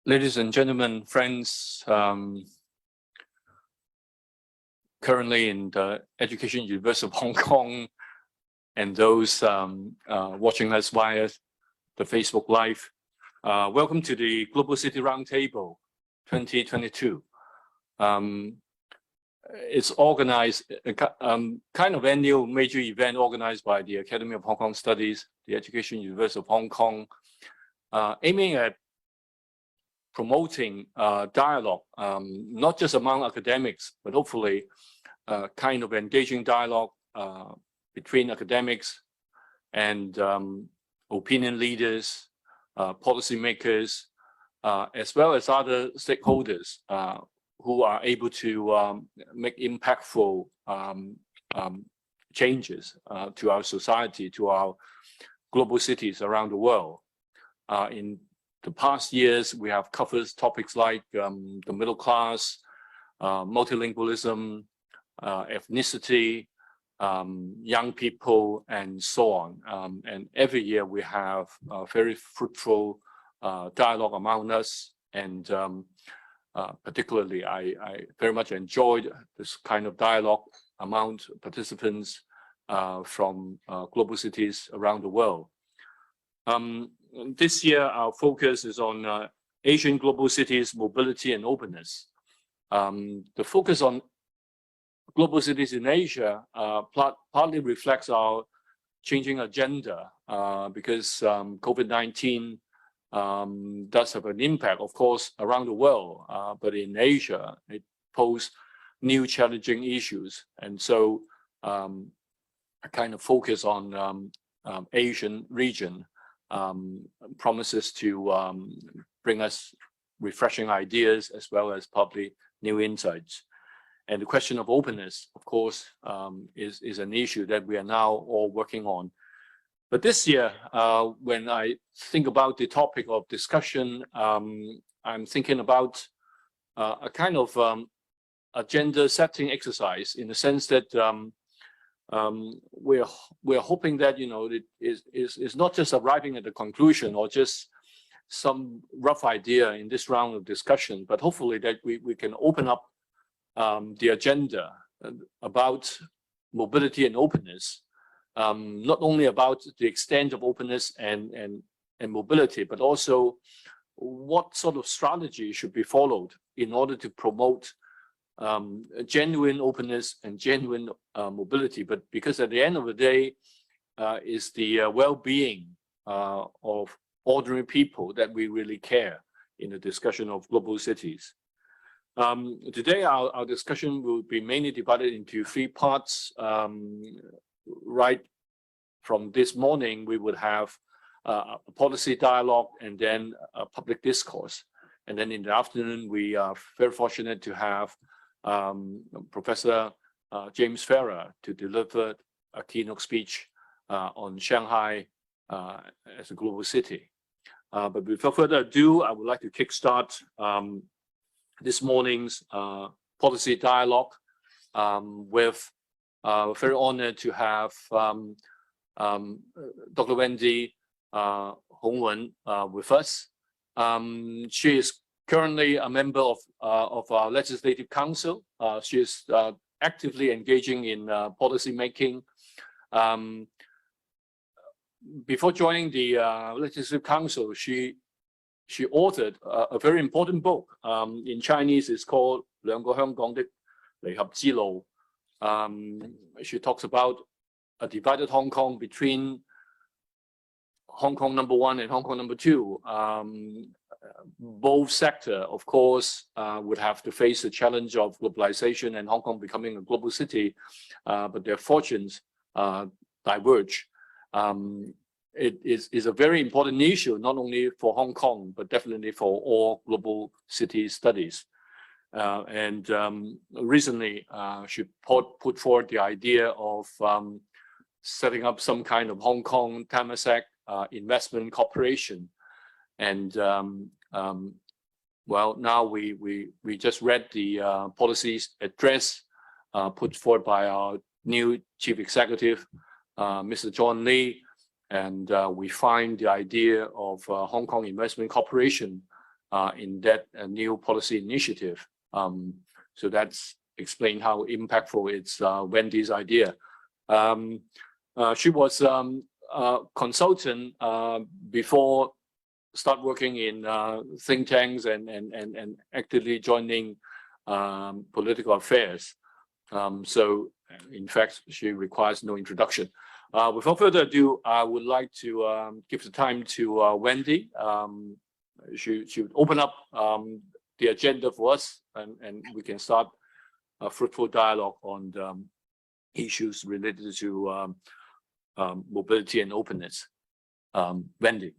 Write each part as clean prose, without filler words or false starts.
Ladies and gentlemen, friends, currently in the Education University of Hong Kong and those watching us via the Facebook Live, welcome to the Global City Roundtable 2022. It's organized, kind of annual major event organized by the Academy of Hong Kong Studies, the Education University of Hong Kong, aiming at promoting dialogue, not just among academics, but hopefully kind of engaging dialogue between academics and opinion leaders, policymakers, as well as other stakeholders who are able to make impactful changes to our society, to our global cities around the world. In the past years, we have covered topics like the middle class, multilingualism, ethnicity, young people, and so on. And every year we have very fruitful dialogue among us. And particularly, I very much enjoyed this kind of dialogue among participants from global cities around the world. This year, our focus is on Asian global cities, mobility and openness. The focus on global cities in Asia partly reflects our changing agenda because COVID-19 does have an impact, of course, around the world, but in Asia, it poses new challenging issues. And so I kind of focus on Asian region. Promises to bring us refreshing ideas as well as probably new insights. And the question of openness, of course, is an issue that we are now all working on. But this year, when I think about the topic of discussion, I'm thinking about a kind of agenda setting exercise in the sense that we're hoping that, you know, it is not just arriving at the conclusion or just some rough idea in this round of discussion, but hopefully that we can open up the agenda about mobility and openness, not only about the extent of openness and mobility, but also what sort of strategy should be followed in order to promote genuine openness and genuine mobility, but because at the end of the day is the well-being of ordinary people that we really care in the discussion of global cities. Today our discussion will be mainly divided into three parts. Right from this morning, we would have a policy dialogue and then a public discourse. And then in the afternoon, we are very fortunate to have Professor James Farrer to deliver a keynote speech on Shanghai as a global city. But without further ado, I would like to kickstart this morning's policy dialogue with very honored to have Dr. Wendy Hongwen with us. She is currently a member of our Legislative Council. She is actively engaging in policy making. Before joining the Legislative Council, she authored a very important book. In Chinese, it's called 兩個香港的離合之路. She talks about a divided Hong Kong between Hong Kong #1 and Hong Kong #2. Both sectors, of course, would have to face the challenge of globalization and Hong Kong becoming a global city, but their fortunes diverge. It is a very important issue, not only for Hong Kong, but definitely for all global city studies. And recently, she put forward the idea of setting up some kind of Hong Kong Temasek investment corporation. And well, now we just read the policies address put forward by our new chief executive, Mr. John Lee, and we find the idea of Hong Kong Investment Corporation in that new policy initiative. So that's explain how impactful it's Wendy's idea. She was a consultant before start working in think tanks and actively joining political affairs. So in fact, she requires no introduction. Without further ado, I would like to give the time to Wendy. She would open up the agenda for us, and we can start a fruitful dialogue on the issues related to mobility and openness. Wendy.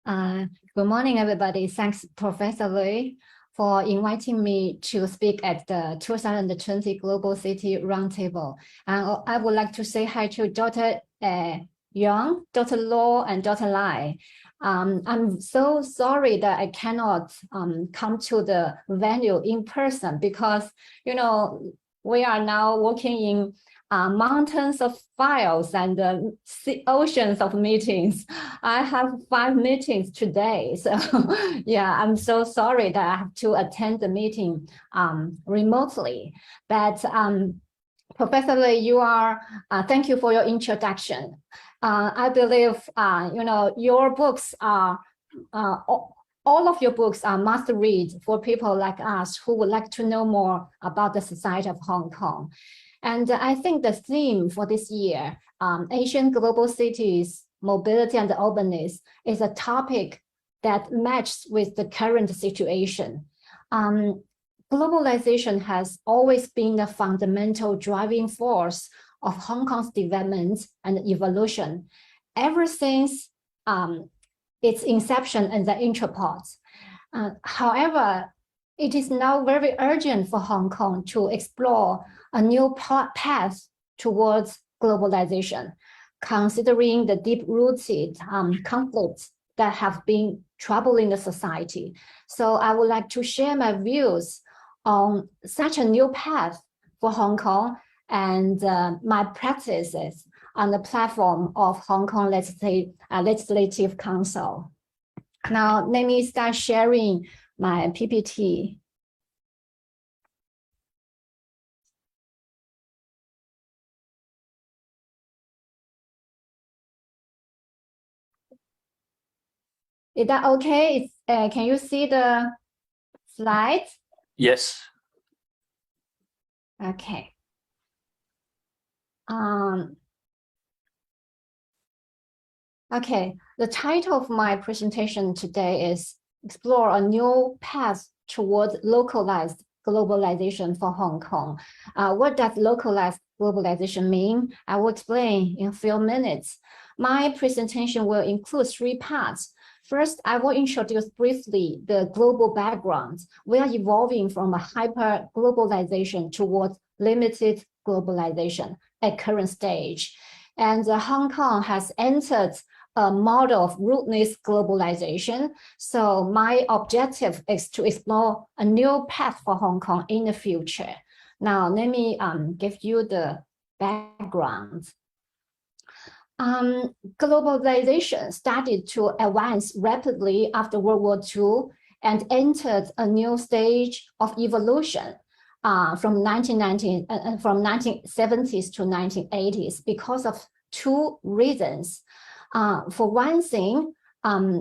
Good morning, everybody. Thanks, Professor Lui, for inviting me to speak at the 2020 Global City Roundtable. I would like to say hi to Dr. Yang, Dr. Law, and Dr. Lai. I'm so sorry that I cannot come to the venue in person because, you know, we are now working in mountains of files and oceans of meetings. I have 5 meetings today. So yeah, I'm so sorry that I have to attend the meeting remotely. But Professor Lee, you are, thank you for your introduction. I believe, you know, your books are, all of your books are must read for people like us who would like to know more about the society of Hong Kong. And I think the theme for this year, Asian global cities, mobility and openness, is a topic that matches with the current situation. Globalization has always been the fundamental driving force of Hong Kong's development and evolution ever since its inception in the Intraport. However, it is now very urgent for Hong Kong to explore a new path towards globalization, considering the deep-rooted conflicts that have been troubling the society. So I would like to share my views on such a new path for Hong Kong and my practices on the platform of Hong Kong Legislative Council. Now, let me start sharing my PPT. Is that okay? Can you see the slides? Yes. Okay. Okay, the title of my presentation today is Explore a New Path Towards Localized Globalization for Hong Kong. What does localized globalization mean? I will explain in a few minutes. My presentation will include 3 parts. First, I will introduce briefly the global background. We are evolving from a hyper-globalization towards limited globalization at current stage. And Hong Kong has entered a model of rootless globalization. So my objective is to explore a new path for Hong Kong in the future. Now, let me give you the background. Globalization started to advance rapidly after World War II and entered a new stage of evolution from 1970s to 1980s because of 2 reasons. For one thing,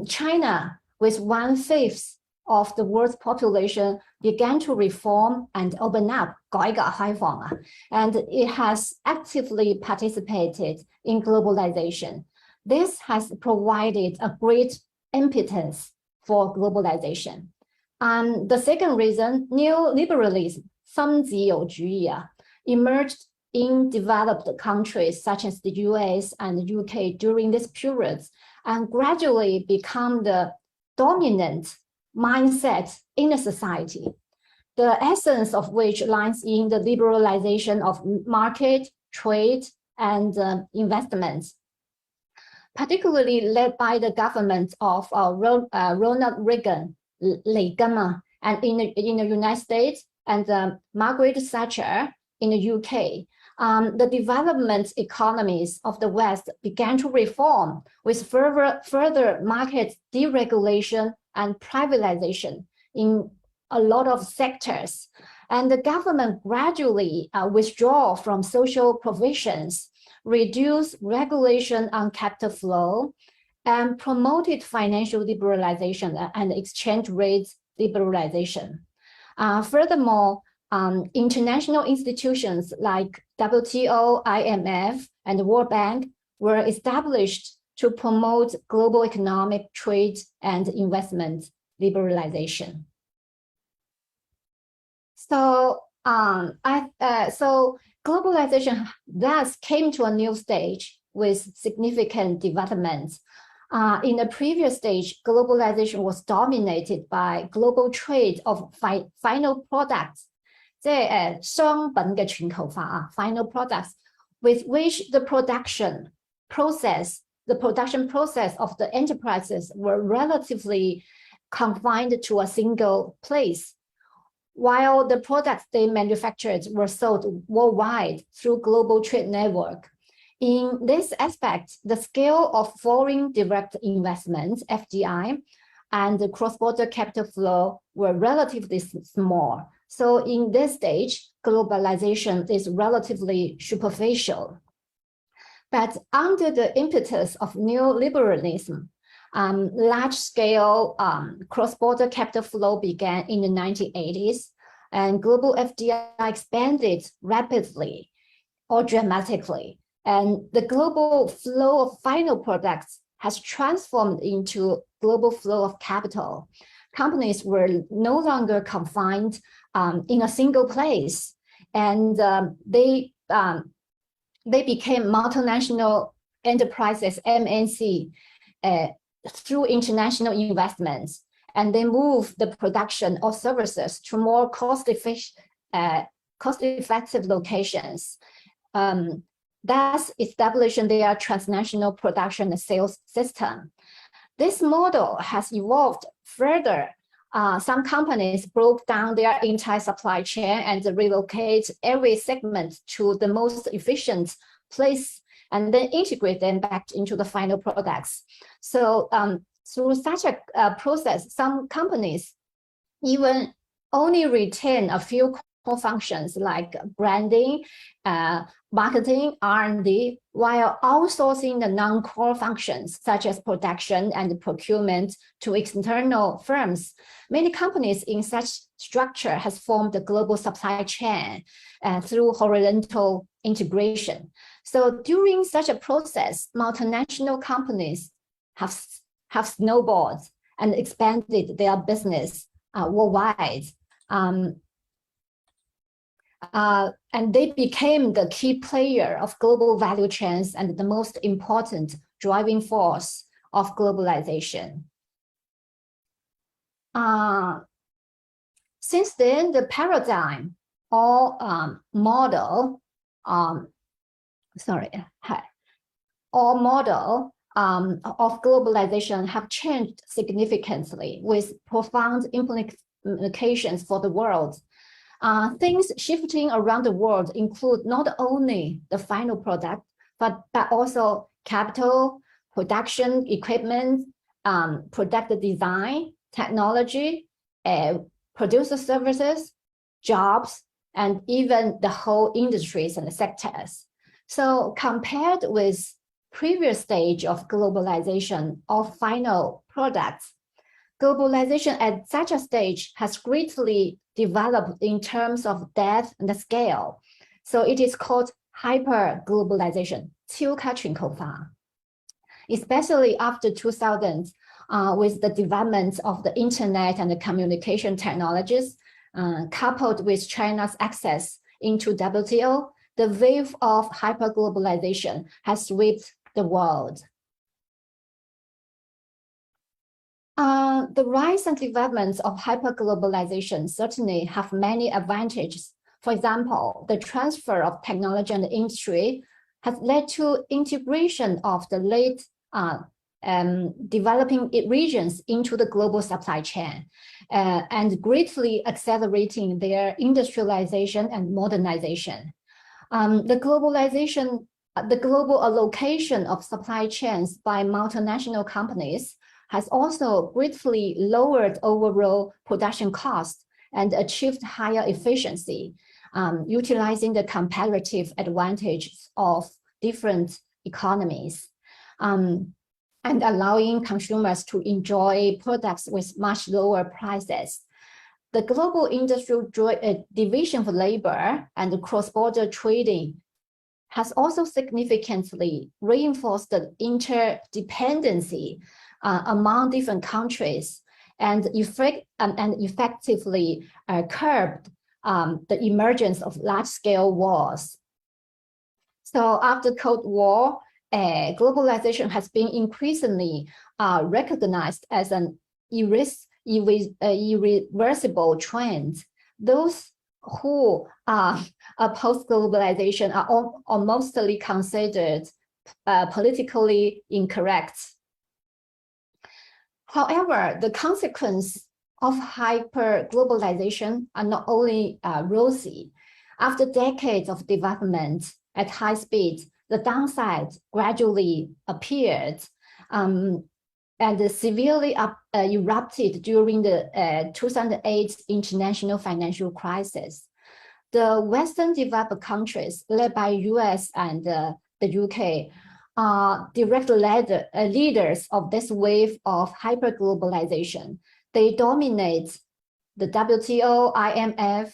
China, with 1/5 of the world's population, began to reform and open up, 改革开放, and it has actively participated in globalization. This has provided a great impetus for globalization. The second reason, neoliberalism, 三极有主义, emerged in developed countries such as the US and the UK during this period and gradually become the dominant mindset in the society, the essence of which lies in the liberalization of market, trade, and investments, particularly led by the government of Ronald Reagan, and in the United States, and Margaret Thatcher in the UK. The development economies of the West began to reform with further market deregulation and privatization in a lot of sectors. And the government gradually withdraw from social provisions, reduce regulation on capital flow, and promoted financial liberalization and exchange rates liberalization. Furthermore, international institutions like WTO, IMF, and the World Bank were established to promote global economic, trade, and investment liberalization. So, globalization thus came to a new stage with significant developments. In the previous stage, globalization was dominated by global trade of final products, 即係商品嘅全球化final products, with which the production process of the enterprises were relatively confined to a single place, while the products they manufactured were sold worldwide through global trade network. In this aspect, the scale of foreign direct investment, FDI, and the cross-border capital flow were relatively small. So in this stage, globalization is relatively superficial. But under the impetus of neoliberalism, large-scale cross-border capital flow began in the 1980s, and global FDI expanded rapidly or dramatically. And the global flow of final products has transformed into global flow of capital. Companies were no longer confined in a single place, and they became multinational enterprises, MNC, through international investments, and they moved the production of services to more cost-effective locations, thus establishing their transnational production and sales system. This model has evolved further. Some companies broke down their entire supply chain and relocate every segment to the most efficient place and then integrate them back into the final products. So through such a process, some companies even only retain a few core functions like branding, marketing, R&D, while outsourcing the non-core functions such as production and procurement to external firms. Many companies in such structure has formed the global supply chain through horizontal integration. So during such a process, multinational companies have snowballed and expanded their business worldwide. And they became the key player of global value chains and the most important driving force of globalization. Since then, the paradigm or model of globalization have changed significantly with profound implications for the world. Things shifting around the world include not only the final product, but also capital, production, equipment, product design, technology, producer services, jobs, and even the whole industries and sectors. So compared with previous stage of globalization of final products, globalization at such a stage has greatly developed in terms of depth and scale. So it is called hyper-globalization, 超級全球化. Especially after 2000, with the development of the internet and the communication technologies, coupled with China's access into WTO, the wave of hyper-globalization has swept the world. The rise and developments of hyperglobalization certainly have many advantages. For example, the transfer of technology and industry has led to integration of the late developing regions into the global supply chain and greatly accelerating their industrialization and modernization. The global allocation of supply chains by multinational companies has also greatly lowered overall production costs and achieved higher efficiency, utilizing the comparative advantages of different economies, and allowing consumers to enjoy products with much lower prices. The Global Industrial Division for Labor and cross-border trading has also significantly reinforced the interdependency among different countries and effectively curbed the emergence of large-scale wars. So after Cold War, globalization has been increasingly recognized as an irreversible trend. Those who oppose globalization are mostly considered politically incorrect. However, the consequences of hyper-globalization are not only rosy. After decades of development at high speed, the downside gradually appeared and severely erupted during the 2008 international financial crisis. The Western developed countries, led by US and the UK, are direct leaders of this wave of hyperglobalization. They dominate the WTO, IMF,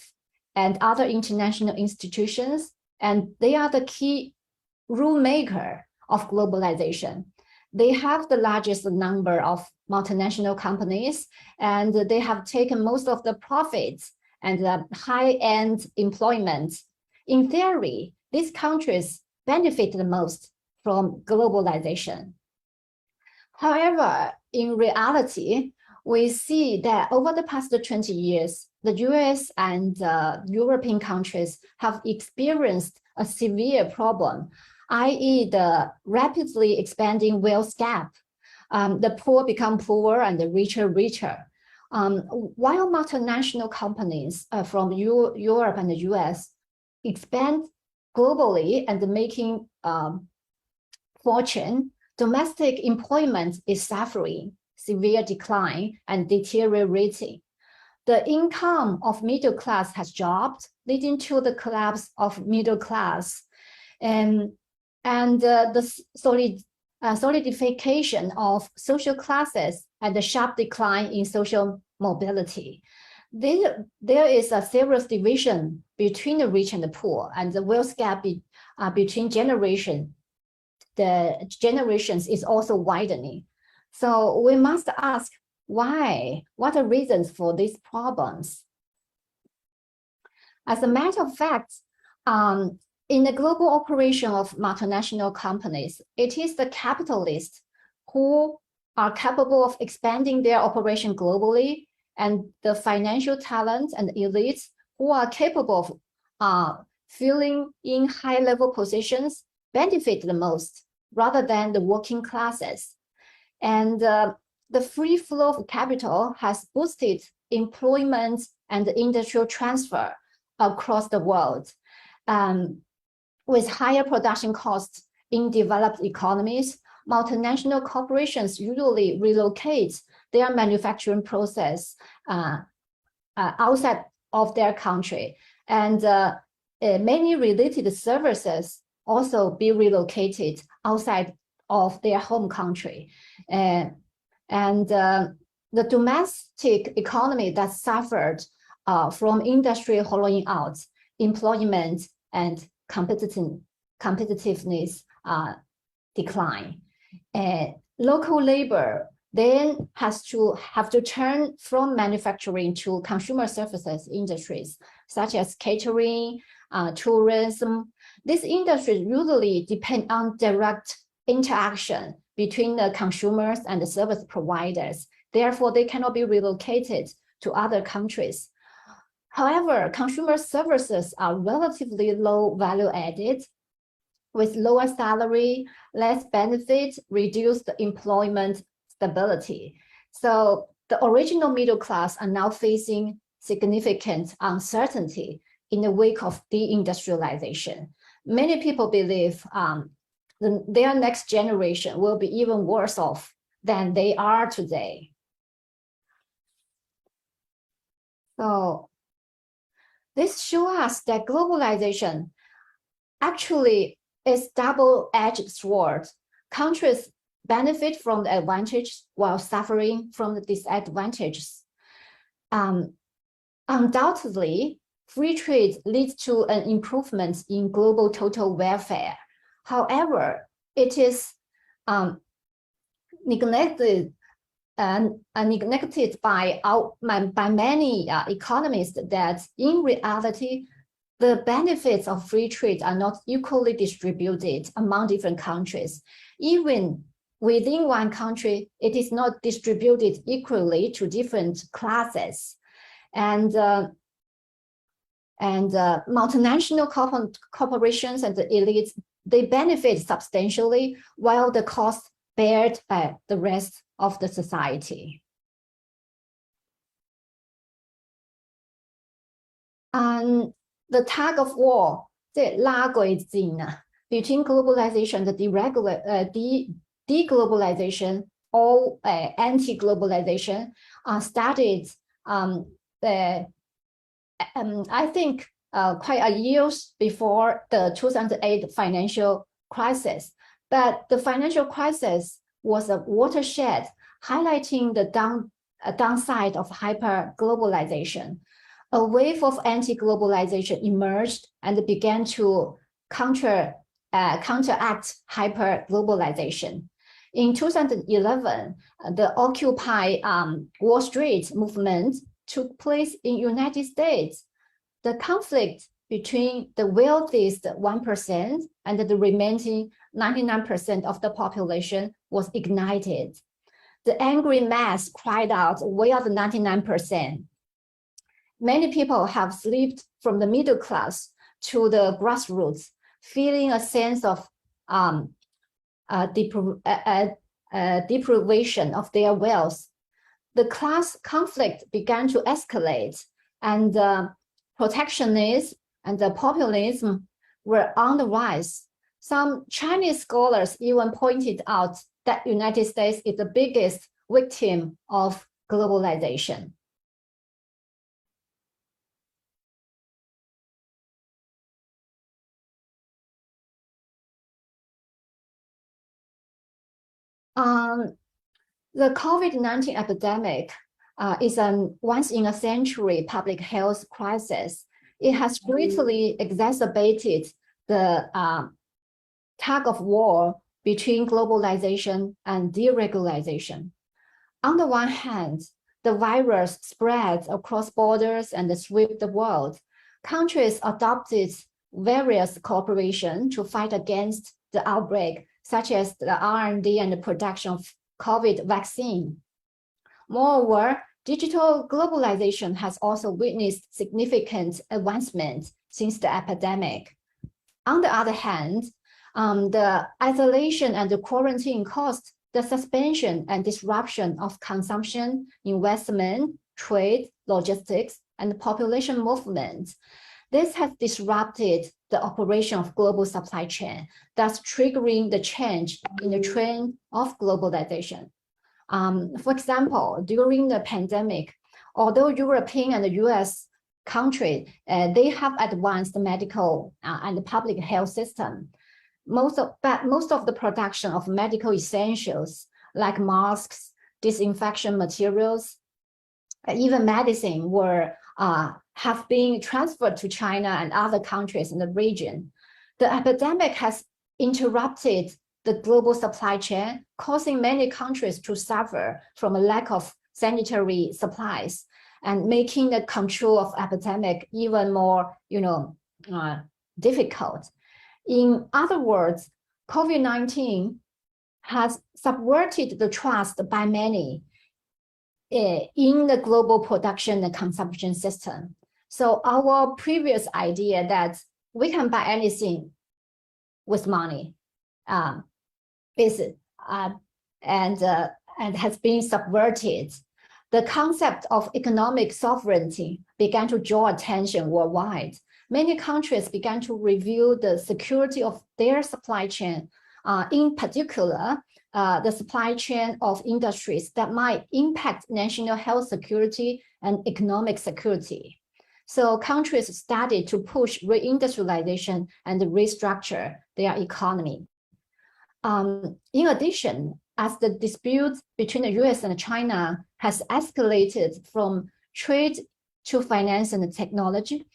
and other international institutions, and they are the key rule maker of globalization. They have the largest number of multinational companies, and they have taken most of the profits and the high-end employment. In theory, these countries benefit the most from globalization. However, in reality, we see that over the past 20 years, the US and European countries have experienced a severe problem, i.e. the rapidly expanding wealth gap. The poor become poorer and the richer richer. While multinational companies from Europe and the US expand globally and making fortune, domestic employment is suffering severe decline and deteriorating. The income of middle class has dropped, leading to the collapse of middle class, and the solidification of social classes and the sharp decline in social mobility. There is a serious division between the rich and the poor, and the wealth gap between the generations is also widening. So we must ask why? What are reasons for these problems? As a matter of fact, in the global operation of multinational companies, it is the capitalists who are capable of expanding their operation globally, and the financial talents and elites who are capable of filling in high-level positions benefit the most, rather than the working classes. And the free flow of capital has boosted employment and industrial transfer across the world. With higher production costs in developed economies, multinational corporations usually relocate their manufacturing process outside of their country. And many related services also be relocated outside of their home country. The domestic economy that suffered from industry hollowing out, employment and competitiveness decline. Local labor then have to turn from manufacturing to consumer services industries, such as catering, tourism. These industries usually depend on direct interaction between the consumers and the service providers. Therefore, they cannot be relocated to other countries. However, consumer services are relatively low value added, with lower salary, less benefits, reduced employment stability. So the original middle class are now facing significant uncertainty in the wake of deindustrialization. Many people believe their next generation will be even worse off than they are today. So this shows us that globalization actually is double-edged sword. Countries benefit from the advantage while suffering from the disadvantages. Undoubtedly, free trade leads to an improvement in global total welfare. However, it is neglected by many economists that in reality, the benefits of free trade are not equally distributed among different countries. Even within one country, it is not distributed equally to different classes. And multinational corporations and the elites, they benefit substantially while the cost bared by the rest of the society. And the tug of war, between globalization and deglobalization or anti-globalization started I think quite a years before the 2008 financial crisis. But the financial crisis was a watershed highlighting the downside of hyper-globalization. A wave of anti-globalization emerged and began to counteract hyper-globalization. In 2011, the Occupy Wall Street movement took place in the United States. The conflict between the wealthiest 1% and the remaining 99% of the population was ignited. The angry mass cried out, "We are the 99%. Many people have slipped from the middle class to the grassroots, feeling a sense of deprivation of their wealth. The class conflict began to escalate, and protectionism and the populism were on the rise. Some Chinese scholars even pointed out that the United States is the biggest victim of globalization." The COVID-19 epidemic is a once-in-a-century public health crisis. It has greatly exacerbated the tug of war between globalization and deregulation. On the one hand, the virus spread across borders and swept the world. Countries adopted various cooperation to fight against the outbreak, such as the R&D and the production of COVID vaccine. Moreover, digital globalization has also witnessed significant advancement since the epidemic. On the other hand, the isolation and the quarantine caused the suspension and disruption of consumption, investment, trade, logistics, and population movement. This has disrupted the operation of global supply chain, thus triggering the change in the trend of globalization. For example, during the pandemic, although European and US countries, they have advanced medical and public health system, most of the production of medical essentials like masks, disinfection materials, even medicine have been transferred to China and other countries in the region. The epidemic has interrupted the global supply chain, causing many countries to suffer from a lack of sanitary supplies and making the control of epidemic even more, difficult. In other words, COVID-19 has subverted the trust by many in the global production and consumption system. So our previous idea that we can buy anything with money and has been subverted. The concept of economic sovereignty began to draw attention worldwide. Many countries began to review the security of their supply chain. In particular, the supply chain of industries that might impact national health security and economic security. So countries started to push reindustrialization and restructure their economy. In addition, as the dispute between the US and China has escalated from trade to finance and technology,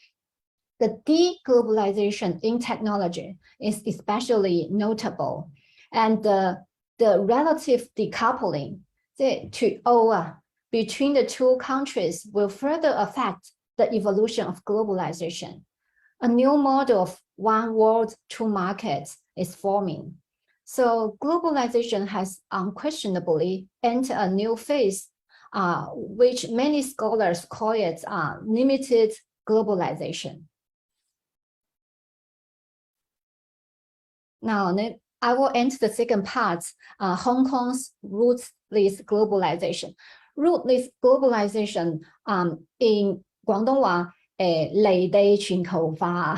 the deglobalization in technology is especially notable. And the relative decoupling between the two countries will further affect the evolution of globalization. A new model of one world, two markets is forming. So globalization has unquestionably entered a new phase, which many scholars call it limited globalization. Now, I will enter the second part, Hong Kong's rootless globalization. Rootless globalization in 廣東話離地全球化。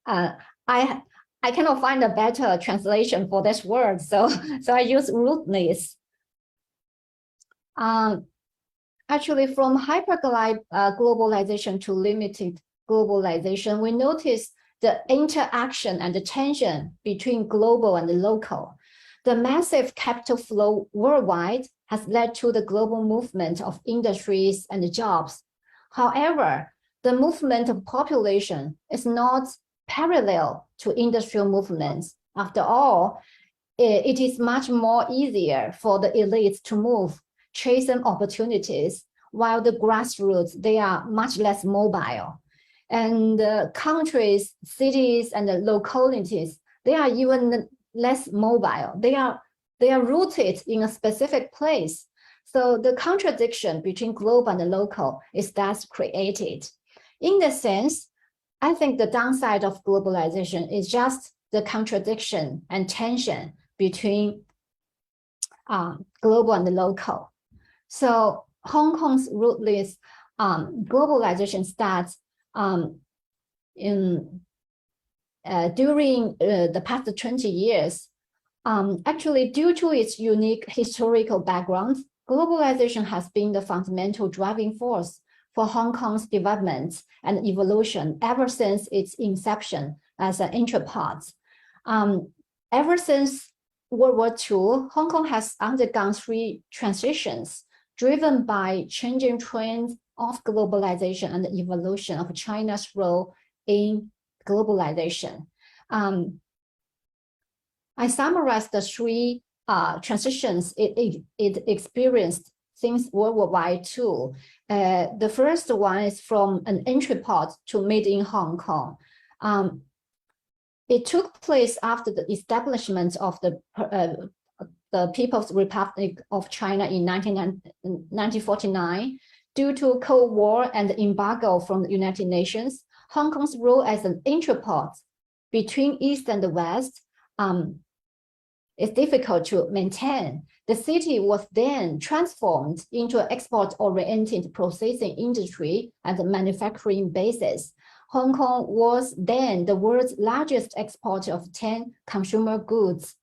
I cannot find a better translation for this word, so I use rootless. Actually, from hyper-globalization to limited globalization, we notice the interaction and the tension between global and the local. The massive capital flow worldwide has led to the global movement of industries and jobs. However, the movement of population is not parallel to industrial movements. After all, it is much more easier for the elites to move, chasing opportunities, while the grassroots, they are much less mobile. And countries, cities, and the localities, they are even less mobile. They are rooted in a specific place. So the contradiction between global and local is thus created. In this sense, I think the downside of globalization is just the contradiction and tension between global and local. So Hong Kong's rootless globalization starts during the past 20 years. Actually, due to its unique historical background, globalization has been the fundamental driving force for Hong Kong's development and evolution ever since its inception as an entrepot. Ever since World War II, Hong Kong has undergone 3 transitions driven by changing trends of globalization and the evolution of China's role in globalization. I summarized the 3 transitions it experienced since World War II. The first one is from an entrepot to made in Hong Kong. It took place after the establishment of the People's Republic of China in 1949. Due to Cold War and the embargo from the United Nations, Hong Kong's role as an entrepot between East and the West is difficult to maintain. The city was then transformed into an export-oriented processing industry and manufacturing basis. Hong Kong was then the world's largest exporter of 10 consumer goods.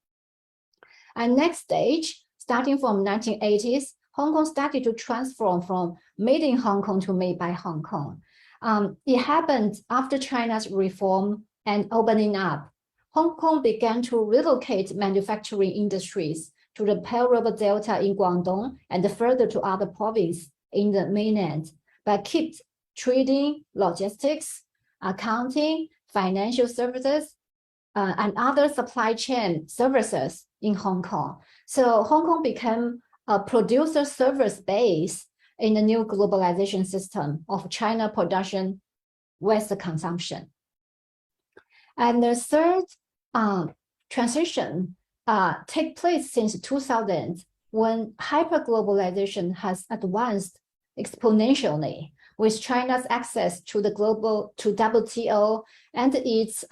And next stage, starting from 1980s, Hong Kong started to transform from made in Hong Kong to made by Hong Kong. It happened after China's reform and opening up. Hong Kong began to relocate manufacturing industries to the Pearl River Delta in Guangdong and further to other provinces in the mainland, but kept trading, logistics, accounting, financial services, and other supply chain services in Hong Kong. So Hong Kong became a producer service base in the new globalization system of China production with consumption. And the third transition take place since 2000, when hyperglobalization has advanced exponentially with China's access to the WTO and its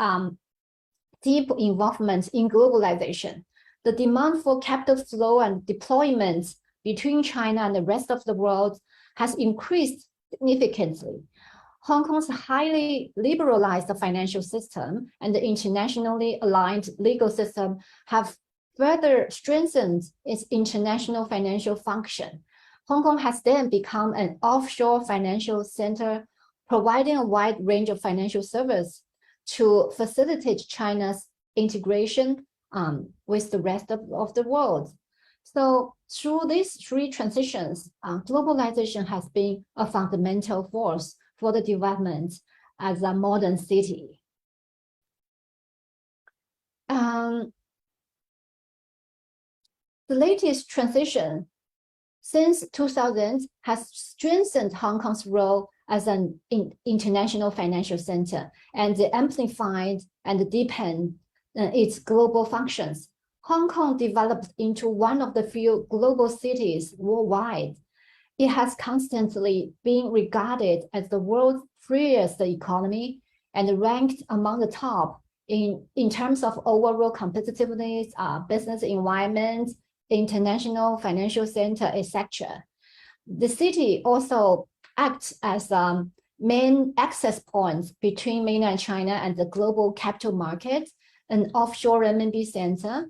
deep involvement in globalization. The demand for capital flow and deployment between China and the rest of the world has increased significantly. Hong Kong's highly liberalized financial system and the internationally aligned legal system have further strengthened its international financial function. Hong Kong has then become an offshore financial center, providing a wide range of financial services to facilitate China's integration with the rest of the world. So through these three transitions, globalization has been a fundamental force for the development as a modern city. The latest transition since 2000 has strengthened Hong Kong's role as an international financial center and amplified and deepened its global functions. Hong Kong developed into one of the few global cities worldwide. It has constantly been regarded as the world's freest economy and ranked among the top in terms of overall competitiveness, business environment, international financial center, etc. The city also acts as main access points between mainland China and the global capital market, an offshore renminbi center,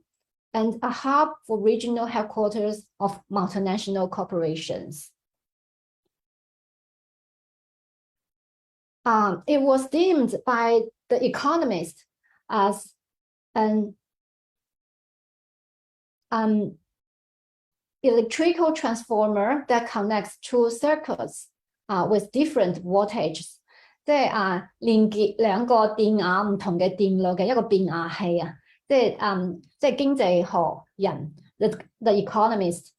and a hub for regional headquarters of multinational corporations. It was deemed by The Economist as an electrical transformer that connects two circuits with different voltages. 即係連結兩個電壓唔同嘅電路嘅一個變壓器啊！即係經濟學人 The Economist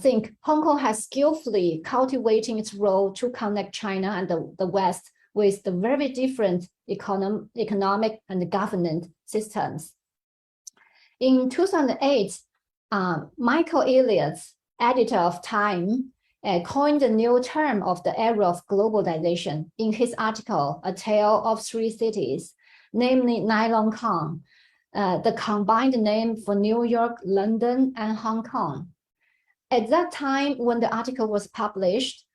think Hong Kong has skillfully cultivating its role to connect China and the West with the very different economic and governance systems. In 2008, Michael Elliott, editor of Time, coined a new term of the era of globalization in his article, A Tale of Three Cities, namely Nylon Kong, the combined name for New York, London, and Hong Kong. At that time, when the article was published,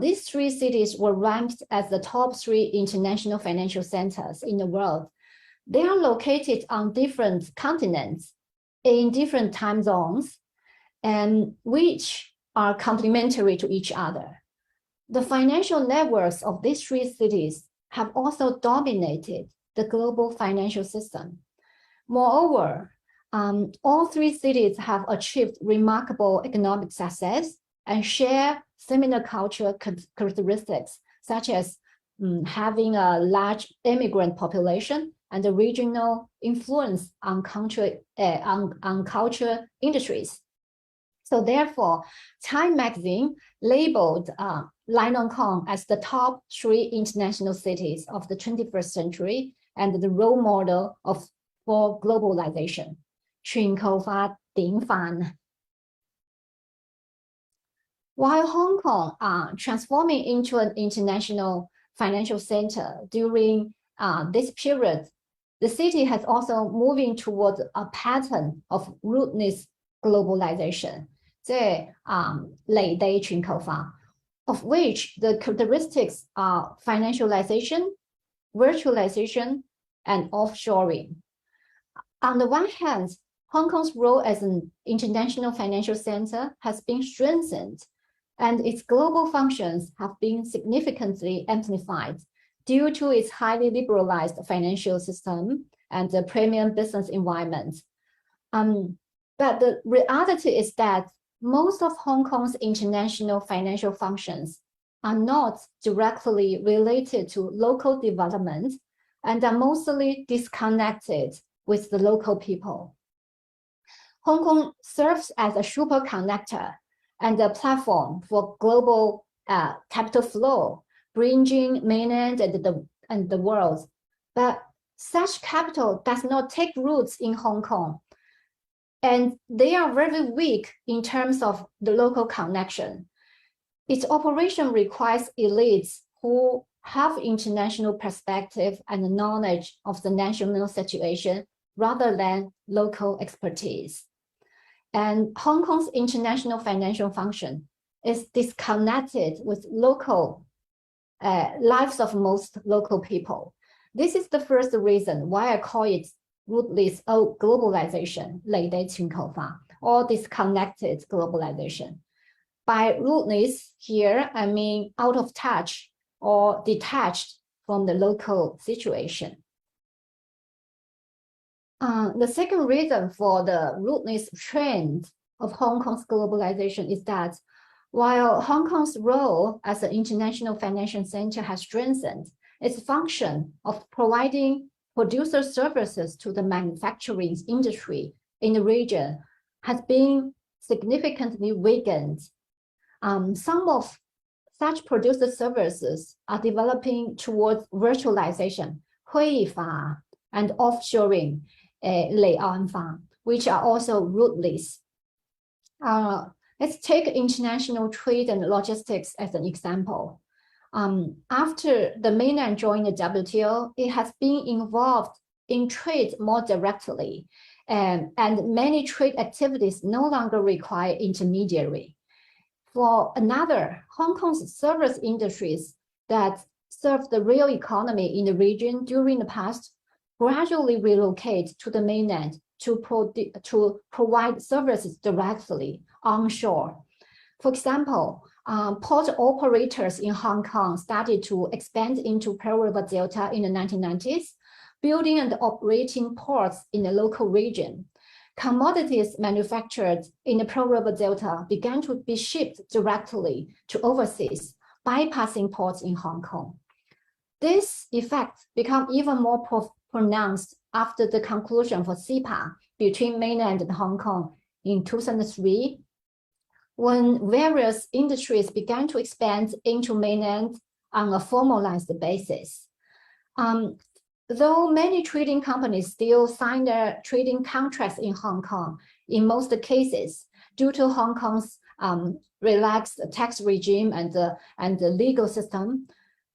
these three cities were ranked as the top 3 international financial centers in the world. They are located on different continents, in different time zones, and which are complementary to each other. The financial networks of these three cities have also dominated the global financial system. Moreover, all three cities have achieved remarkable economic success and share similar cultural characteristics, such as having a large immigrant population and a regional influence on culture industries. So therefore, Time magazine labeled Nylon Kong as the top 3 international cities of the 21st century and the role model for globalization. 全球化典範. While Hong Kong transforming into an international financial center during this period, the city has also moving towards a pattern of rootless globalization, 即係離地全球化, of which the characteristics are financialization, virtualization, and offshoring. On the one hand, Hong Kong's role as an international financial center has been strengthened, and its global functions have been significantly amplified due to its highly liberalized financial system and the premium business environment. But the reality is that most of Hong Kong's international financial functions are not directly related to local development and are mostly disconnected with the local people. Hong Kong serves as a super connector and a platform for global capital flow, bridging mainland and the world. But such capital does not take roots in Hong Kong, and they are very weak in terms of the local connection. Its operation requires elites who have international perspective and knowledge of the national situation rather than local expertise. And Hong Kong's international financial function is disconnected with local lives of most local people. This is the first reason why I call it rootless globalization 類地全球化 or disconnected globalization. By rootless here, I mean out of touch or detached from the local situation. The second reason for the rootless trend of Hong Kong's globalization is that while Hong Kong's role as an international financial center has strengthened, its function of providing producer services to the manufacturing industry in the region has been significantly weakened. Some of such producer services are developing towards virtualization, 会议法 and offshoring, 離岸法, which are also rootless. Let's take international trade and logistics as an example. After the mainland joined the WTO, it has been involved in trade more directly, and many trade activities no longer require intermediary. For another, Hong Kong's service industries that serve the real economy in the region during the past gradually relocate to the mainland to provide services directly onshore. For example, port operators in Hong Kong started to expand into Pearl River Delta in the 1990s, building and operating ports in the local region. Commodities manufactured in the Pearl River Delta began to be shipped directly to overseas, bypassing ports in Hong Kong. This effect became even more pronounced after the conclusion for CEPA between mainland and Hong Kong in 2003, when various industries began to expand into mainland on a formalized basis. Though many trading companies still sign their trading contracts in Hong Kong, in most cases, due to Hong Kong's relaxed tax regime and the legal system,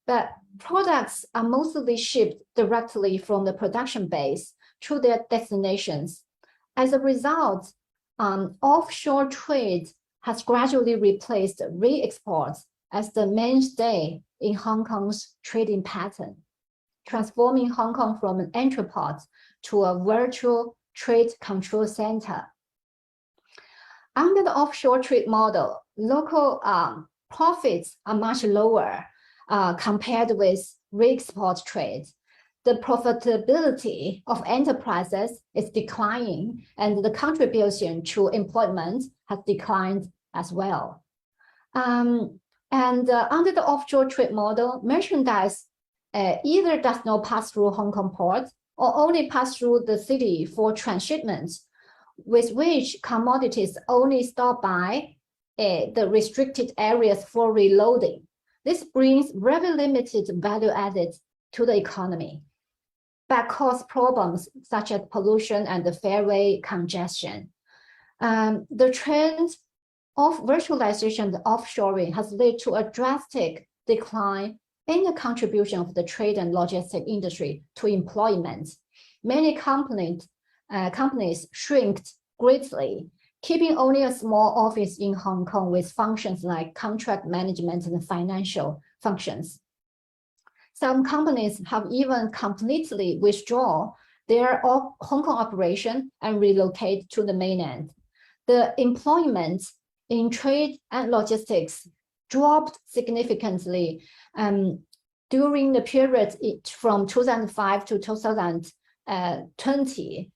but products are mostly shipped directly from the production base to their destinations. As a result, offshore trade has gradually replaced re-exports as the mainstay in Hong Kong's trading pattern, transforming Hong Kong from an entrepot to a virtual trade control center. Under the offshore trade model, local profits are much lower compared with re-export trade. The profitability of enterprises is declining, and the contribution to employment has declined as well. Under the offshore trade model, merchandise either does not pass through Hong Kong port or only pass through the city for transshipment, with which commodities only stop by the restricted areas for reloading. This brings very limited value added to the economy, but cause problems such as pollution and the fairway congestion. The trend of virtualization and offshoring has led to a drastic decline in the contribution of the trade and logistics industry to employment. Many companies shrinked greatly, keeping only a small office in Hong Kong with functions like contract management and financial functions. Some companies have even completely withdrawn their Hong Kong operation and relocate to the mainland. The employment in trade and logistics dropped significantly during the period from 2005 to 2020.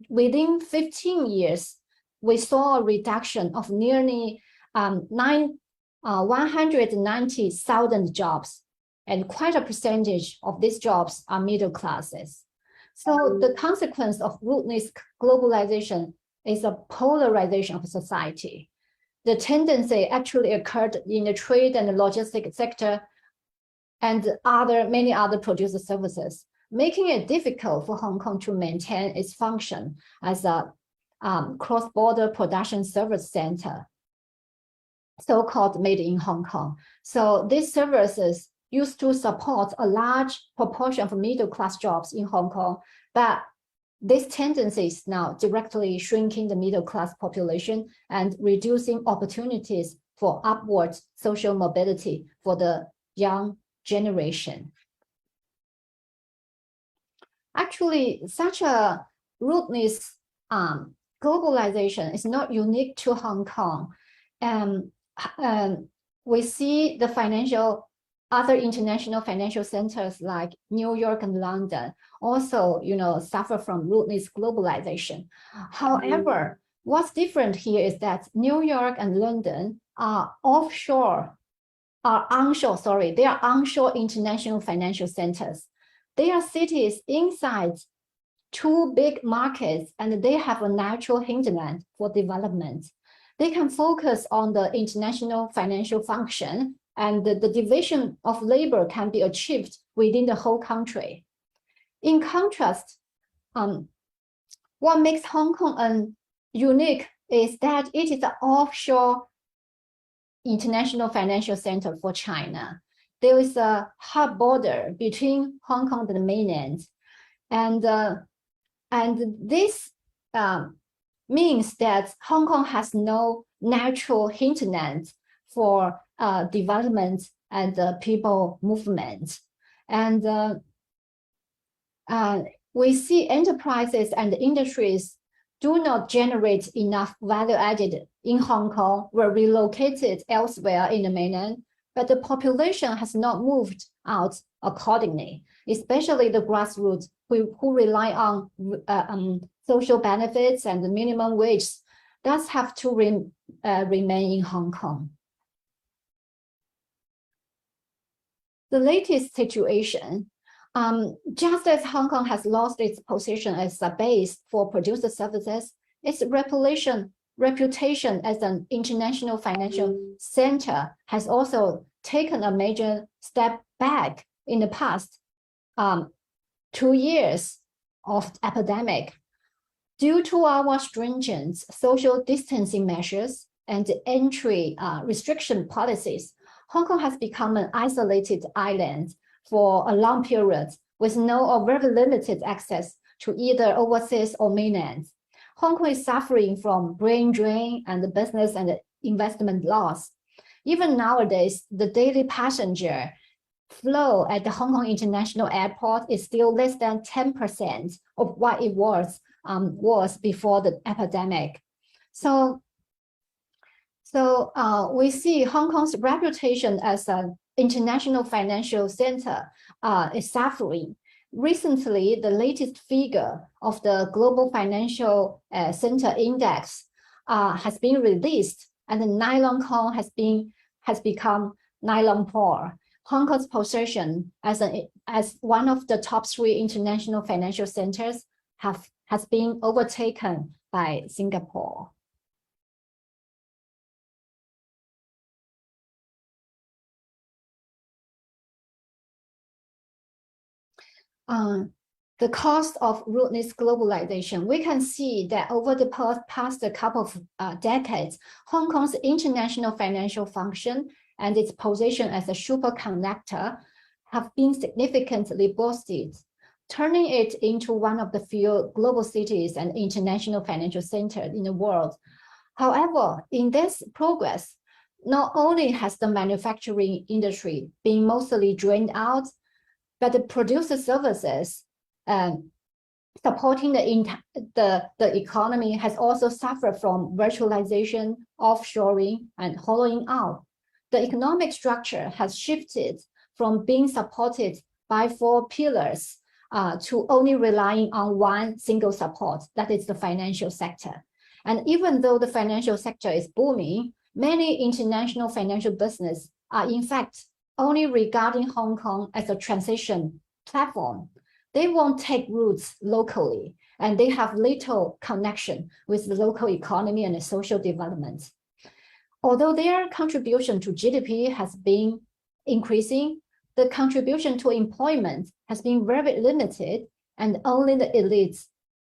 Within 15 years, we saw a reduction of nearly 190,000 jobs, and quite a percentage of these jobs are middle classes. So the consequence of rootless globalization is a polarization of society. The tendency actually occurred in the trade and the logistics sector and many other producer services, making it difficult for Hong Kong to maintain its function as a cross-border production service center, so-called made in Hong Kong. So these services used to support a large proportion of middle-class jobs in Hong Kong, but this tendency is now directly shrinking the middle-class population and reducing opportunities for upward social mobility for the young generation. Actually, such a rudeness globalization is not unique to Hong Kong. We see the other international financial centers like New York and London also, suffer from rudeness globalization. However, what's different here is that New York and London are onshore international financial centers. They are cities inside two big markets, and they have a natural hinterland for development. They can focus on the international financial function, and the division of labor can be achieved within the whole country. In contrast, what makes Hong Kong unique is that it is an offshore international financial center for China. There is a hard border between Hong Kong and the mainland, and this means that Hong Kong has no natural hinterland for development and people movement. And we see enterprises and industries do not generate enough value added in Hong Kong, were relocated elsewhere in the mainland, but the population has not moved out accordingly, especially the grassroots who rely on social benefits and the minimum wage, thus have to remain in Hong Kong. The latest situation, just as Hong Kong has lost its position as a base for producer services, its reputation as an international financial center has also taken a major step back in the past 2 years of epidemic. Due to our stringent social distancing measures and entry restriction policies, Hong Kong has become an isolated island for a long period with no or very limited access to either overseas or mainland. Hong Kong is suffering from brain drain and the business and investment loss. Even nowadays, the daily passenger flow at the Hong Kong International Airport is still less than 10% of what it was before the epidemic. So we see Hong Kong's reputation as an international financial center is suffering. Recently, the latest figure of the Global Financial Center Index has been released, and the nylon cone has become nylon poor. Hong Kong's position as one of the top 3 international financial centers has been overtaken by Singapore. The cost of rudeness globalization, we can see that over the past couple of decades, Hong Kong's international financial function and its position as a superconductor have been significantly boosted, turning it into one of the few global cities and international financial centers in the world. However, in this progress, not only has the manufacturing industry been mostly drained out, but the producer services supporting the economy has also suffered from virtualization, offshoring, and hollowing out. The economic structure has shifted from being supported by 4 pillars to only relying on one single support, that is the financial sector. And even though the financial sector is booming, many international financial business are in fact only regarding Hong Kong as a transition platform. They won't take roots locally, and they have little connection with the local economy and the social development. Although their contribution to GDP has been increasing, the contribution to employment has been very limited, and only the elites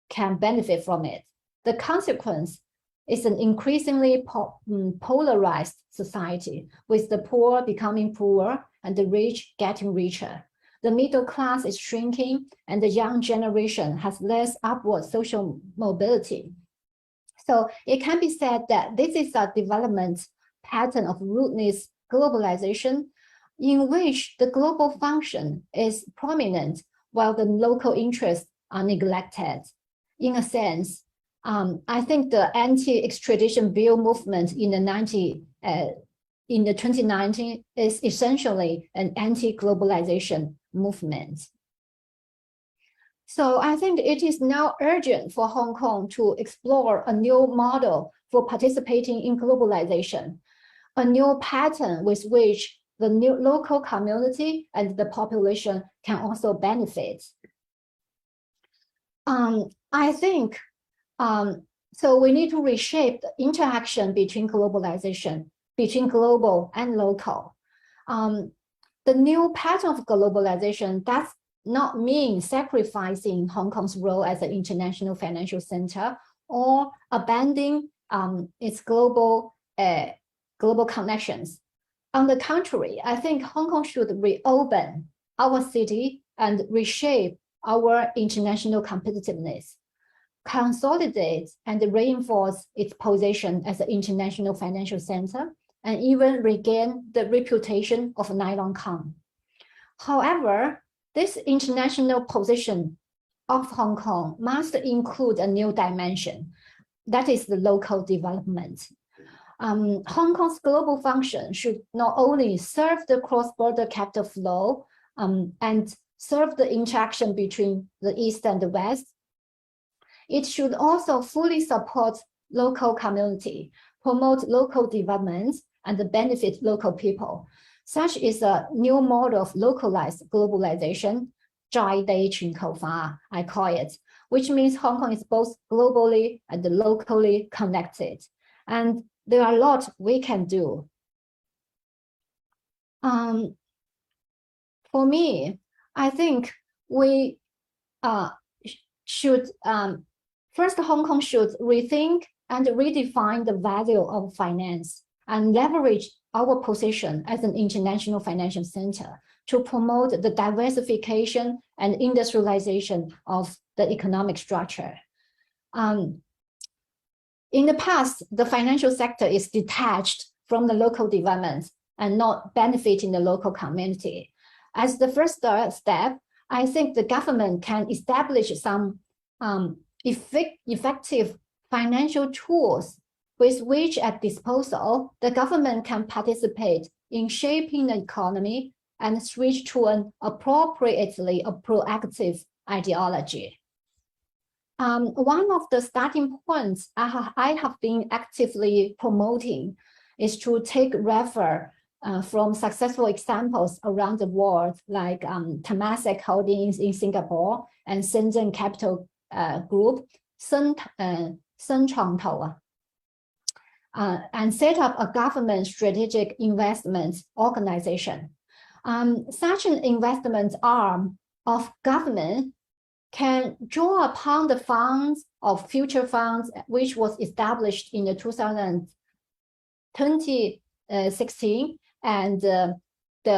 can benefit from it. The consequence is an increasingly polarized society, with the poor becoming poorer and the rich getting richer. The middle class is shrinking, and the young generation has less upward social mobility. So it can be said that this is a development pattern of rudeness globalization, in which the global function is prominent while the local interests are neglected. in a sense, I think the anti-extradition bill movement in the 2019 is essentially an anti-globalization movement. So I think it is now urgent for Hong Kong to explore a new model for participating in globalization, a new pattern with which the new local community and the population can also benefit. I think, so we need to reshape the interaction between globalization, between global and local. The new pattern of globalization does not mean sacrificing Hong Kong's role as an international financial center or abandoning its global connections. On the contrary, I think Hong Kong should reopen our city and reshape our international competitiveness, consolidate and reinforce its position as an international financial center, and even regain the reputation of Nylon Kong. However, this international position of Hong Kong must include a new dimension, that is the local development. Hong Kong's global function should not only serve the cross-border capital flow and serve the interaction between the East and the West, it should also fully support local community, promote local development, and benefit local people. Such is a new model of localized globalization, 在地全球化, I call it, which means Hong Kong is both globally and locally connected. And there are a lot we can do. For me, I think we should, first Hong Kong should rethink and redefine the value of finance and leverage our position as an international financial center to promote the diversification and industrialization of the economic structure. In the past, the financial sector is detached from the local development and not benefiting the local community. As the first step, I think the government can establish some effective financial tools with which at disposal, the government can participate in shaping the economy and switch to an appropriately proactive ideology. One of the starting points I have been actively promoting is to take refer from successful examples around the world, like Temasek Holdings in Singapore and Shenzhen Capital Group, and set up a government strategic investment organization. Such an investment arm of government can draw upon the funds of future funds, which was established in the 2016, and the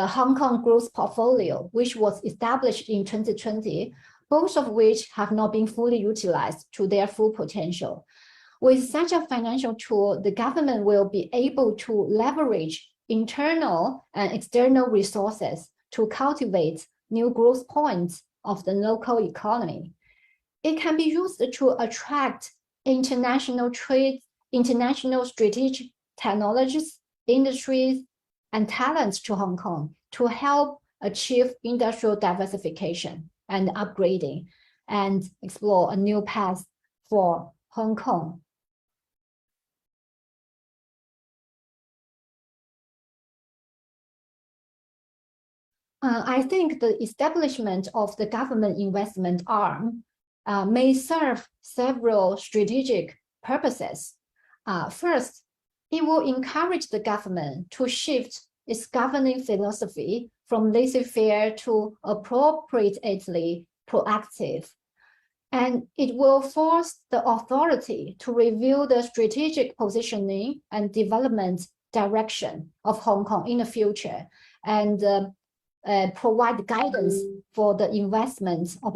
Hong Kong growth portfolio, which was established in 2020, both of which have not been fully utilized to their full potential. With such a financial tool, the government will be able to leverage internal and external resources to cultivate new growth points of the local economy. It can be used to attract international trade, international strategic technologies, industries, and talents to Hong Kong to help achieve industrial diversification and upgrading and explore a new path for Hong Kong. I think the establishment of the government investment arm may serve several strategic purposes. First, it will encourage the government to shift its governing philosophy from laissez-faire to appropriately proactive. And it will force the authority to review the strategic positioning and development direction of Hong Kong in the future and provide guidance for the investments of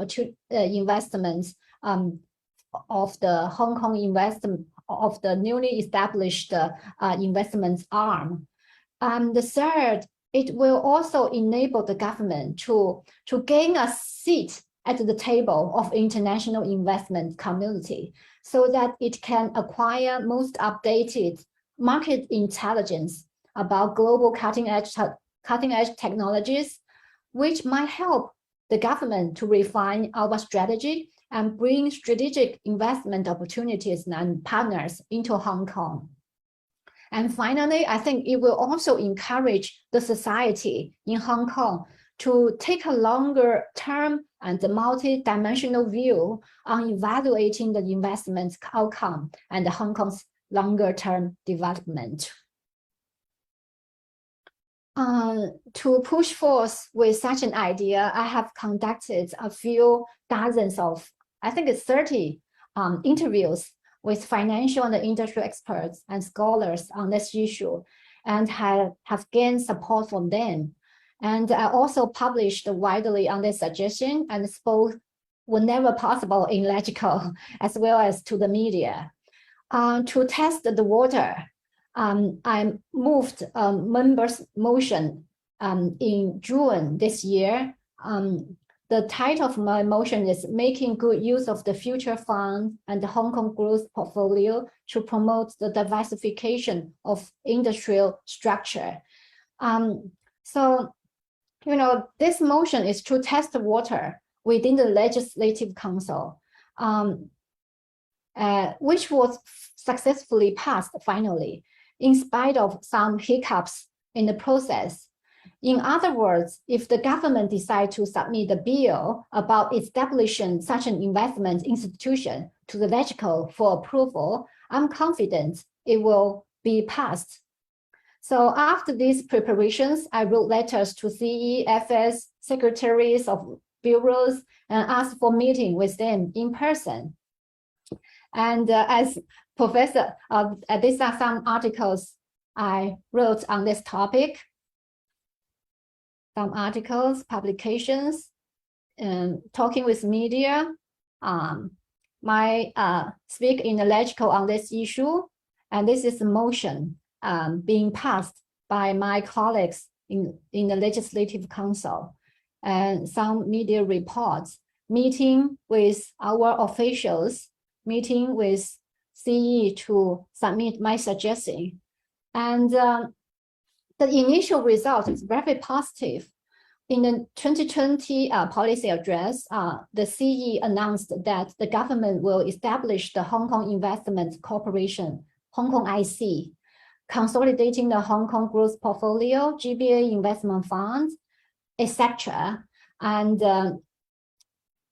the Hong Kong investment of the newly established investments arm. The third, it will also enable the government to gain a seat at the table of international investment community so that it can acquire most updated market intelligence about global cutting-edge technologies, which might help the government to refine our strategy and bring strategic investment opportunities and partners into Hong Kong. And finally, I think it will also encourage the society in Hong Kong to take a longer term and the multi-dimensional view on evaluating the investment outcome and Hong Kong's longer term development. To push forth with such an idea, I have conducted a few dozens of, I think it's 30 interviews with financial and industrial experts and scholars on this issue, and have gained support from them. And I also published widely on this suggestion and spoke whenever possible in LegCo as well as to the media. To test the water, I moved a members' motion in June this year. The title of my motion is Making Good Use of the Future Fund and the Hong Kong Growth Portfolio to Promote the Diversification of Industrial Structure. So, you know, this motion is to test the water within the Legislative Council, which was successfully passed finally, in spite of some hiccups in the process. In other words, if the government decides to submit a bill about establishing such an investment institution to the LegCo for approval, I'm confident it will be passed. So after these preparations, I wrote letters to CE, FS, secretaries of bureaus, and asked for meeting with them in person. And as professor, these are some articles I wrote on this topic. Some articles, publications, and talking with media. Speak in the LegCo on this issue, and this is a motion being passed by my colleagues in the Legislative Council, and some media reports, meeting with our officials, meeting with CE to submit my suggestion. And the initial result is very positive. In the 2020 policy address, the CE announced that the government will establish the Hong Kong Investment Corporation, Hong Kong IC, consolidating the Hong Kong Growth Portfolio, GBA investment funds, etc. And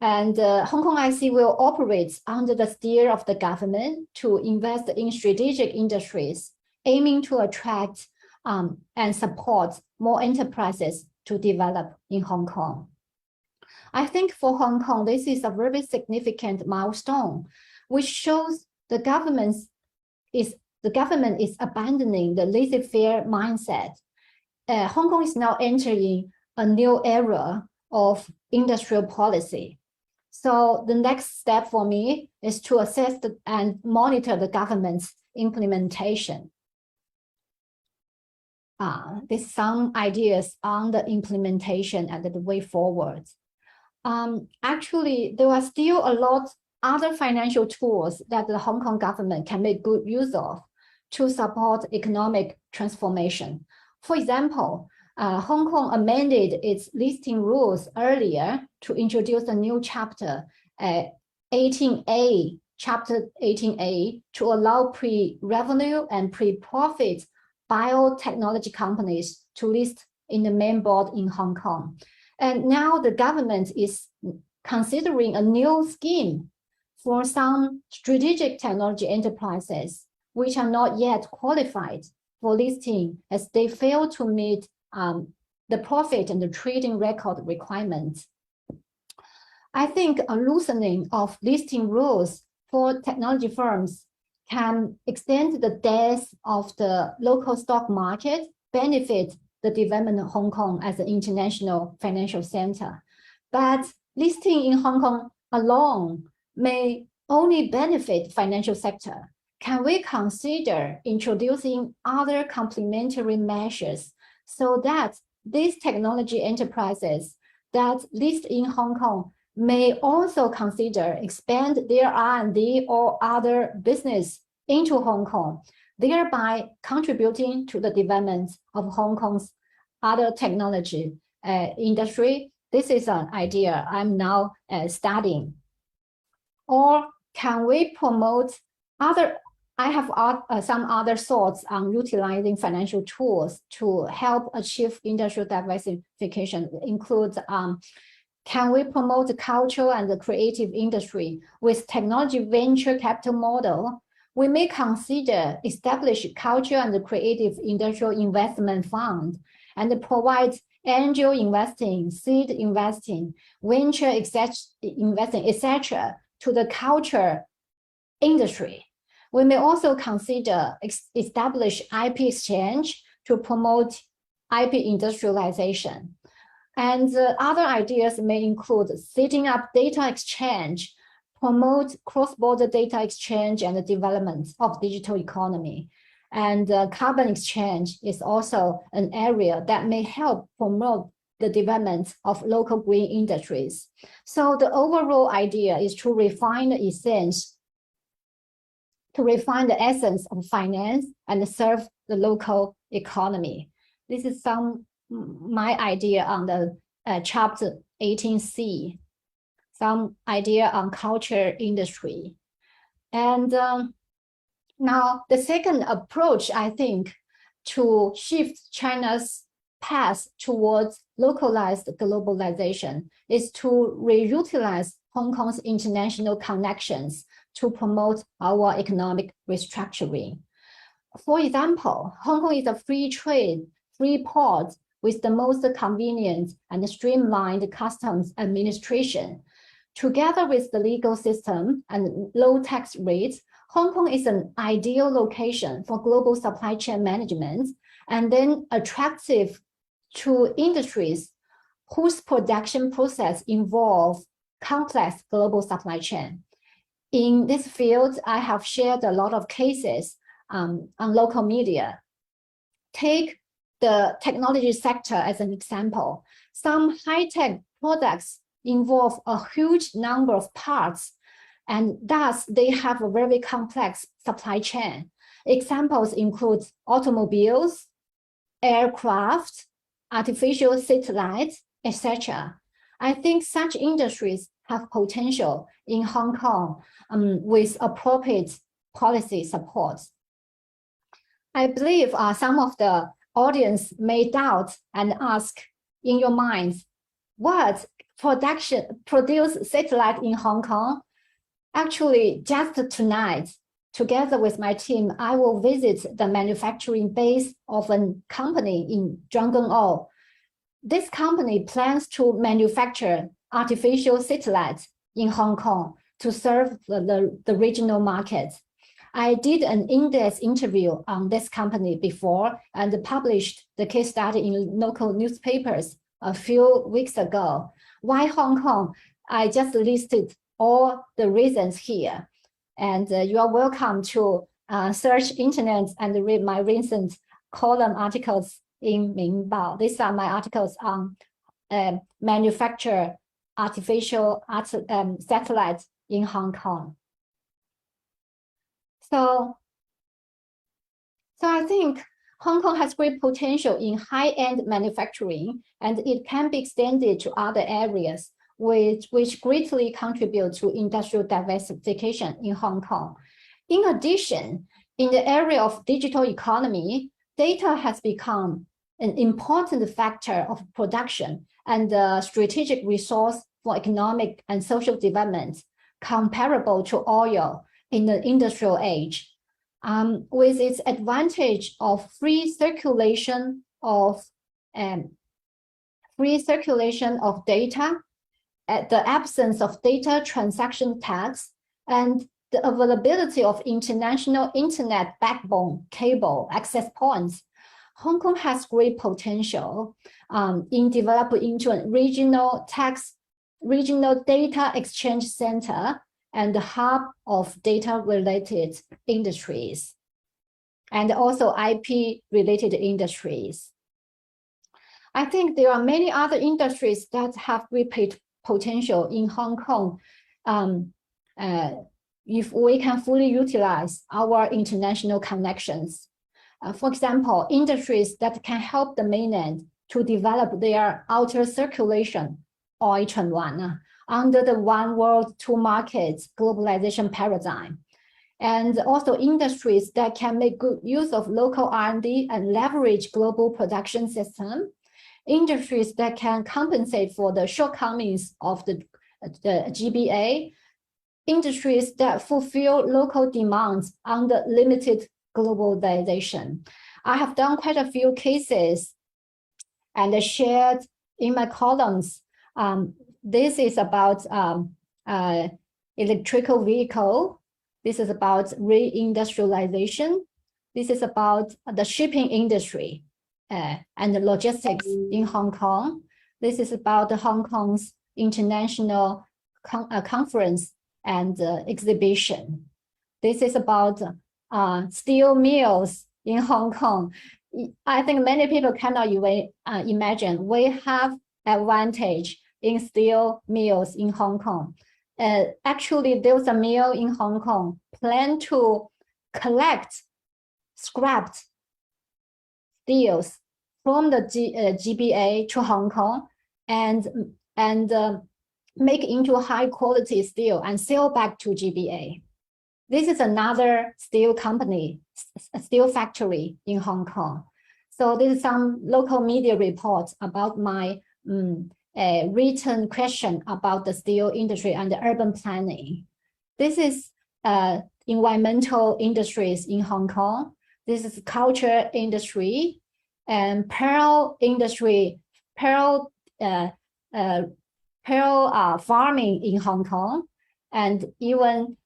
Hong Kong IC will operate under the steer of the government to invest in strategic industries, aiming to attract and support more enterprises to develop in Hong Kong. I think for Hong Kong, this is a very significant milestone, which shows the government is abandoning the laissez-faire mindset. Hong Kong is now entering a new era of industrial policy. So the next step for me is to assess and monitor the government's implementation. There's some ideas on the implementation and the way forward. Actually, there are still a lot other financial tools that the Hong Kong government can make good use of to support economic transformation. For example, Hong Kong amended its listing rules earlier to introduce a new chapter, 18A, Chapter 18A, to allow pre-revenue and pre-profit biotechnology companies to list in the main board in Hong Kong. And now the government is considering a new scheme for some strategic technology enterprises, which are not yet qualified for listing as they fail to meet the profit and the trading record requirements. I think a loosening of listing rules for technology firms can extend the depth of the local stock market, benefit the development of Hong Kong as an international financial center. But listing in Hong Kong alone may only benefit financial sector. Can we consider introducing other complementary measures so that these technology enterprises that list in Hong Kong may also consider expand their R&D or other business into Hong Kong, thereby contributing to the development of Hong Kong's other technology industry. This is an idea I'm now studying. Or can we promote other? I have some other thoughts on utilizing financial tools to help achieve industrial diversification. It includes can we promote the cultural and the creative industry with technology venture capital model? We may consider establish culture and the creative industrial investment fund and provide angel investing, seed investing, venture investing, etc. to the culture industry. We may also consider establish IP exchange to promote IP industrialization. And other ideas may include setting up data exchange, promote cross-border data exchange and the development of digital economy. And carbon exchange is also an area that may help promote the development of local green industries. So the overall idea is to refine the essence of finance and serve the local economy. This is my idea on the chapter 18C, some idea on culture industry. And now the second approach, I think, to shift China's path towards localized globalization is to reutilize Hong Kong's international connections to promote our economic restructuring. For example, Hong Kong is a free trade, free port with the most convenient and streamlined customs administration. Together with the legal system and low tax rates, Hong Kong is an ideal location for global supply chain management and then attractive to industries whose production process involve complex global supply chain. In this field, I have shared a lot of cases on local media. Take the technology sector as an example. Some high-tech products involve a huge number of parts, and thus they have a very complex supply chain. Examples include automobiles, aircraft, artificial satellites, etc. I think such industries have potential in Hong Kong with appropriate policy support. I believe some of the audience may doubt and ask in your minds, what produce satellite in Hong Kong? Actually, just tonight, together with my team, I will visit the manufacturing base of a company in Zhangguo. This company plans to manufacture artificial satellites in Hong Kong to serve the regional markets. I did an in-depth interview on this company before and published the case study in local newspapers a few weeks ago. Why Hong Kong? I just listed all the reasons here. And you are welcome to search internet and read my recent column articles in Mingbao. These are my articles on manufacture artificial satellites in Hong Kong. So I think Hong Kong has great potential in high-end manufacturing, and it can be extended to other areas which greatly contribute to industrial diversification in Hong Kong. In addition, in the area of digital economy, data has become an important factor of production and a strategic resource for economic and social development, comparable to oil in the industrial age. With its advantage of free circulation of data, the absence of data transaction tax, and the availability of international internet backbone cable access points, Hong Kong has great potential in developing into a regional data exchange center and the hub of data-related industries, and also IP-related industries. I think there are many other industries that have great potential in Hong Kong if we can fully utilize our international connections. For example, industries that can help the mainland to develop their outer circulation or under the one world, two markets globalization paradigm. And also industries that can make good use of local R&D and leverage global production system. Industries that can compensate for the shortcomings of the GBA. Industries that fulfill local demands under limited globalization. I have done quite a few cases and shared in my columns. This is about electrical vehicle. This is about reindustrialization. This is about the shipping industry and the logistics in Hong Kong. This is about Hong Kong's international conference and exhibition. This is about steel mills in Hong Kong. I think many people cannot even imagine we have advantage in steel mills in Hong Kong. Actually, there was a mill in Hong Kong planned to collect scrapped steels from the GBA to Hong Kong and make into high quality steel and sell back to GBA. This is another steel company, steel factory in Hong Kong. So this is some local media reports about my written question about the steel industry and the urban planning. This is environmental industries in Hong Kong. This is culture industry and pearl industry, pearl farming in Hong Kong, and even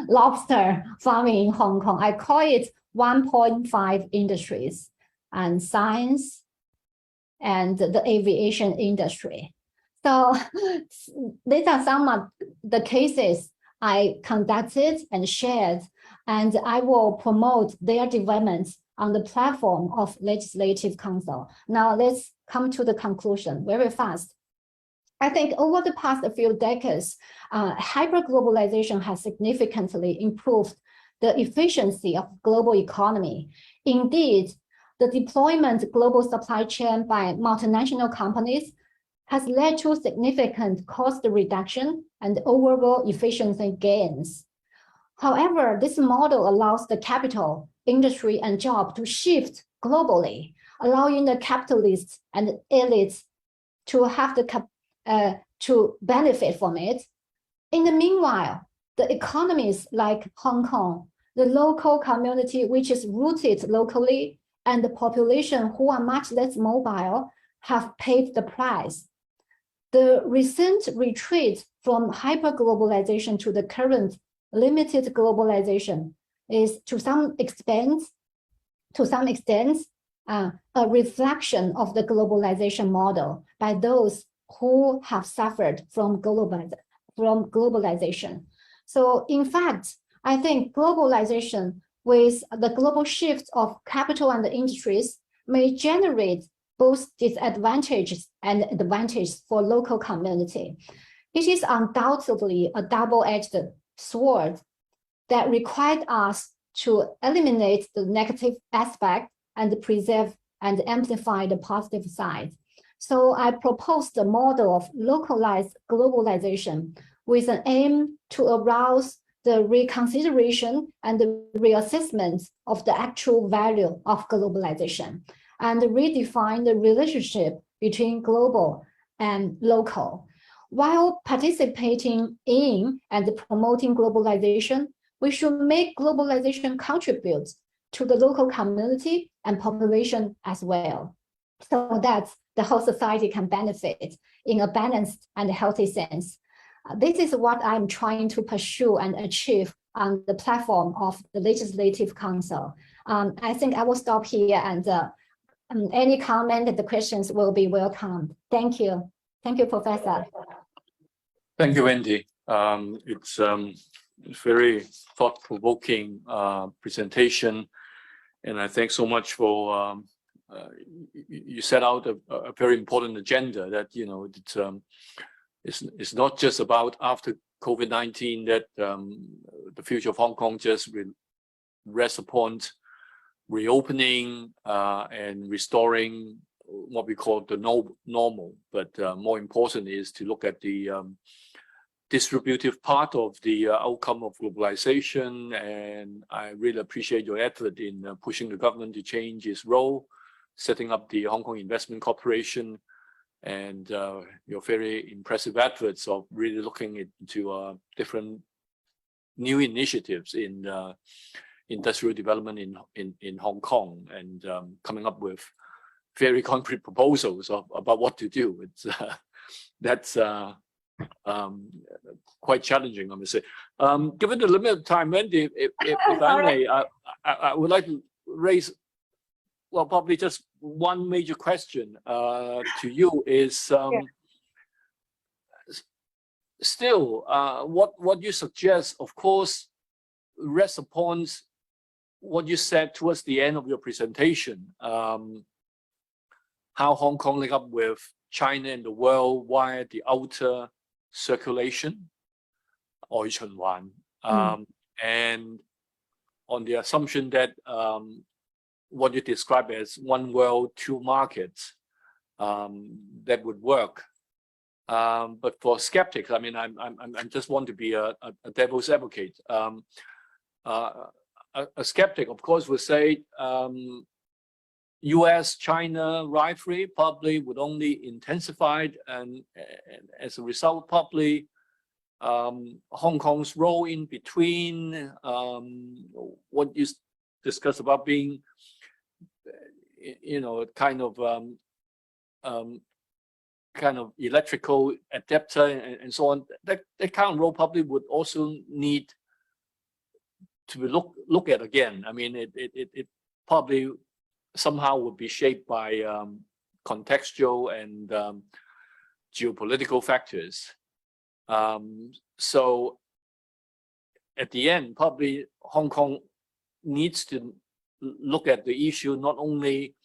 lobster farming in Hong Kong. I call it 1.5 industries, and science and the aviation industry. So these are some of the cases I conducted and shared, and I will promote their developments on the platform of Legislative Council. Now let's come to the conclusion very fast. I think over the past few decades, hyperglobalization has significantly improved the efficiency of global economy. Indeed, the deployment of global supply chain by multinational companies has led to significant cost reduction and overall efficiency gains. However, this model allows the capital, industry, and job to shift globally, allowing the capitalists and elites to have to benefit from it. In the meanwhile, the economies like Hong Kong, the local community which is rooted locally, and the population who are much less mobile have paid the price. The recent retreat from hyperglobalization to the current limited globalization is to some extent, a reflection of the globalization model by those who have suffered from globalization. So in fact, I think globalization with the global shift of capital and industries may generate both disadvantages and advantages for local community. It is undoubtedly a double-edged sword that required us to eliminate the negative aspect and preserve and amplify the positive side. So I proposed a model of localized globalization with an aim to arouse the reconsideration and the reassessment of the actual value of globalization and redefine the relationship between global and local. While participating in and promoting globalization, we should make globalization contribute to the local community and population as well, so that the whole society can benefit in a balanced and healthy sense. This is what I'm trying to pursue and achieve on the platform of the Legislative Council. I think I will stop here, and any comment and the questions will be welcomed. Thank you. Thank you, Professor. Thank you, Wendy. It's very thought-provoking presentation, and I thank so much for you set out a very important agenda that, it's not just about after COVID-19 that the future of Hong Kong just rests upon reopening and restoring what we call the normal, but more important is to look at the distributive part of the outcome of globalization. And I really appreciate your effort in pushing the government to change its role, setting up the Hong Kong Investment Corporation, and your very impressive efforts of really looking into different new initiatives in industrial development in Hong Kong, and coming up with very concrete proposals about what to do. It's that's quite challenging, I must say. Given the limited time, Wendy, if I may, I would like to raise, well, probably just one major question to you is still what you suggest, of course, rests upon what you said towards the end of your presentation, how Hong Kong link up with China and the world via the outer circulation, or Chunwan, and on the assumption that what you describe as one world, two markets, that would work. But for skeptics, I mean, I just want to be a devil's advocate. A skeptic, of course, would say U.S.-China rivalry probably would only intensify, and as a result, probably Hong Kong's role in between what you discussed about being, kind of electrical adapter and so on. That kind of role probably would also need to be look at again. I mean, it probably somehow would be shaped by contextual and geopolitical factors. So at the end, probably Hong Kong needs to look at the issue not only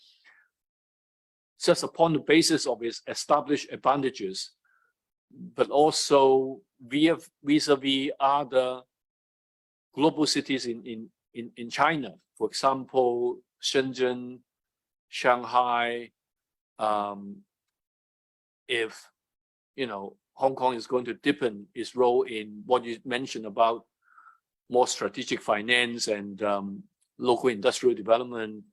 just upon the basis of its established advantages, but also vis-a-vis other global cities in China. For example, Shenzhen, Shanghai. If Hong Kong is going to deepen its role in what you mentioned about more strategic finance and local industrial development,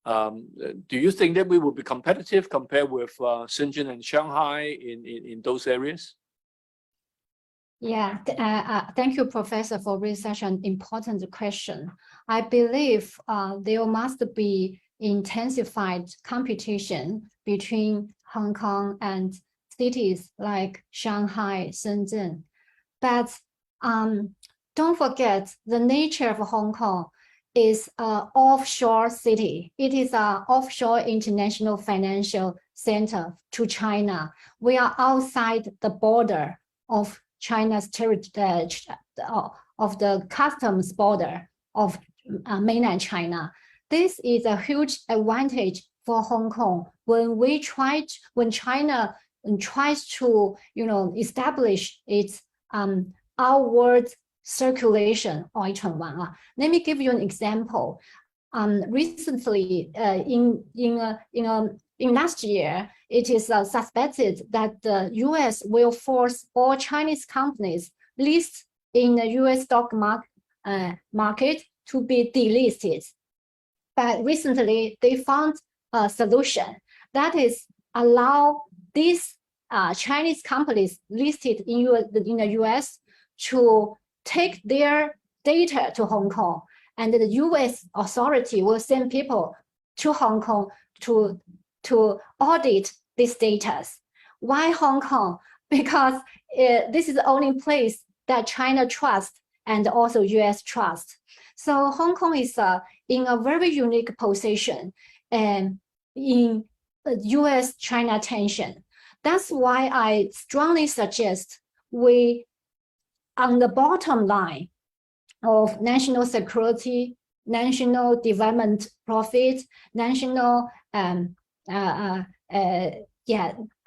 do you think that we will be competitive compared with Shenzhen and Shanghai in those areas? Yeah, thank you, Professor, for raising such an important question. I believe there must be intensified competition between Hong Kong and cities like Shanghai, Shenzhen. But don't forget, the nature of Hong Kong is an offshore city. It is an offshore international financial center to China. We are outside the border of China's territory, of the customs border of mainland China. This is a huge advantage for Hong Kong when China tries to establish its outward circulation. Let me give you an example. Recently, in last year, it is suspected that the U.S. will force all Chinese companies listed in the U.S. stock market to be delisted. But recently, they found a solution that is allow these Chinese companies listed in the U.S. to take their data to Hong Kong, and the U.S. authority will send people to Hong Kong to audit these data. Why Hong Kong? Because this is the only place that China trusts and also U.S. trust. So Hong Kong is in a very unique position and in U.S.-China tension. That's why I strongly suggest we, on the bottom line of national security national development profit, national and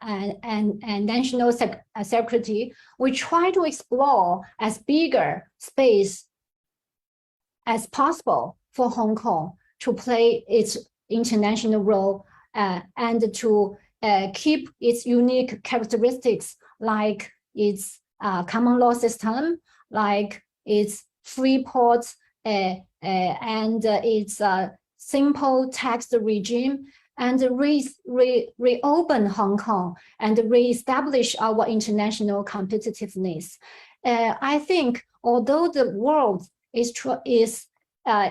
national security. We try to explore as bigger space as possible for Hong Kong to play its international role and to keep its unique characteristics, like its common law system, like its free ports and its simple tax regime, and reopen Hong Kong and reestablish our international competitiveness. I think although the world is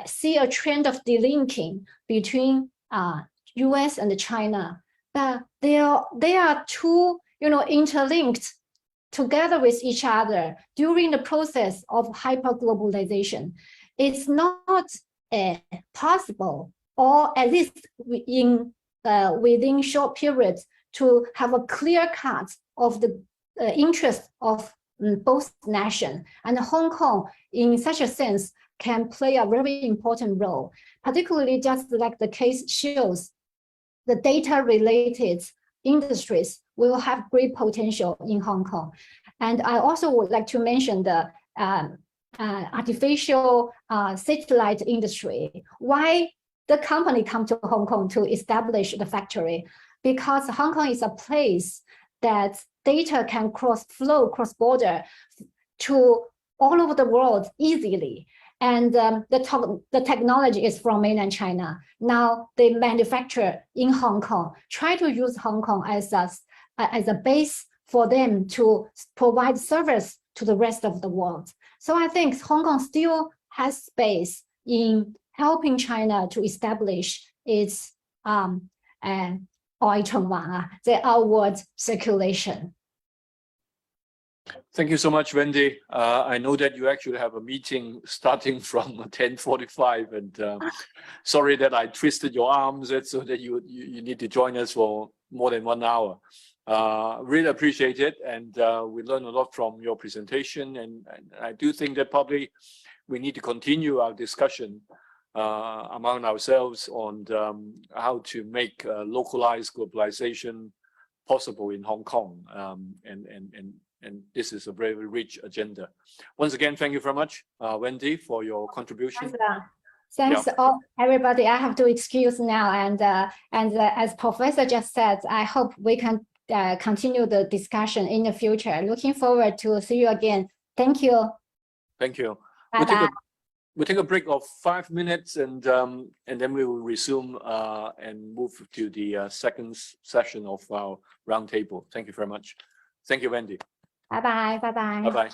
see a trend of delinking between US and China, but they are two, interlinked together with each other during the process of hyperglobalization. It's not possible, or at least within short periods, to have a clear cut of the interest of both nations. And Hong Kong, in such a sense, can play a very important role, particularly just like the case shows, the data-related industries will have great potential in Hong Kong. And I also would like to mention the artificial satellite industry. Why the company come to Hong Kong to establish the factory? Because Hong Kong is a place that data can flow cross-border to all over the world easily. And the technology is from mainland China. Now they manufacture in Hong Kong, try to use Hong Kong as a base for them to provide service to the rest of the world. So I think Hong Kong still has space in helping China to establish its the outward circulation. Thank you so much, Wendy. I know that you actually have a meeting starting from 10:45, and sorry that I twisted your arms so that you need to join us for more than 1 hour. Really appreciate it, and we learned a lot from your presentation, and I do think that probably we need to continue our discussion among ourselves on how to make localized globalization possible in Hong Kong, and this is a very rich agenda. Once again, thank you very much, Wendy, for your contribution. Thanks, everybody. I have to excuse now, and as Professor just said, I hope we can continue the discussion in the future. Looking forward to see you again. Thank you. Thank you. Bye-bye. We'll take a break of 5 minutes, and then we will resume and move to the second session of our roundtable. Thank you very much. Thank you, Wendy. Bye-bye. Bye-bye. Bye-bye.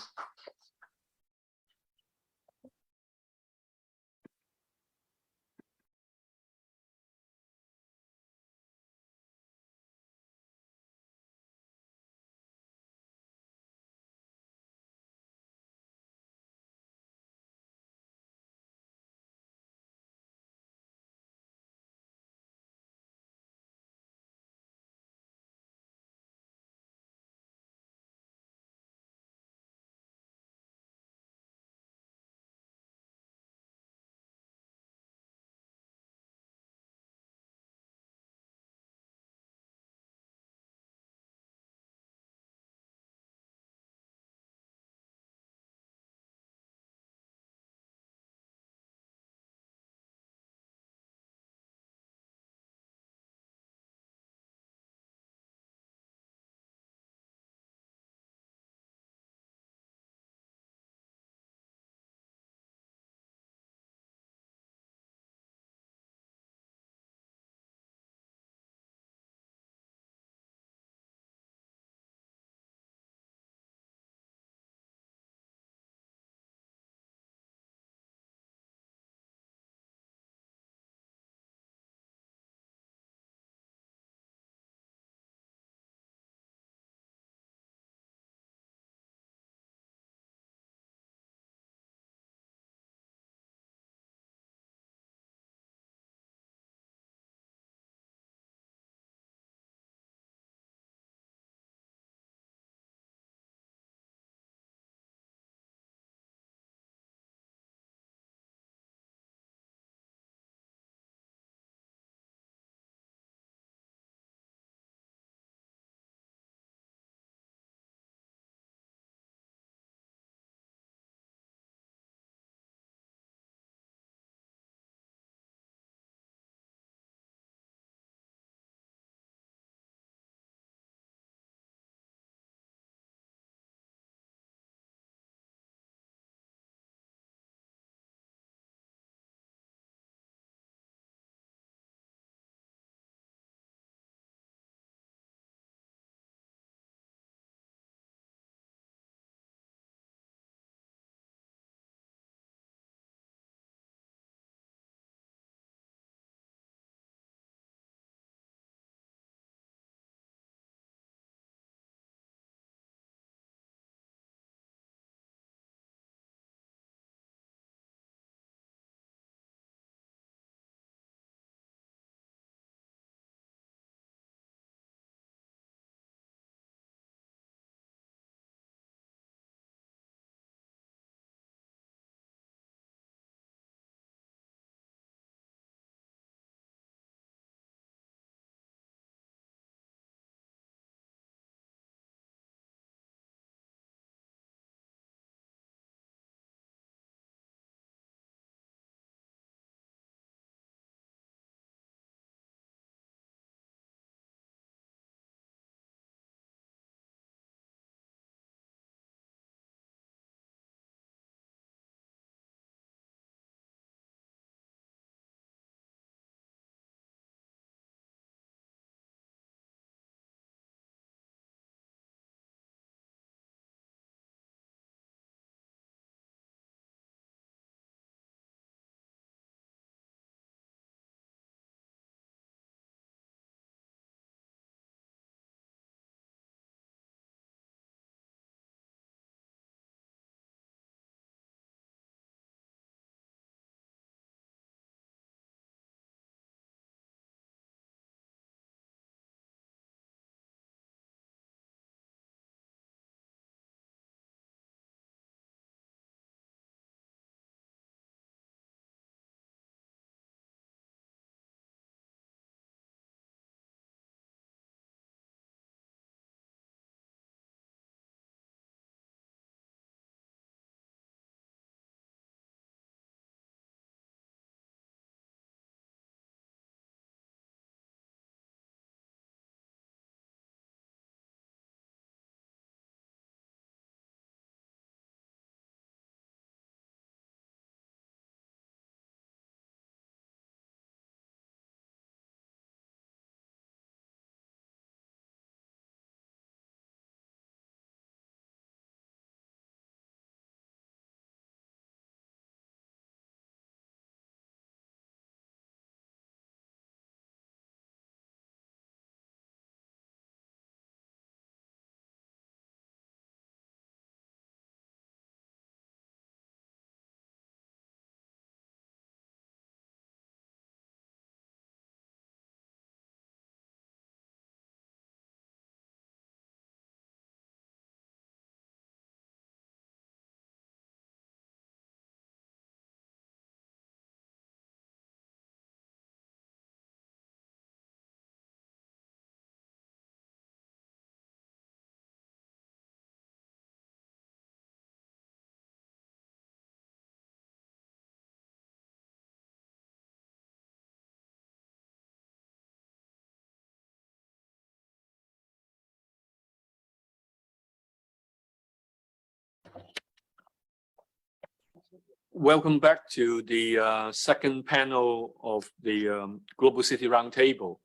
Welcome back to the second panel of the Global City Roundtable.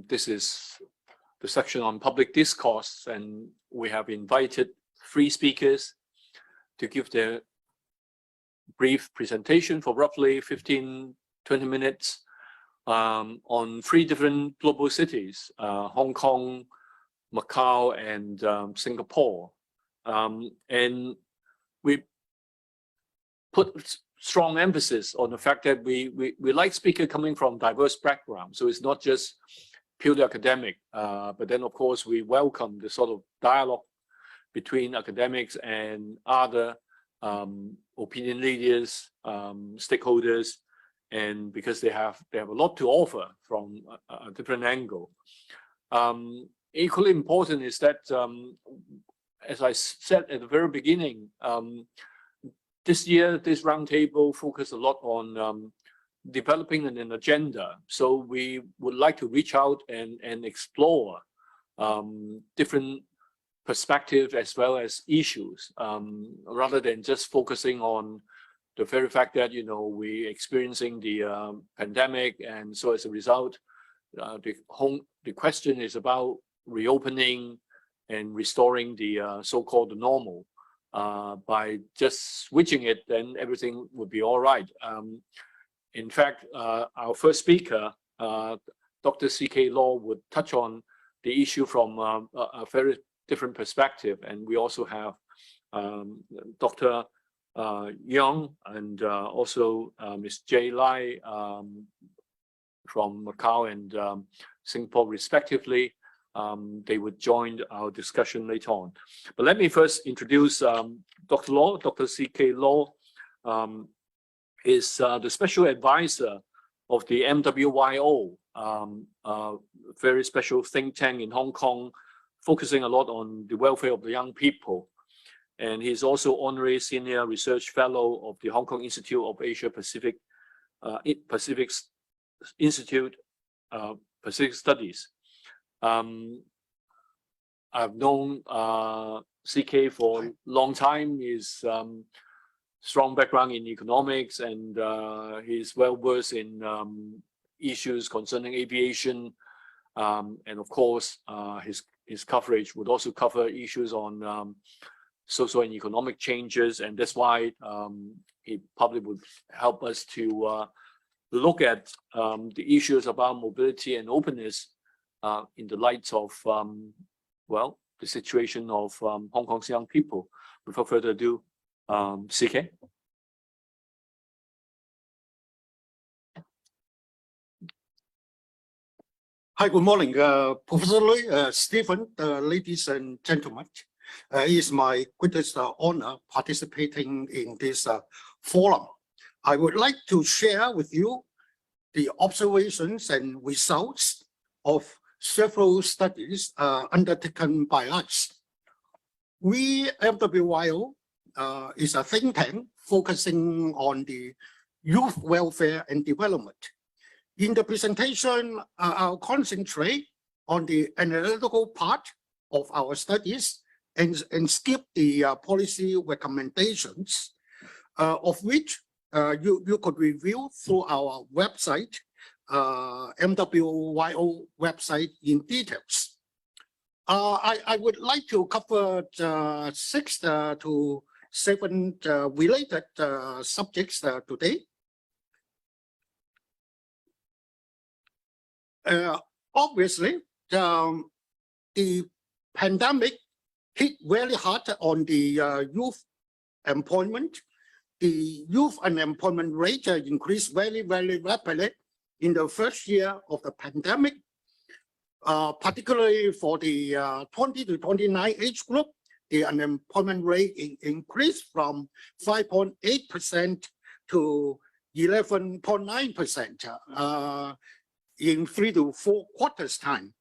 This is the section on public discourse, and we have invited 3 speakers to give their brief presentation for roughly 15-20 minutes on 3 different global cities, Hong Kong, Macau, and Singapore. And we put strong emphasis on the fact that we like speakers coming from diverse backgrounds. So it's not just purely academic, but then of course we welcome the sort of dialogue between academics and other opinion leaders, stakeholders, and because they have a lot to offer from a different angle. Equally important is that, as I said at the very beginning, this year, this roundtable focused a lot on developing an agenda. So we would like to reach out and explore different perspectives as well as issues, rather than just focusing on the very fact that, you know, we're experiencing the pandemic. And so as a result, the question is about reopening and restoring the so-called normal. By just switching it, then everything would be all right. In fact, our first speaker, Dr. C.K. Law, would touch on the issue from a very different perspective. And we also have Dr. Young and also Ms. J. Lai from Macau and Singapore, respectively. They would join our discussion later on. But let me first introduce Dr. Law. Dr. C.K. Law is the special advisor of the MWYO, very special think tank in Hong Kong, focusing a lot on the welfare of the young people. And he's also honorary senior research fellow of the Hong Kong Institute of Asia Pacific Institute Pacific Studies. I've known CK for a long time. He's strong background in economics, and he's well versed in issues concerning aviation, and of course his coverage would also cover issues on social and economic changes, and that's why he probably would help us to look at the issues about mobility and openness in the light of, well, the situation of Hong Kong's young people. Without further ado, CK. Hi, good morning, Professor Lui, Stephen, ladies and gentlemen. It is my greatest honor participating in this forum. I would like to share with you the observations and results of several studies undertaken by us. We, MWYO, is a think tank focusing on the youth welfare and development. In the presentation, I'll concentrate on the analytical part of our studies and skip the policy recommendations, of which you could review through our website, MWYO website in details. I would like to cover 6 to 7 related subjects today. Obviously, the pandemic hit very hard on the youth employment. The youth unemployment rate increased very, very rapidly in the first year of the pandemic, particularly for the 20 to 29 age group. The unemployment rate increased from 5.8% to 11.9% in 3 to 4 quarters time.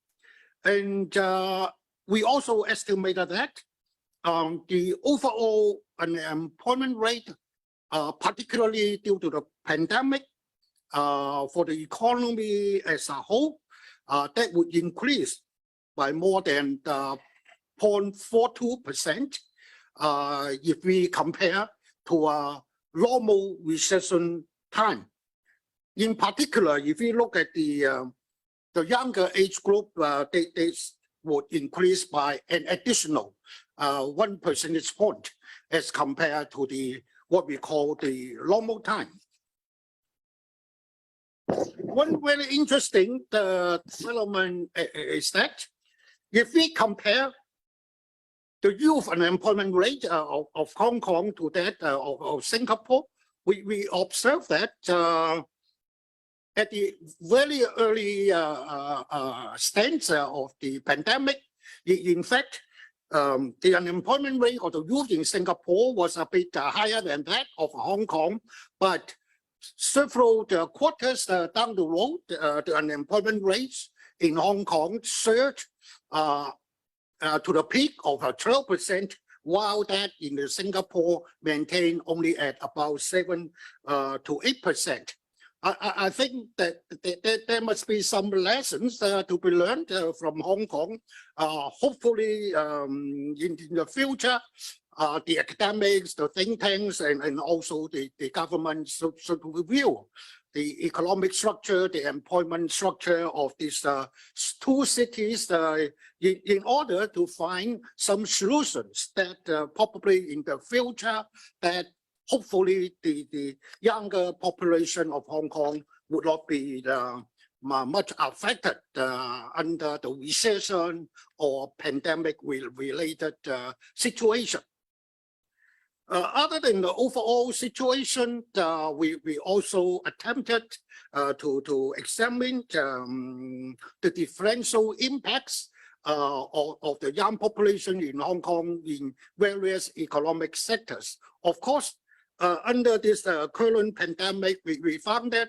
And we also estimated that the overall unemployment rate, particularly due to the pandemic, for the economy as a whole, that would increase by more than 0.42% if we compare to normal recession time. In particular, if you look at the younger age group, they would increase by an additional 1 percentage point as compared to what we call the normal time. One very interesting development is that if we compare the youth unemployment rate of Hong Kong to that of Singapore, we observe that at the very early stage of the pandemic, in fact, the unemployment rate of the youth in Singapore was a bit higher than that of Hong Kong, but several quarters down the road, the unemployment rates in Hong Kong surged to the peak of 12%, while that in Singapore maintained only at about 7 to 8%. I think that there must be some lessons to be learned from Hong Kong. Hopefully, in the future, the academics, the think tanks, and also the government should review the economic structure, the employment structure of these two cities in order to find some solutions that probably in the future that hopefully the younger population of Hong Kong would not be much affected under the recession or pandemic-related situation. Other than the overall situation, we also attempted to examine the differential impacts of the young population in Hong Kong in various economic sectors. Of course, under this current pandemic, we found that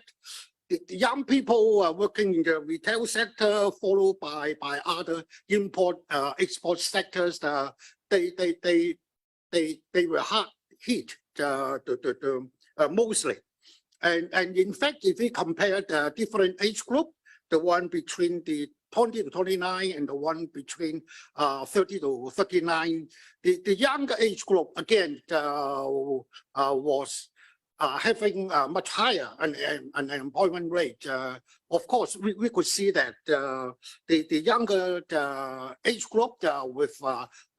the young people working in the retail sector, followed by other export sectors, they were hard hit mostly. And in fact, if we compare the different age group, the one between the 20 to 29 and the one between 30 to 39, the younger age group again was having a much higher unemployment rate. Of course, we could see that the younger age group with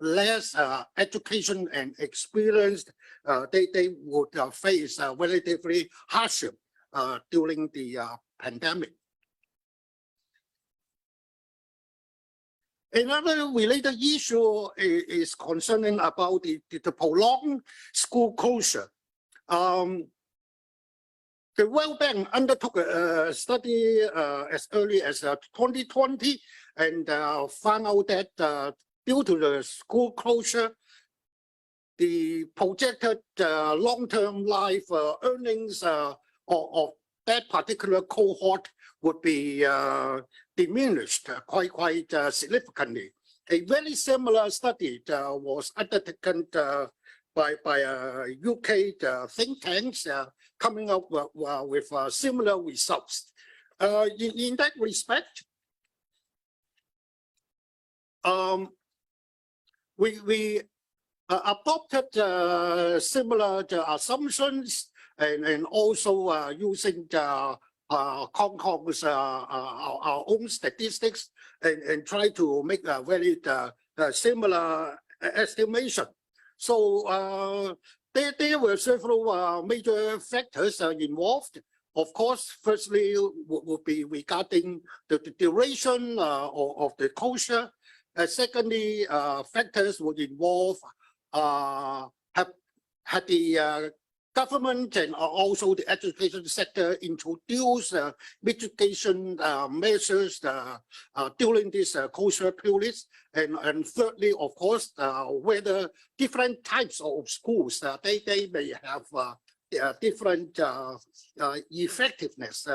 less education and experience, they would face relatively hardship during the pandemic. Another related issue is concerning about the prolonged school closure. The World Bank undertook a study as early as 2020 and found out that due to the school closure, the projected long-term life earnings of that particular cohort would be diminished quite significantly. A very similar study was undertaken by UK think tanks coming up with similar results. In that respect, we adopted similar assumptions and also using Hong Kong's our own statistics and try to make a very similar estimation. So there were several major factors involved. Of course, firstly would be regarding the duration of the closure. Secondly, factors would involve had the government and also the education sector introduce mitigation measures during this closure period. And thirdly, of course, whether different types of schools, they may have different effectiveness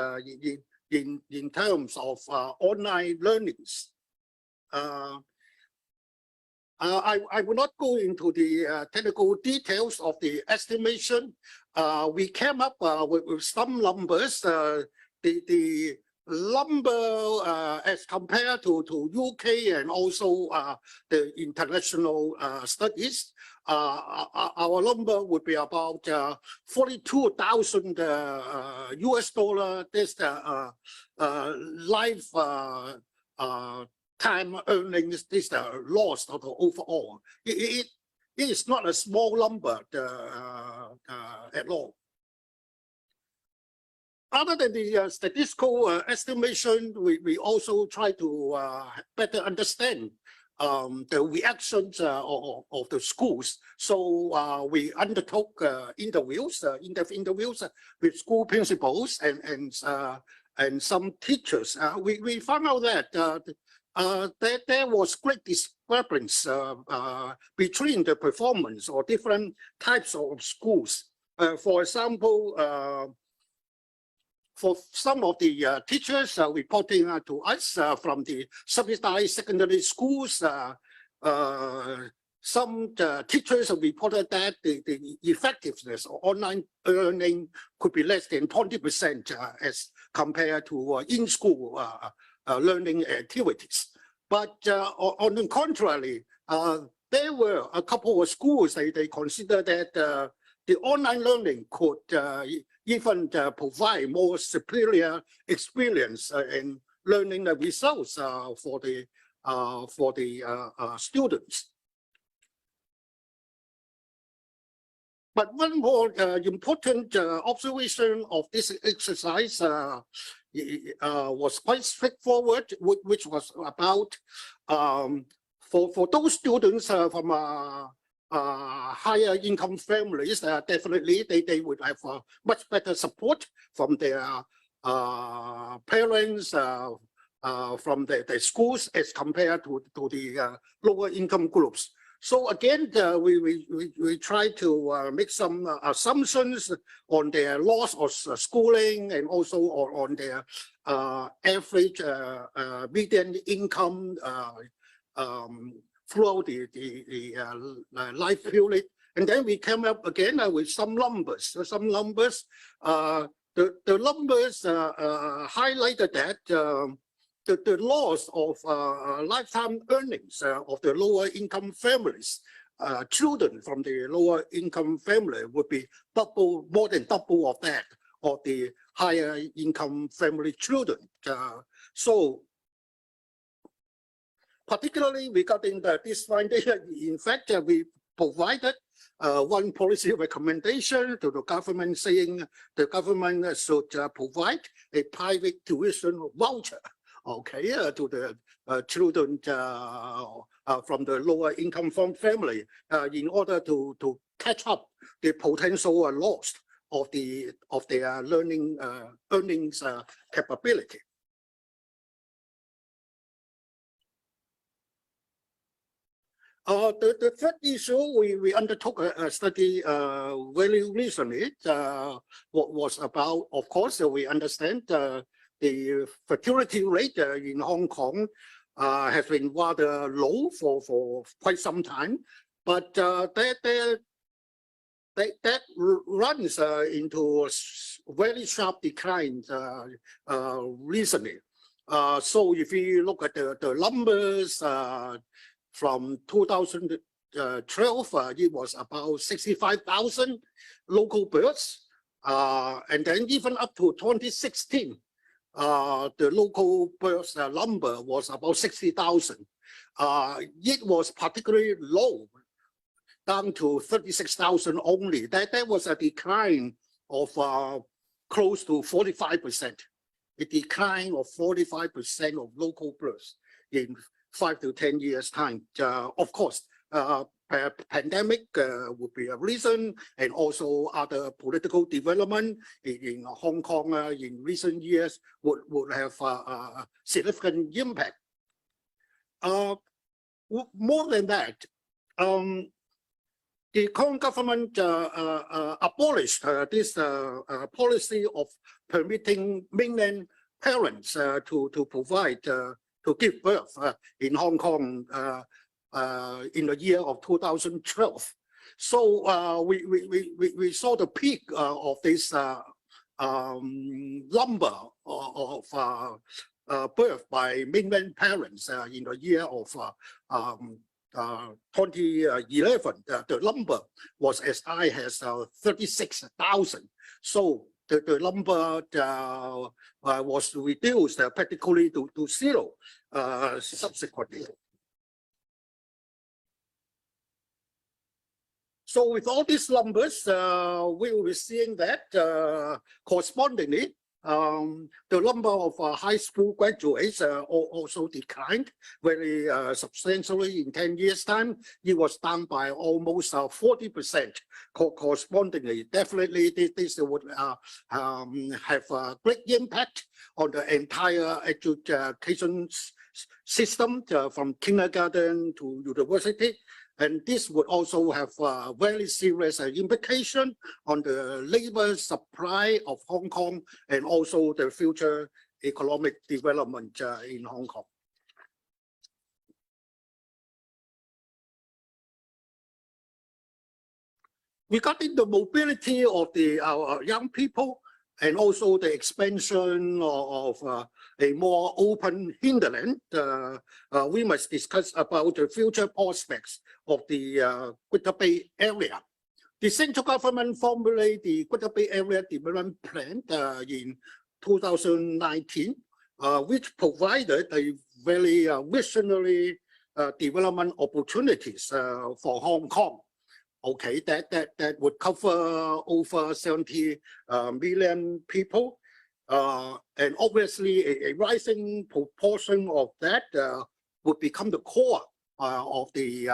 in terms of online learnings. I will not go into the technical details of the estimation. We came up with some numbers. The number as compared to UK and also the international studies, our number would be about 42,000 US dollar. That's the lifetime earnings. This the loss of the overall. It is not a small number at all. Other than the statistical estimation, we also try to better understand the reactions of the schools. So we undertook interviews, in-depth interviews with school principals and some teachers. We found out that there was great discrepancy between the performance of different types of schools. For example, for some of the teachers reporting to us from the subsidized secondary schools, some teachers reported that the effectiveness of online learning could be less than 20% as compared to in-school learning activities. But on the contrary, there were a couple of schools they considered that the online learning could even provide more superior experience in learning the results for the students. But one more important observation of this exercise was quite straightforward, which was about for those students from higher income families, definitely they would have much better support from their parents, from the schools as compared to the lower income groups. So again, we try to make some assumptions on their loss of schooling and also on their average median income throughout the life period. And then we came up again with some numbers. The numbers highlighted that the loss of lifetime earnings of the lower income families, children from the lower income family would be more than double of that of the higher income family children. So particularly regarding this finding, in fact, we provided one policy recommendation to the government saying the government should provide a private tuition voucher, okay, to the children from the lower income family in order to catch up the potential loss of their learning earnings capability. The third issue, we undertook a study very recently. What was about, of course, we understand the fertility rate in Hong Kong has been rather low for quite some time, but that runs into very sharp decline recently. So if you look at the numbers, from 2012, it was about 65,000 local births. And then even up to 2016, the local births number was about 60,000. It was particularly low, down to 36,000 only. That was a decline of close to 45%. A decline of 45% of local births in 5 to 10 years time. Of course, pandemic would be a reason, and also other political development in Hong Kong in recent years would have a significant impact. More than that, the current government abolished this policy of permitting mainland parents to provide to give birth in Hong Kong in the year of 2012. So we saw the peak of this number of birth by mainland parents in the year of 2011, the number was as high as 36,000. So the number was reduced practically to zero subsequently. So with all these numbers, we will be seeing that correspondingly, the number of high school graduates also declined very substantially in 10 years' time. It was down by almost 40%. Correspondingly, definitely this would have a great impact on the entire education system from kindergarten to university. And this would also have a very serious implication on the labor supply of Hong Kong and also the future economic development in Hong Kong. Regarding the mobility of the young people and also the expansion of a more open hinterland, we must discuss about the future prospects of the Greater Bay Area. The central government formulated the Greater Bay Area Development Plan in 2019, which provided a very visionary development opportunities for Hong Kong. Okay, that would cover over 70 million people, and obviously a rising proportion of that would become the core of the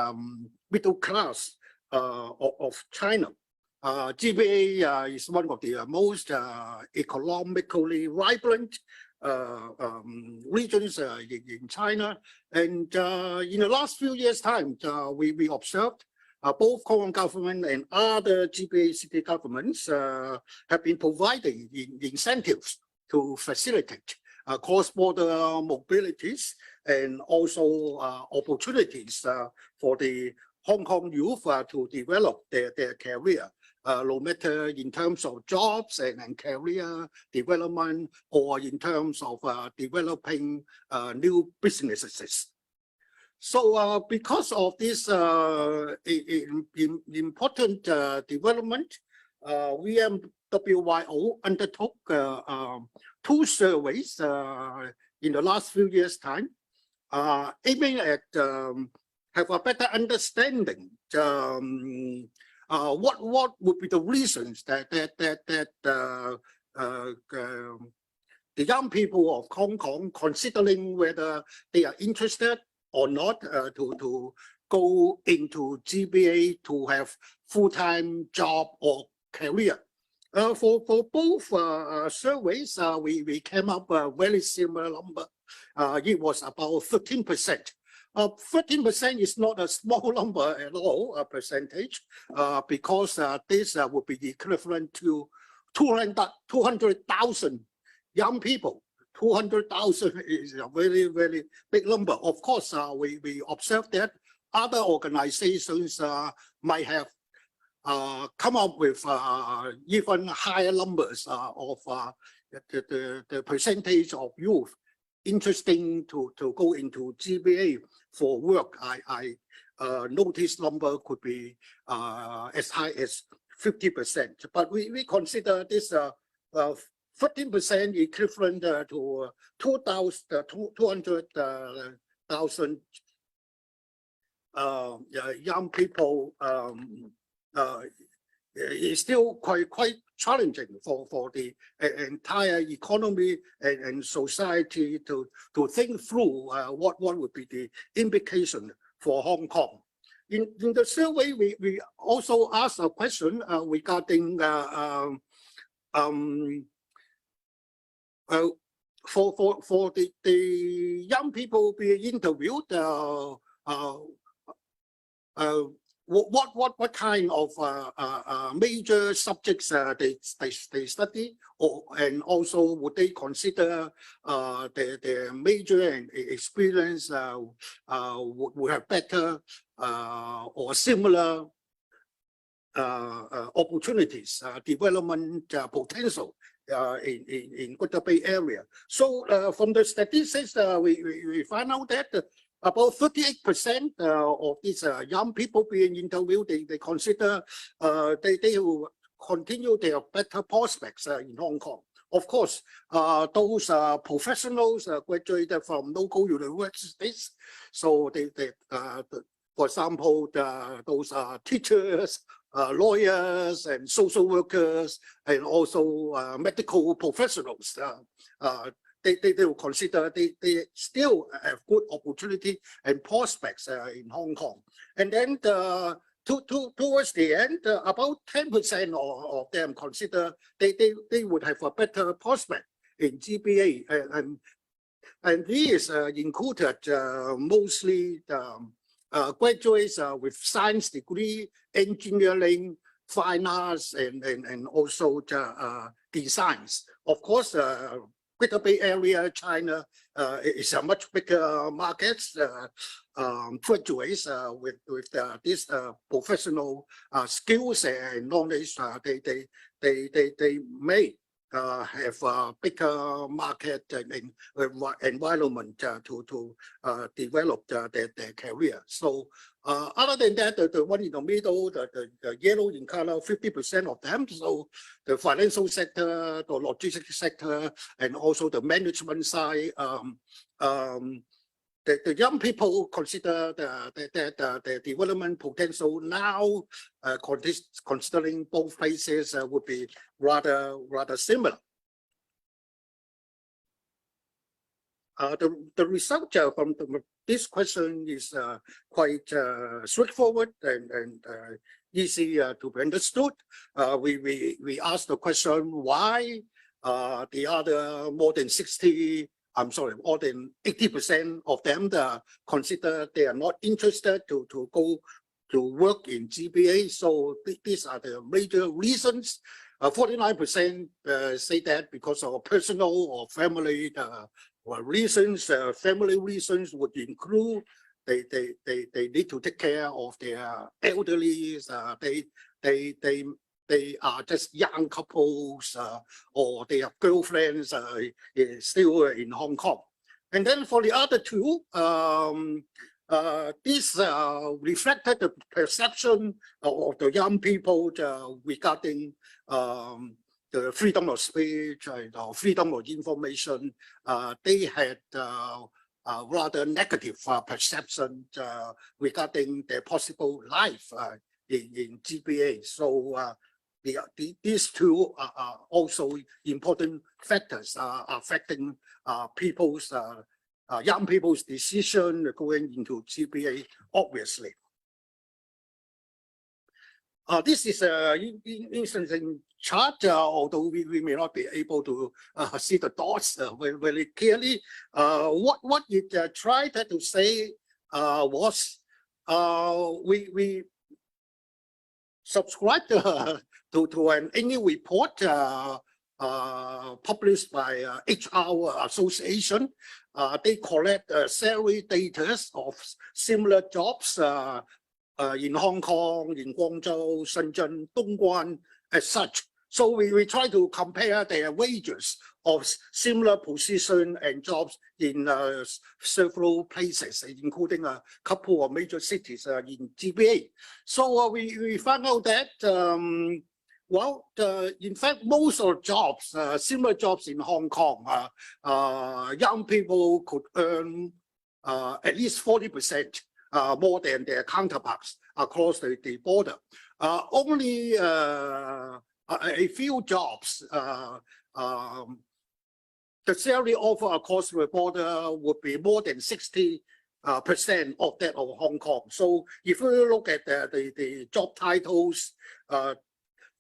middle class of China. GBA is one of the most economically vibrant regions in China, and in the last few years' time, we observed both Hong Kong government and other GBA city governments have been providing incentives to facilitate cross-border mobilities and also opportunities for the Hong Kong youth to develop their career, no matter in terms of jobs and career development or in terms of developing new businesses. So because of this important development, VMWYO undertook 2 surveys in the last few years' time, aiming at have a better understanding what would be the reasons that the young people of Hong Kong, considering whether they are interested or not to go into GBA to have full-time job or career. For both surveys, we came up a very similar number. It was about 13%. 13% is not a small number at all, a percentage, because this would be equivalent to 200,000 young people. 200,000 is a very, very big number. Of course, we observed that other organizations might have come up with even higher numbers of the percentage of youth interesting to go into GBA for work. I noticed number could be as high as 50%, but we consider this 15% equivalent to 200,000 young people is still quite challenging for the entire economy and society to think through what would be the implication for Hong Kong. In the survey, we also asked a question regarding for the young people being interviewed, what kind of major subjects they study, and also would they consider their major and experience would have better or similar opportunities, development potential in Greater Bay Area. So from the statistics, we find out that about 38% of these young people being interviewed, they consider they will continue their better prospects in Hong Kong. Of course, those professionals graduated from local universities, so for example, those teachers, lawyers, and social workers, and also medical professionals. They will consider they still have good opportunity and prospects in Hong Kong. And then towards the end, about 10% of them consider they would have a better prospect in GBA, and these included mostly graduates with science degree, engineering, fine arts, and also designs. Of course, Greater Bay Area, China is a much bigger market. Graduates with these professional skills and knowledge, they may have a bigger market and environment to develop their career. So other than that, the one in the middle, the yellow in color, 50% of them. So the financial sector, the logistics sector, and also the management side. The young people consider the development potential now, considering both places, would be rather similar. The result from this question is quite straightforward and easy to be understood. We asked the question why the other more than 80% of them consider they are not interested to go to work in GBA. So these are the major reasons. 49% say that because of personal or family reasons. Family reasons would include they need to take care of their elderly. They are just young couples or they have girlfriends still in Hong Kong. And then for the other two, this reflected the perception of the young people regarding the freedom of speech and freedom of information. They had rather negative perception regarding their possible life in GBA. So these two are also important factors affecting young people's decision going into GBA, obviously. This is an interesting chart, although we may not be able to see the dots very clearly. What it tried to say was we subscribed to an annual report published by HR Association. They collect salary data of similar jobs in Hong Kong, in Guangzhou, Shenzhen, Dongguan, as such. So we try to compare their wages of similar position and jobs in several places, including a couple of major cities in GBA. So we found out that, in fact, most of jobs, similar jobs in Hong Kong, young people could earn at least 40% more than their counterparts across the border. Only a few jobs, the salary offer across the border would be more than 60% of that of Hong Kong. So if you look at the job titles,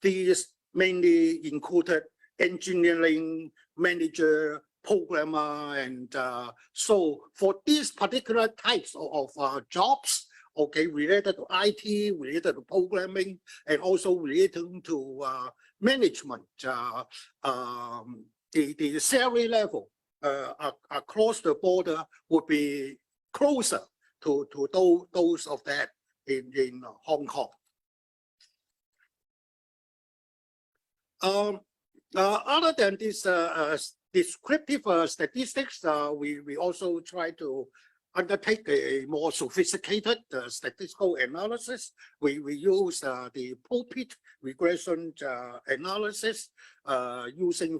these mainly included engineering manager, programmer, and so for these particular types of jobs, okay, related to IT, related to programming, and also related to management, the salary level across the border would be closer to those of that in Hong Kong. Other than this descriptive statistics, we also try to undertake a more sophisticated statistical analysis. We use the pulpit regression analysis using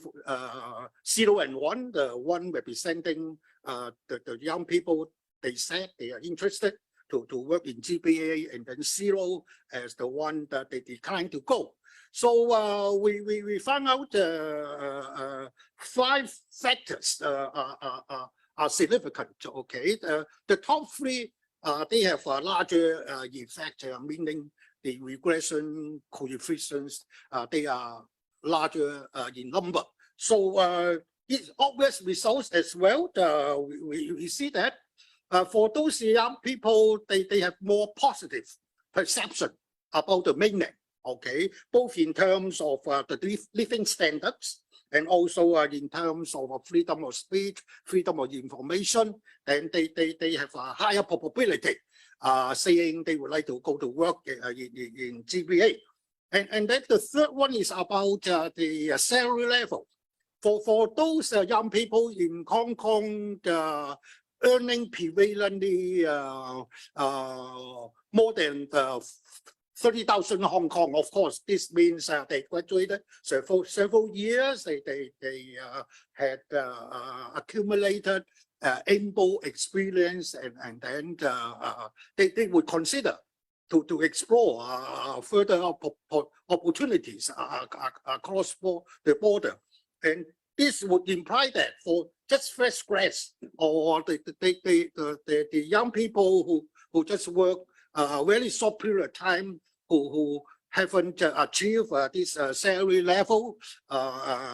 0 and 1, the 1 representing the young people. They said they are interested to work in GBA, and then 0 as the one that they declined to go. So we found out 5 factors are significant. Okay, the top 3 they have a larger effect, meaning the regression coefficients they are larger in number. So it's obvious results as well. We see that for those young people, they have more positive perception about the mainland. Okay, both in terms of the living standards and also in terms of freedom of speech, freedom of information, and they have a higher probability saying they would like to go to work in GBA. And then the third one is about the salary level. For those young people in Hong Kong, earning prevalently more than 30,000 Hong Kong. Of course, this means they graduated several years. They had accumulated ample experience, and then they would consider to explore further opportunities across the border. And this would imply that for just fresh grads or the young people who just work a very short period of time, who haven't achieved this salary level,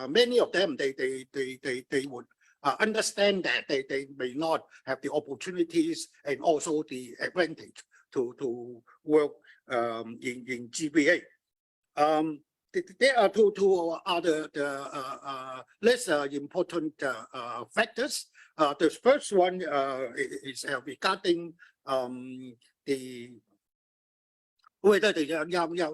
many of them they would understand that they may not have the opportunities and also the advantage to work in GBA. There are two other less important factors. The first one is regarding whether the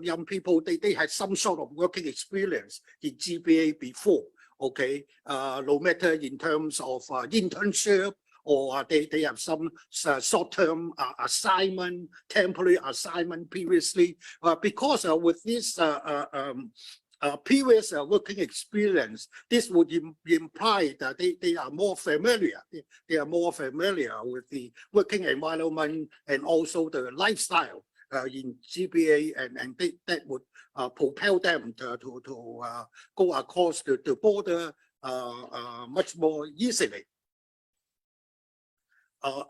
young people they had some sort of working experience in GBA before. Okay, no matter in terms of internship, or they have some short-term assignment, temporary assignment previously, because with this previous working experience, this would imply that they are more familiar. They are more familiar with the working environment and also the lifestyle in GBA, and that would propel them to go across the border much more easily.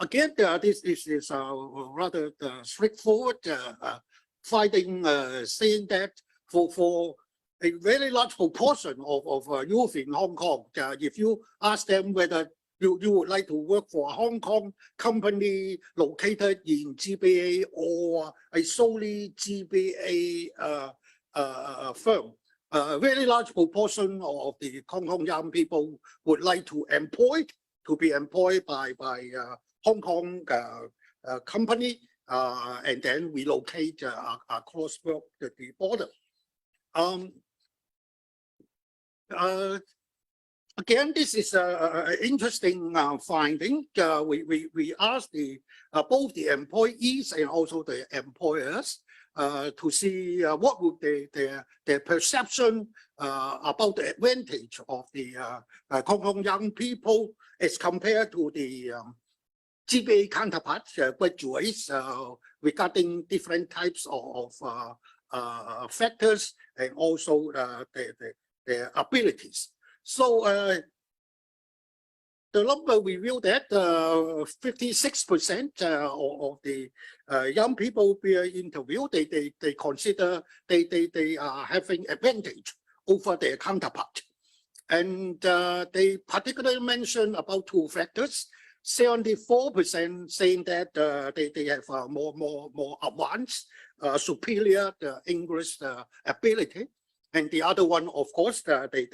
Again, this is rather straightforward finding, saying that for a very large proportion of youth in Hong Kong, if you ask them whether you would like to work for a Hong Kong company located in GBA or a solely GBA firm, a very large proportion of the Hong Kong young people would like to be employed by Hong Kong company and then relocate across the border. Again, this is an interesting finding. We asked both the employees and also the employers to see what would their perception about the advantage of the Hong Kong young people as compared to the GBA counterparts, graduates, regarding different types of factors and also their abilities. So the number revealed that 56% of the young people being interviewed, they consider they are having advantage over their counterpart. And they particularly mention about 2 factors. 74% saying that they have more advanced, superior English ability. And the other one, of course, they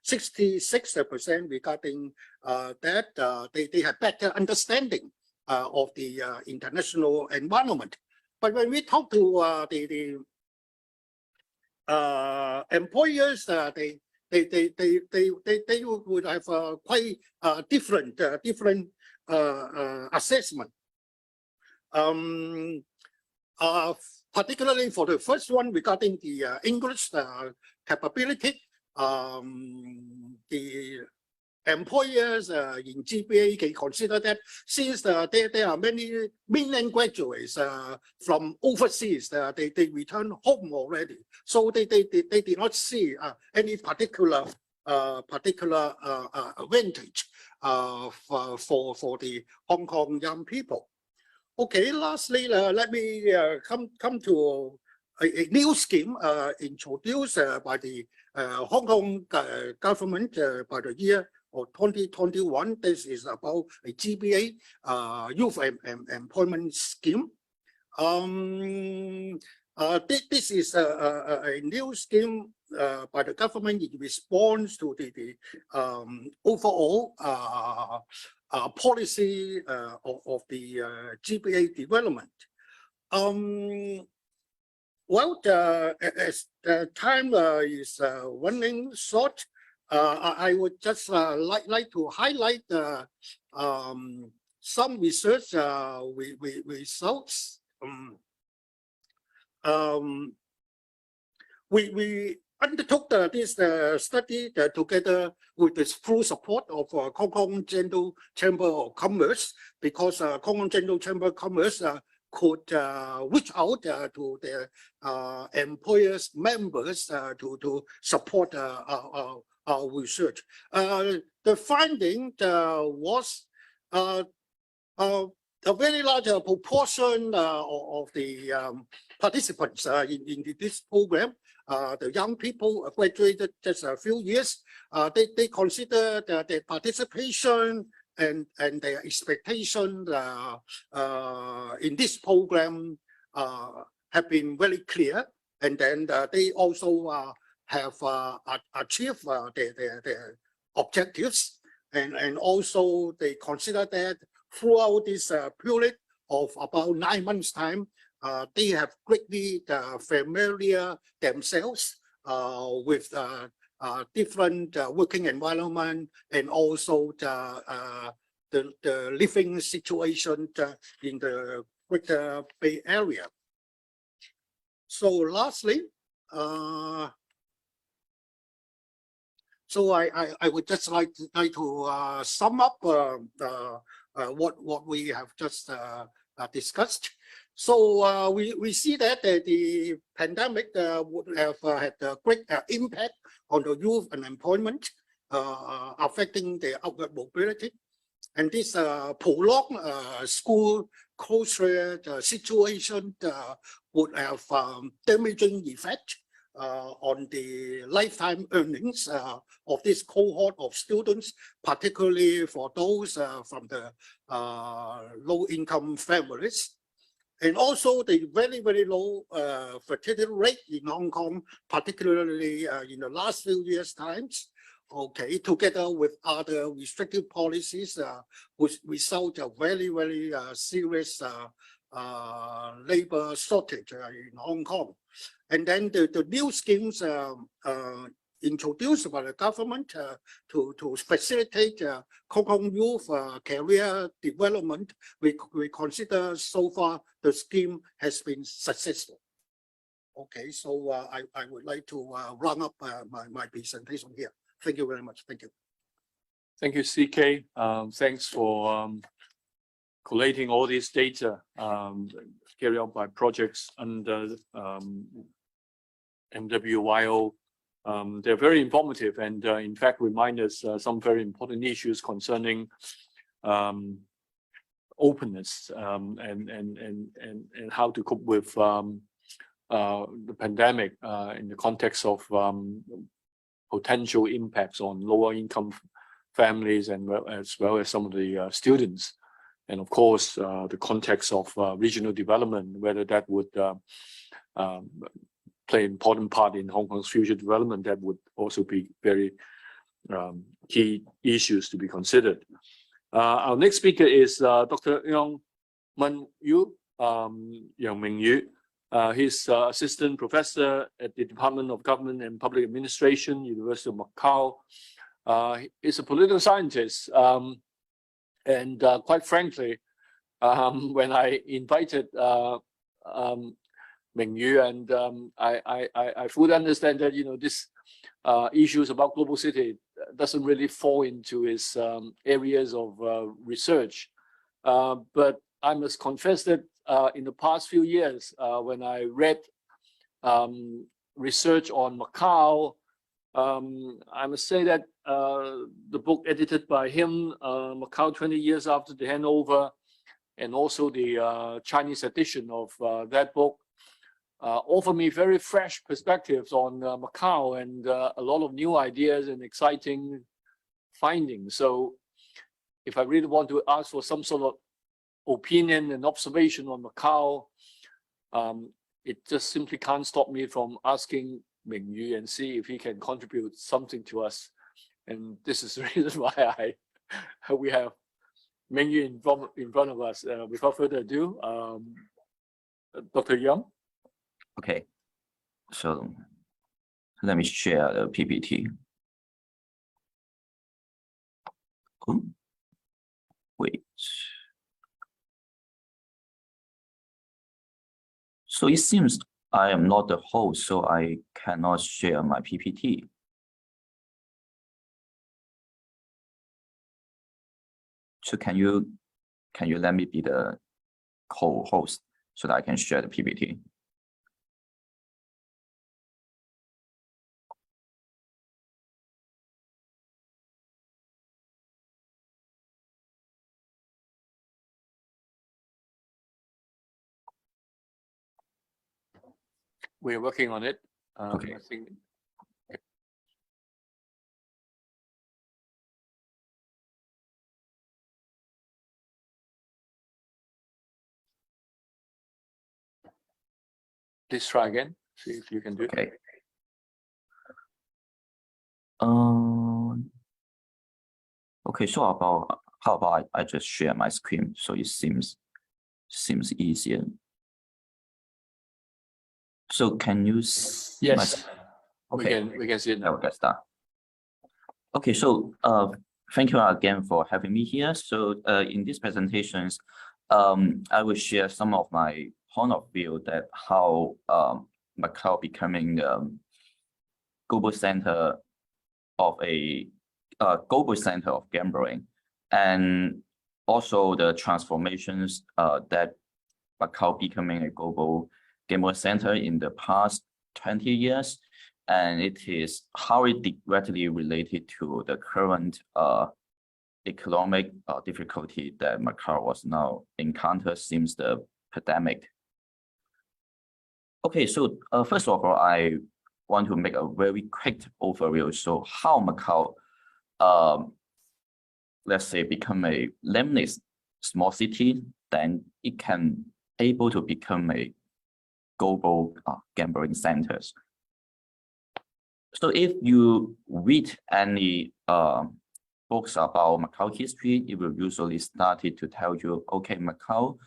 66% regarding that they have better understanding of the international environment. But when we talk to the employers, they would have quite different assessment. Particularly for the first one regarding the English capability, the employers in GBA can consider that since there are many mainland graduates from overseas, they return home already, so they did not see any particular advantage for the Hong Kong young people. Okay, lastly, let me come to a new scheme introduced by the Hong Kong government by the year of 2021. This is about a GBA youth employment scheme. This is a new scheme by the government in response to the overall policy of the GBA development. Well, as the time is running short, I would just like to highlight some research results. We undertook this study together with the full support of Hong Kong General Chamber of Commerce, because Hong Kong General Chamber of Commerce could reach out to their employers members to support our research. The finding was a very large proportion of the participants in this program, the young people graduated just a few years, they consider their participation and their expectation in this program have been very clear, and then they also have achieved their objectives, and also they consider that throughout this period of about 9 months' time, they have greatly familiar themselves with different working environment, and also the living situation in the Greater Bay Area. So lastly, so I would just like to sum up what we have just discussed. So we see that the pandemic would have had a great impact on the youth unemployment, affecting their outward mobility. And this prolonged school closure situation would have damaging effect on the lifetime earnings of this cohort of students, particularly for those from the low-income families. And also the very low fertility rate in Hong Kong, particularly in the last few years' times, okay, together with other restrictive policies, which result a very serious labor shortage in Hong Kong. And then the new schemes introduced by the government to facilitate Hong Kong youth career development, we consider so far the scheme has been successful. Okay, so I would like to run up my presentation here. Thank you very much. Thank you. Thank you, CK. Thanks for collating all this data carried out by projects under MWYO. They're very informative, and in fact remind us some very important issues concerning openness and how to cope with the pandemic in the context of potential impacts on lower income families, and as well as some of the students, and of course the context of regional development, whether that would play an important part in Hong Kong's future development. That would also be very key issues to be considered. Our next speaker is Dr. Yang Mingyu. He's assistant professor at the Department of Government and Public Administration, University of Macau. He's a political scientist. And quite frankly, when I invited Mingyu, and I fully understand that, this issues about global city doesn't really fall into his areas of research. But I must confess that in the past few years, when I read research on Macau, I must say that the book edited by him, Macau 20 years after the handover, and also the Chinese edition of that book, offer me very fresh perspectives on Macau and a lot of new ideas and exciting findings. So if I really want to ask for some sort of opinion and observation on Macau, it just simply can't stop me from asking Mingyu and see if he can contribute something to us. And this is the reason why we have Mingyu in front of us. Without further ado, Dr. Young. Okay, so let me share the PPT. Oh, wait. So it seems I am not the host, so I cannot share my PPT. So can you let me be the co-host so that I can share the PPT? We're working on it. Okay. I think. Please try again. See if you can do it. Okay. Okay. So how about I just share my screen so it seems easier. So can you see? Yes. Okay. We can see it now. Okay, start. Okay, so thank you again for having me here. So in these presentations, I will share some of my point of view that how Macau becoming global center of gambling, and also the transformations that Macau becoming a global gambling center in the past 20 years. And it is how it directly related to the current economic difficulty that Macau was now encountered since the pandemic. Okay, so first of all, I want to make a very quick overview. So how Macau, let's say, become a limitless small city, then it can able to become a global gambling centers. So if you read any books about Macau history, it will usually started to tell you, okay, Macau,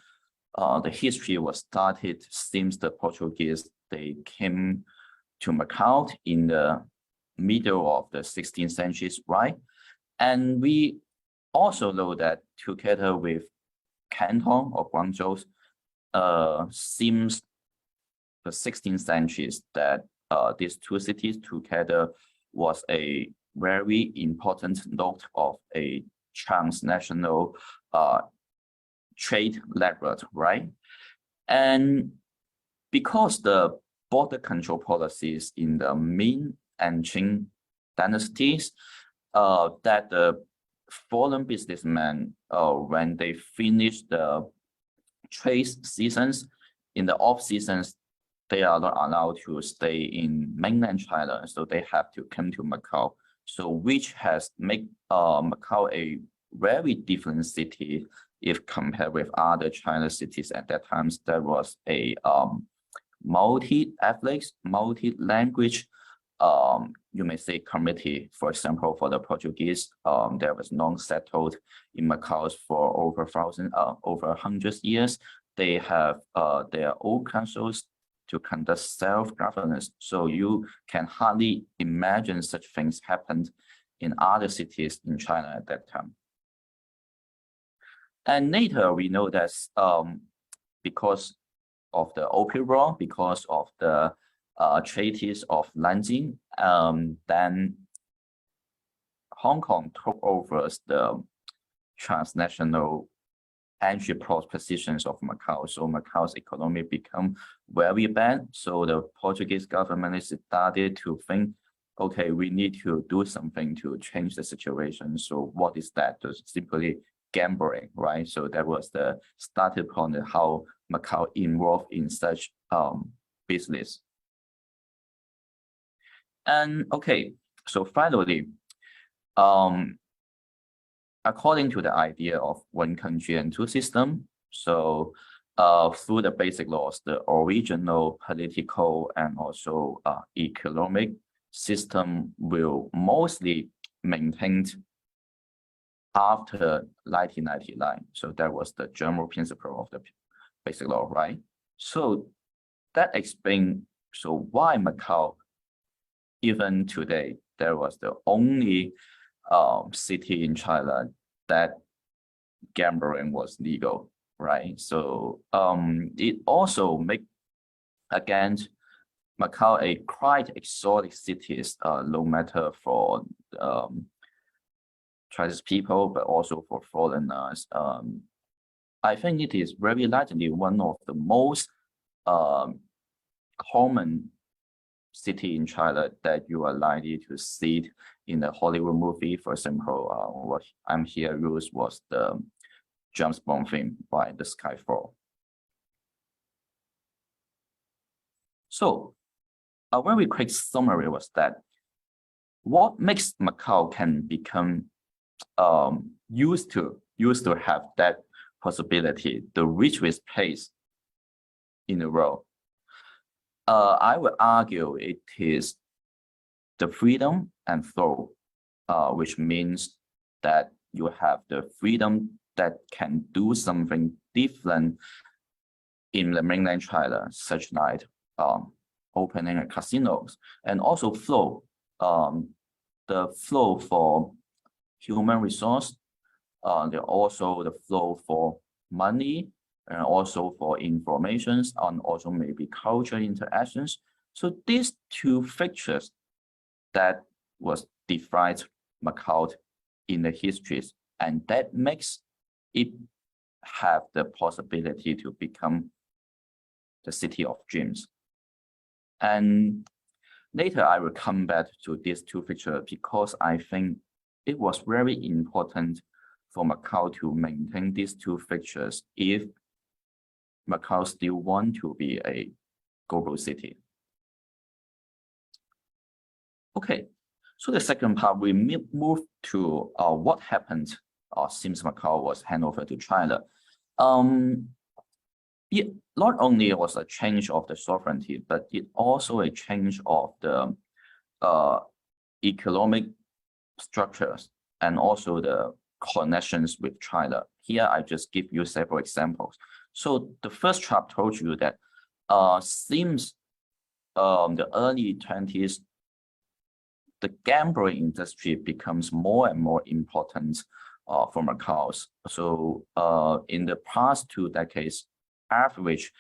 the history was started since the Portuguese, they came to Macau in the middle of the 16th century, right? And we also know that together with Canton or Guangzhou, since the 16th centuries that these two cities together was a very important node of a transnational trade network, right? And because the border control policies in the Ming and Qing dynasties, that the foreign businessmen, when they finish the trade seasons, in the off seasons, they are not allowed to stay in mainland China, so they have to come to Macau. So which has made Macau a very different city if compared with other China cities at that time. There was a multi-ethnic, multi-language, you may say, community. For example, for the Portuguese, there was non-settled in Macau for over 100 years. They have their own councils, to conduct self-governance. So you can hardly imagine such things happened in other cities in China at that time. And later we know that because of the Opium War, because of the treaties of Nanjing, then Hong Kong took over the transnational entry port positions of Macau. So Macau's economy became very bad. So the Portuguese government started to think, okay, we need to do something to change the situation. So what is that? Just simply gambling, right? So that was the starting point of how Macau involved in such business. And okay, so finally, according to the idea of one country and two systems, so through the basic laws, the original political and also economic system will mostly maintained after 1999. So that was the general principle of the basic law, right? So that explains so why Macau, even today, there was the only city in China that gambling was legal, right? So it also make again Macau a quite exotic city, no matter for Chinese people, but also for foreigners. I think it is very likely one of the most common city in China that you are likely to see in the Hollywood movie. For example, what I'm here used was the James Bond film by the Skyfall. So a very quick summary was that what makes Macau can become used to have that possibility, the richest place in the world. I would argue it is the freedom and flow, which means that you have the freedom that can do something different in the mainland China, such like opening a casinos, and also flow, the flow for human resource, also the flow for money, and also for informations, and also maybe cultural interactions. So these two features that was defined Macau in the histories, and that makes it have the possibility to become the city of dreams. And later I will come back to these two features because I think it was very important for Macau to maintain these two features if Macau still want to be a global city. Okay, so the second part, we move to what happened since Macau was handed over to China. It not only was a change of the sovereignty, but it also a change of the economic structures and also the connections with China. Here, I just give you several examples. So the first chart told you that since the early 20s, the gambling industry becomes more and more important for Macau. So in the past 2 decades, average,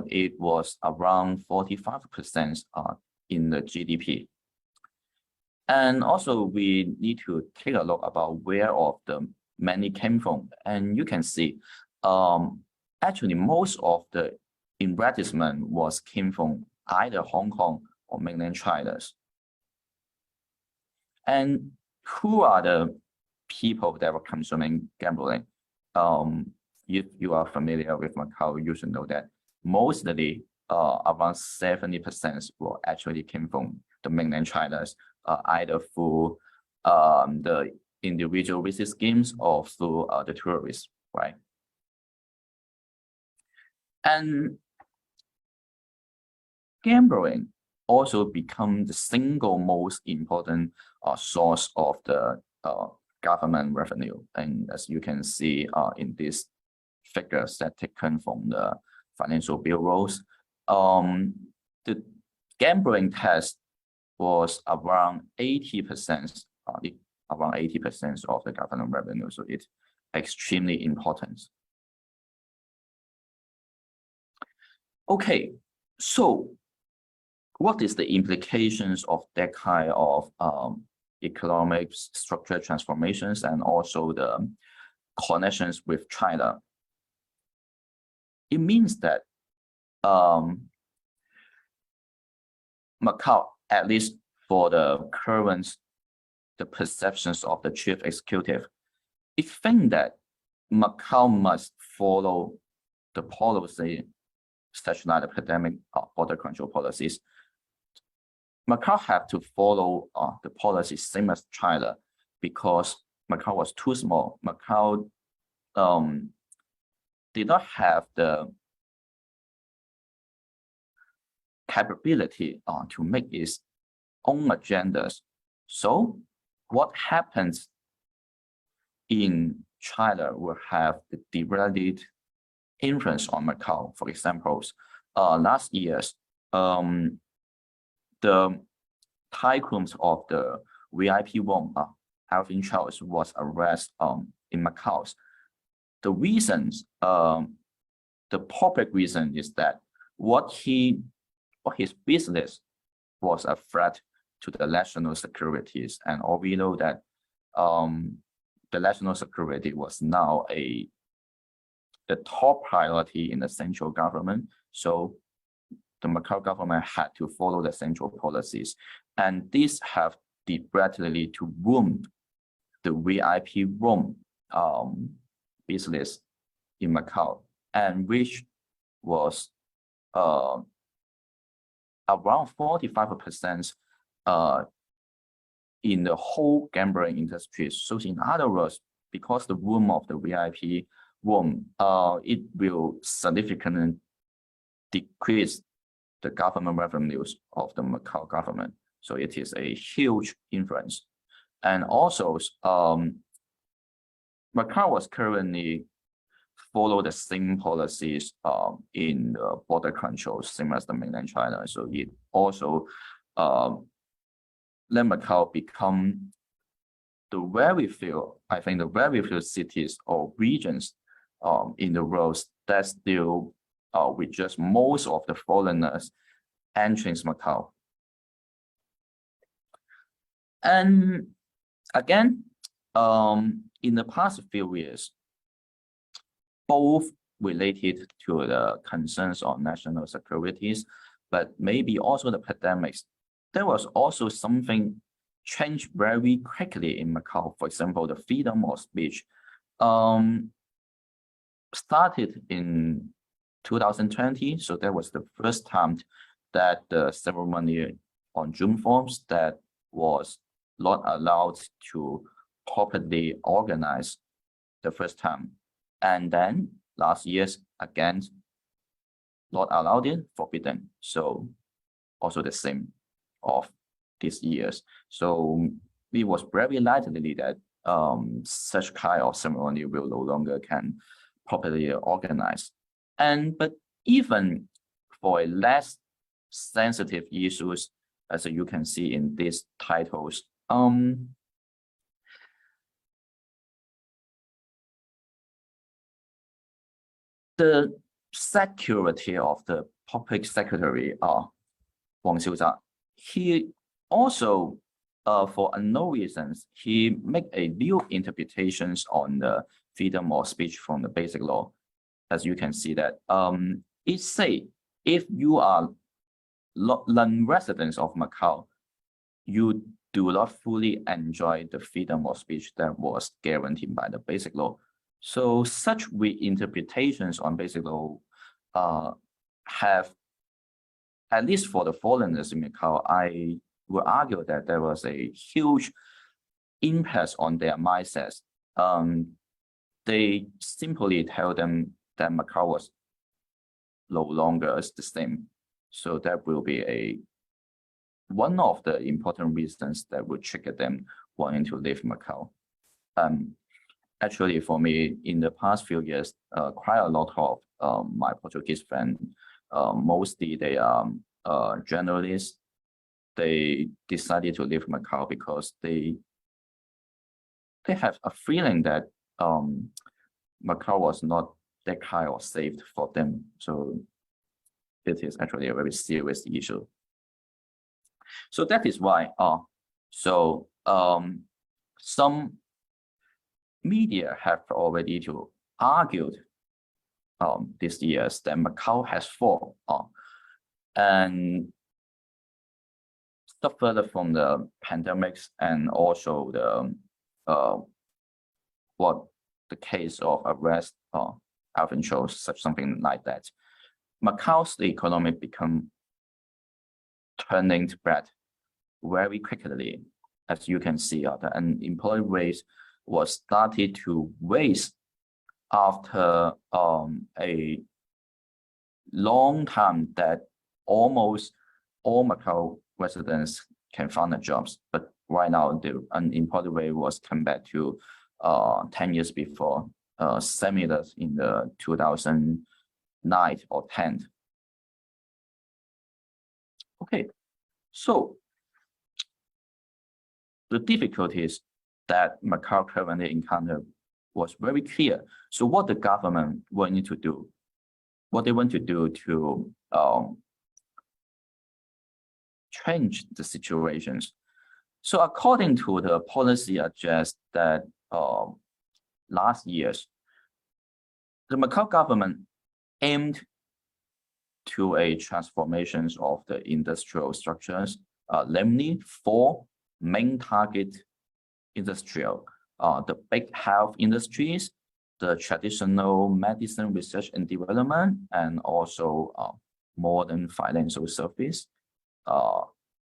it was around 45% in the GDP. And also we need to take a look about where of the money came from. And you can see, actually most of the investment came from either Hong Kong or mainland China. And who are the people that were consuming gambling? If you are familiar with Macau, you should know that mostly around 70% will actually came from the mainland China, either through the individual visit schemes or through the tourists, right? And gambling also become the single most important source of the government revenue. And as you can see in these figures that taken from the financial bureaus, the gambling tax was around 80%, around 80% of the government revenue. So it's extremely important. Okay, so what is the implications of that kind of economic structural transformations and also the connections with China? It means that Macau, at least for the current, the perceptions of the chief executive, it thinks that Macau must follow the policy, such like the pandemic border control policies. Macau have to follow the policy same as China because Macau was too small. Macau did not have the capability to make its own agendas. So what happens in China will have the direct influence on Macau. For example, last year, the tycoons of the VIP room, Alvin Charles, was arrested in Macau. The reasons, the public reason is that what his business was a threat to the national securities, and all we know that the national security was now the top priority in the central government. So the Macau government had to follow the central policies, and these have directly to wound the VIP room business in Macau, and which was around 45% in the whole gambling industry. So in other words, because the room of the VIP room, it will significantly decrease the government revenues of the Macau government. So it is a huge influence. And also, Macau was currently follow the same policies in the border control, same as the mainland China. So it also let Macau become the very few, I think the very few cities or regions in the world that still with just most of the foreigners entering Macau. And again, in the past few years, both related to the concerns on national securities, but maybe also the pandemics, there was also something changed very quickly in Macau. For example, the freedom of speech started in 2020. So that was the first time that the ceremony on Zoom forms that was not allowed to properly organize the first time. And then last year's again, not allowed it, forbidden. So also the same of this year's. So it was very likely that such kind of ceremony will no longer can properly organize. But even for less sensitive issues, as you can see in these titles, the security of the public secretary, Wang Xiuzha, he also, for unknown reasons, he make a new interpretations on the freedom of speech from the basic law. As you can see that it say if you are non-residents of Macau, you do not fully enjoy the freedom of speech that was guaranteed by the basic law. So such reinterpretations on basic law have, at least for the foreigners in Macau, I would argue that there was a huge impact on their mindsets. They simply tell them that Macau was no longer the same. So that will be one of the important reasons that would trigger them wanting to leave Macau. Actually, for me, in the past few years, quite a lot of my Portuguese friends mostly they are journalists. They decided to leave Macau because they have a feeling that Macau was not that kind or safe for them. So it is actually a very serious issue. So that is why some media have already argued these years that Macau has fallen and suffered from the pandemics and also the the case of arrest Alvin shows such something like that. Macau's economy become turning bad very quickly. As you can see, the unemployment rate was started to rise after a long time that almost all Macau residents can find jobs. But right now, the unemployment rate was come back to 10 years before, similar in the 2009 or 10. Okay, so the difficulties that Macau currently encountered was very clear. So what the government wanted to do, what they want to do to change the situations. So according to the policy address that last years, the Macau government aimed to a transformations of the industrial structures, namely 4 main target industrial, the big health industries, the traditional medicine research and development, and also modern financial service,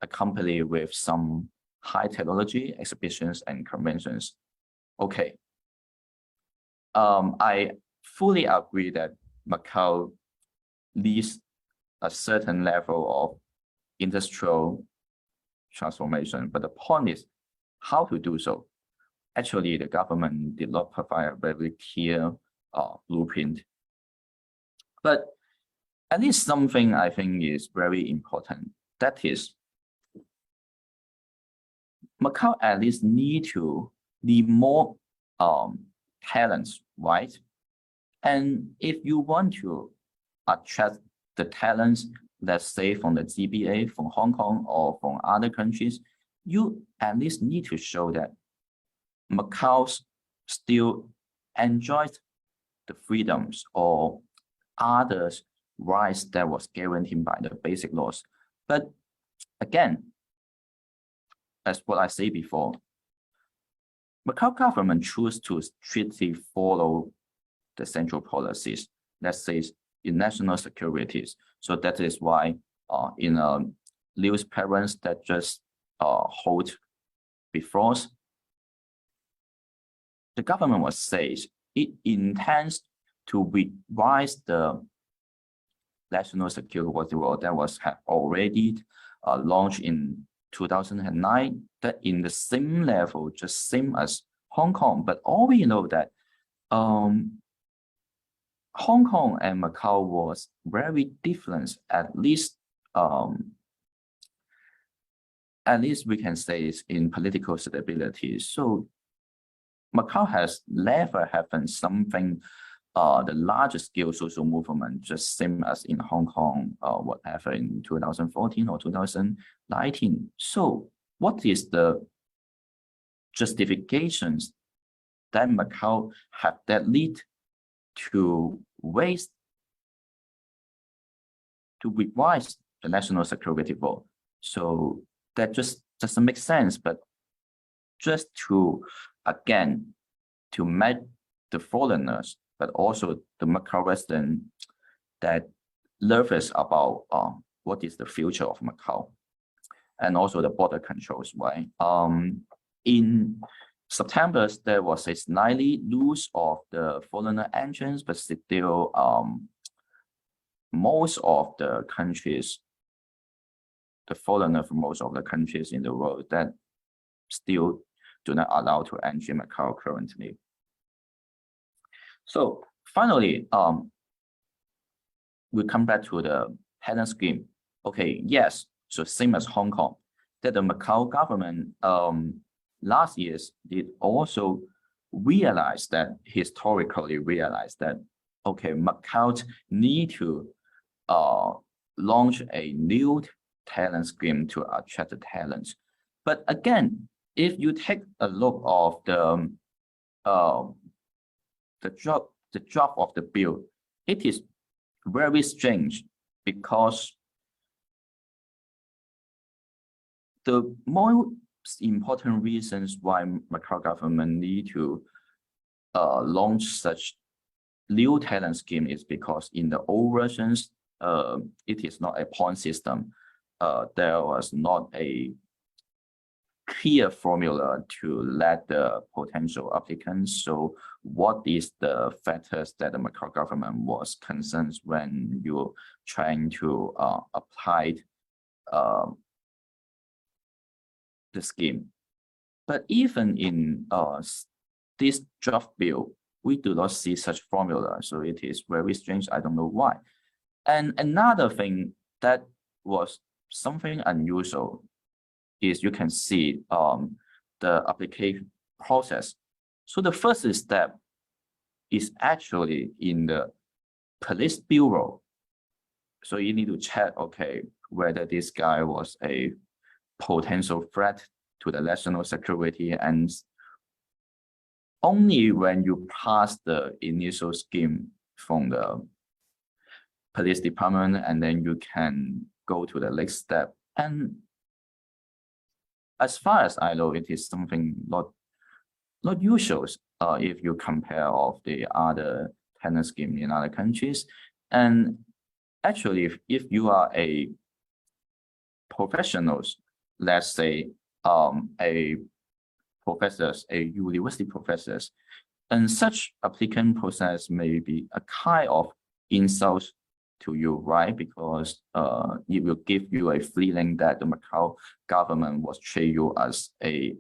accompanied with some high technology exhibitions and conventions. Okay. I fully agree that Macau needs a certain level of industrial transformation, but the point is how to do so. Actually, the government did not provide a very clear blueprint. But at least something I think is very important. That is, Macau at least need more talents, right? And if you want to attract the talents, let's say from the GBA, from Hong Kong or from other countries, you at least need to show that Macau still enjoys the freedoms or other rights that was guaranteed by the basic laws. But again, as what I said before, Macau government choose to strictly follow the central policies, let's say in national securities. So that is why in a news parents that just hold before us, the government was says it intends to revise the national security law that was already launched in 2009, that in the same level, just same as Hong Kong. But all we know that Hong Kong and Macau was very different, at least we can say it's in political stability. So Macau has never happened something the largest scale social movement, just same as in Hong Kong, whatever in 2014 or 2019. So what is the justifications that Macau have that lead to revise the national security law? So that just doesn't make sense, but just to, again, to make the foreigners, but also the Macau resident that nervous about what is the future of Macau, and also the border controls, right? In September, there was a slightly loose of the foreigner entrance, but still most of the countries, the foreigner from most of the countries in the world that still do not allow to enter Macau currently. So finally, we come back to the talent scheme. Okay, yes, so same as Hong Kong, that the Macau government last years did also realize that, historically realize that, okay, Macau need to launch a new talent scheme to attract the talents. But again, if you take a look of the draft of the bill, it is very strange, because the most important reasons why Macau government need to launch such new talent scheme is because in the old versions, it is not a point system. There was not a clear formula to let the potential applicants. So what is the factors that the Macau government was concerned when you're trying to apply the scheme? But even in this draft bill, we do not see such formula. So it is very strange. I don't know why. And another thing that was something unusual is you can see the application process. So the first step is actually in the police bureau. So you need to check, okay, whether this guy was a potential threat to the national security, and only when you pass the initial scheme from the police department, and then you can go to the next step. And as far as I know, it is something not usual if you compare of the other talent scheme in other countries. And actually, if you are a professionals, let's say a university professors, and such applicant process may be a kind of insult to you, right? Because it will give you a feeling that the Macau government was treat you as a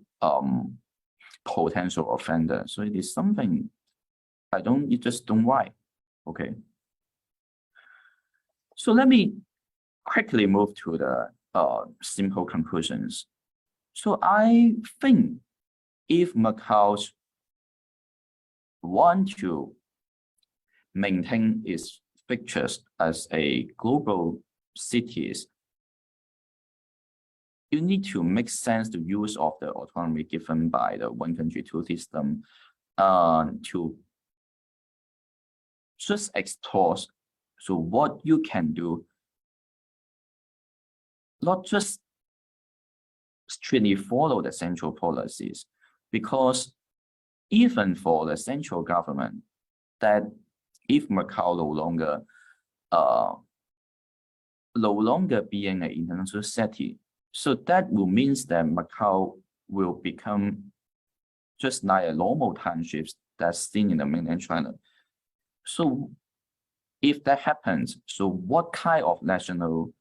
potential offender. So it is something you just don't like. Okay. So let me quickly move to the simple conclusions. So I think if Macau want to maintain its pictures as a global cities, you need to make sense the use of the autonomy given by the one country, two system to just explore. So what you can do, not just strictly follow the central policies, because even for the central government, that if Macau no longer being an international city, so that will mean that Macau will become just like a normal townships that's seen in the mainland China. So if that happens, so what kind of national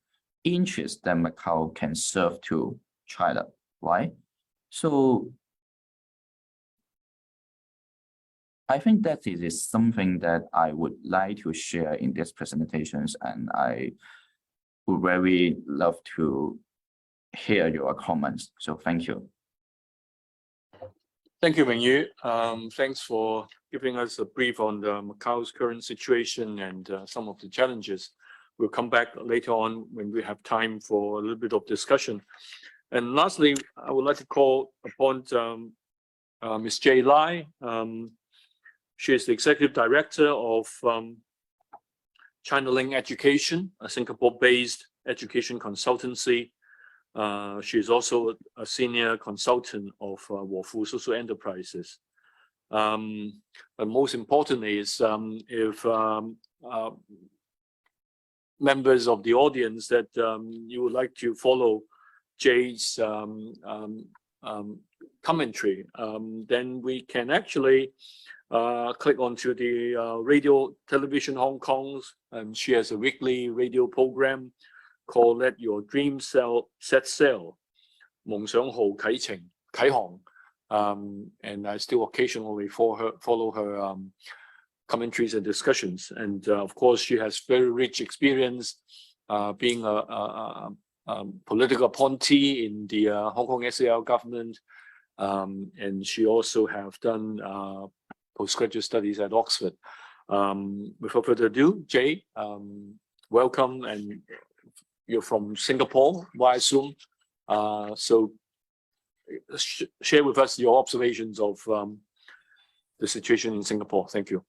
interest that Macau can serve to China, right? So I think that is something that I would like to share in these presentations, and I would very love to hear your comments. So thank you. Thank you, Mengyu. Thanks for giving us a brief on the Macau's current situation and some of the challenges. We'll come back later on when we have time for a little bit of discussion. And lastly, I would like to call upon Ms. Jay Lai. She is the Executive Director of China Link Education, a Singapore-based education consultancy. She is also a senior consultant of Wofu Social Enterprises. But most importantly is if members of the audience that you would like to follow Jay's commentary, then we can actually click onto the Radio Television Hong Kong's, and she has a weekly radio program called Let Your Dream Set Sail, 夢想號啟航. And I still occasionally follow her commentaries and discussions. And of course, she has very rich experience being a political appointee in the Hong Kong SAR government. And she also have done postgraduate studies at Oxford. Without further ado, Jay, welcome, and you're from Singapore via Zoom. So share with us your observations of the situation in Singapore. Thank you.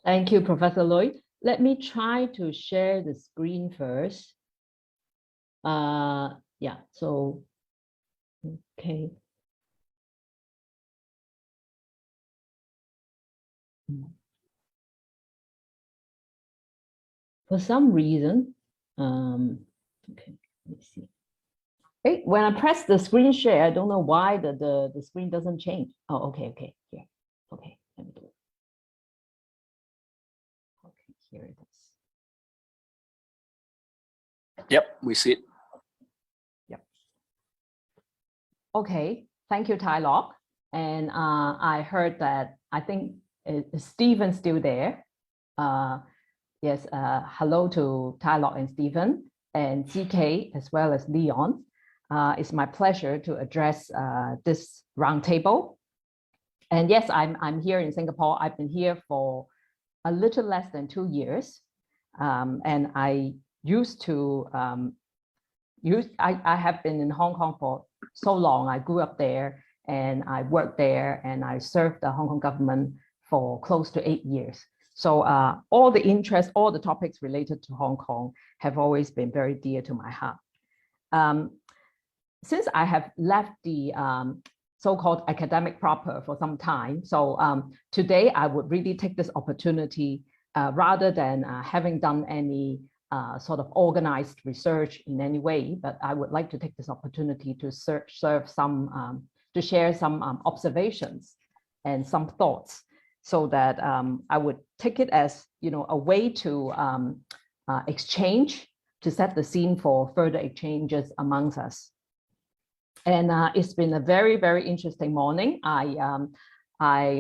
Thank you, Professor Lloyd. Let me try to share the screen first. Yeah, so, okay. For some reason, okay, let's see. Hey, when I press the screen share, I don't know why the screen doesn't change. Oh, okay, here. Okay, let me do it. Okay, here it is. Yep, we see it. Yep. Okay, thank you, Tai Lok. And I heard that, I think Stephen's still there. Yes, hello to Tai Lok and Stephen, and CK as well as Leon. It's my pleasure to address this roundtable. And yes, I'm here in Singapore. I've been here for a little less than 2 years. And I used to, I have been in Hong Kong for so long. I grew up there and I worked there and I served the Hong Kong government for close to 8 years. So all the interests, all the topics related to Hong Kong have always been very dear to my heart. Since I have left the so-called academic proper for some time, so today I would really take this opportunity rather than having done any sort of organized research in any way, but I would like to take this opportunity to serve some, to share some observations and some thoughts, so that I would take it as, you know, a way to exchange, to set the scene for further exchanges amongst us. And it's been a very, very interesting morning. I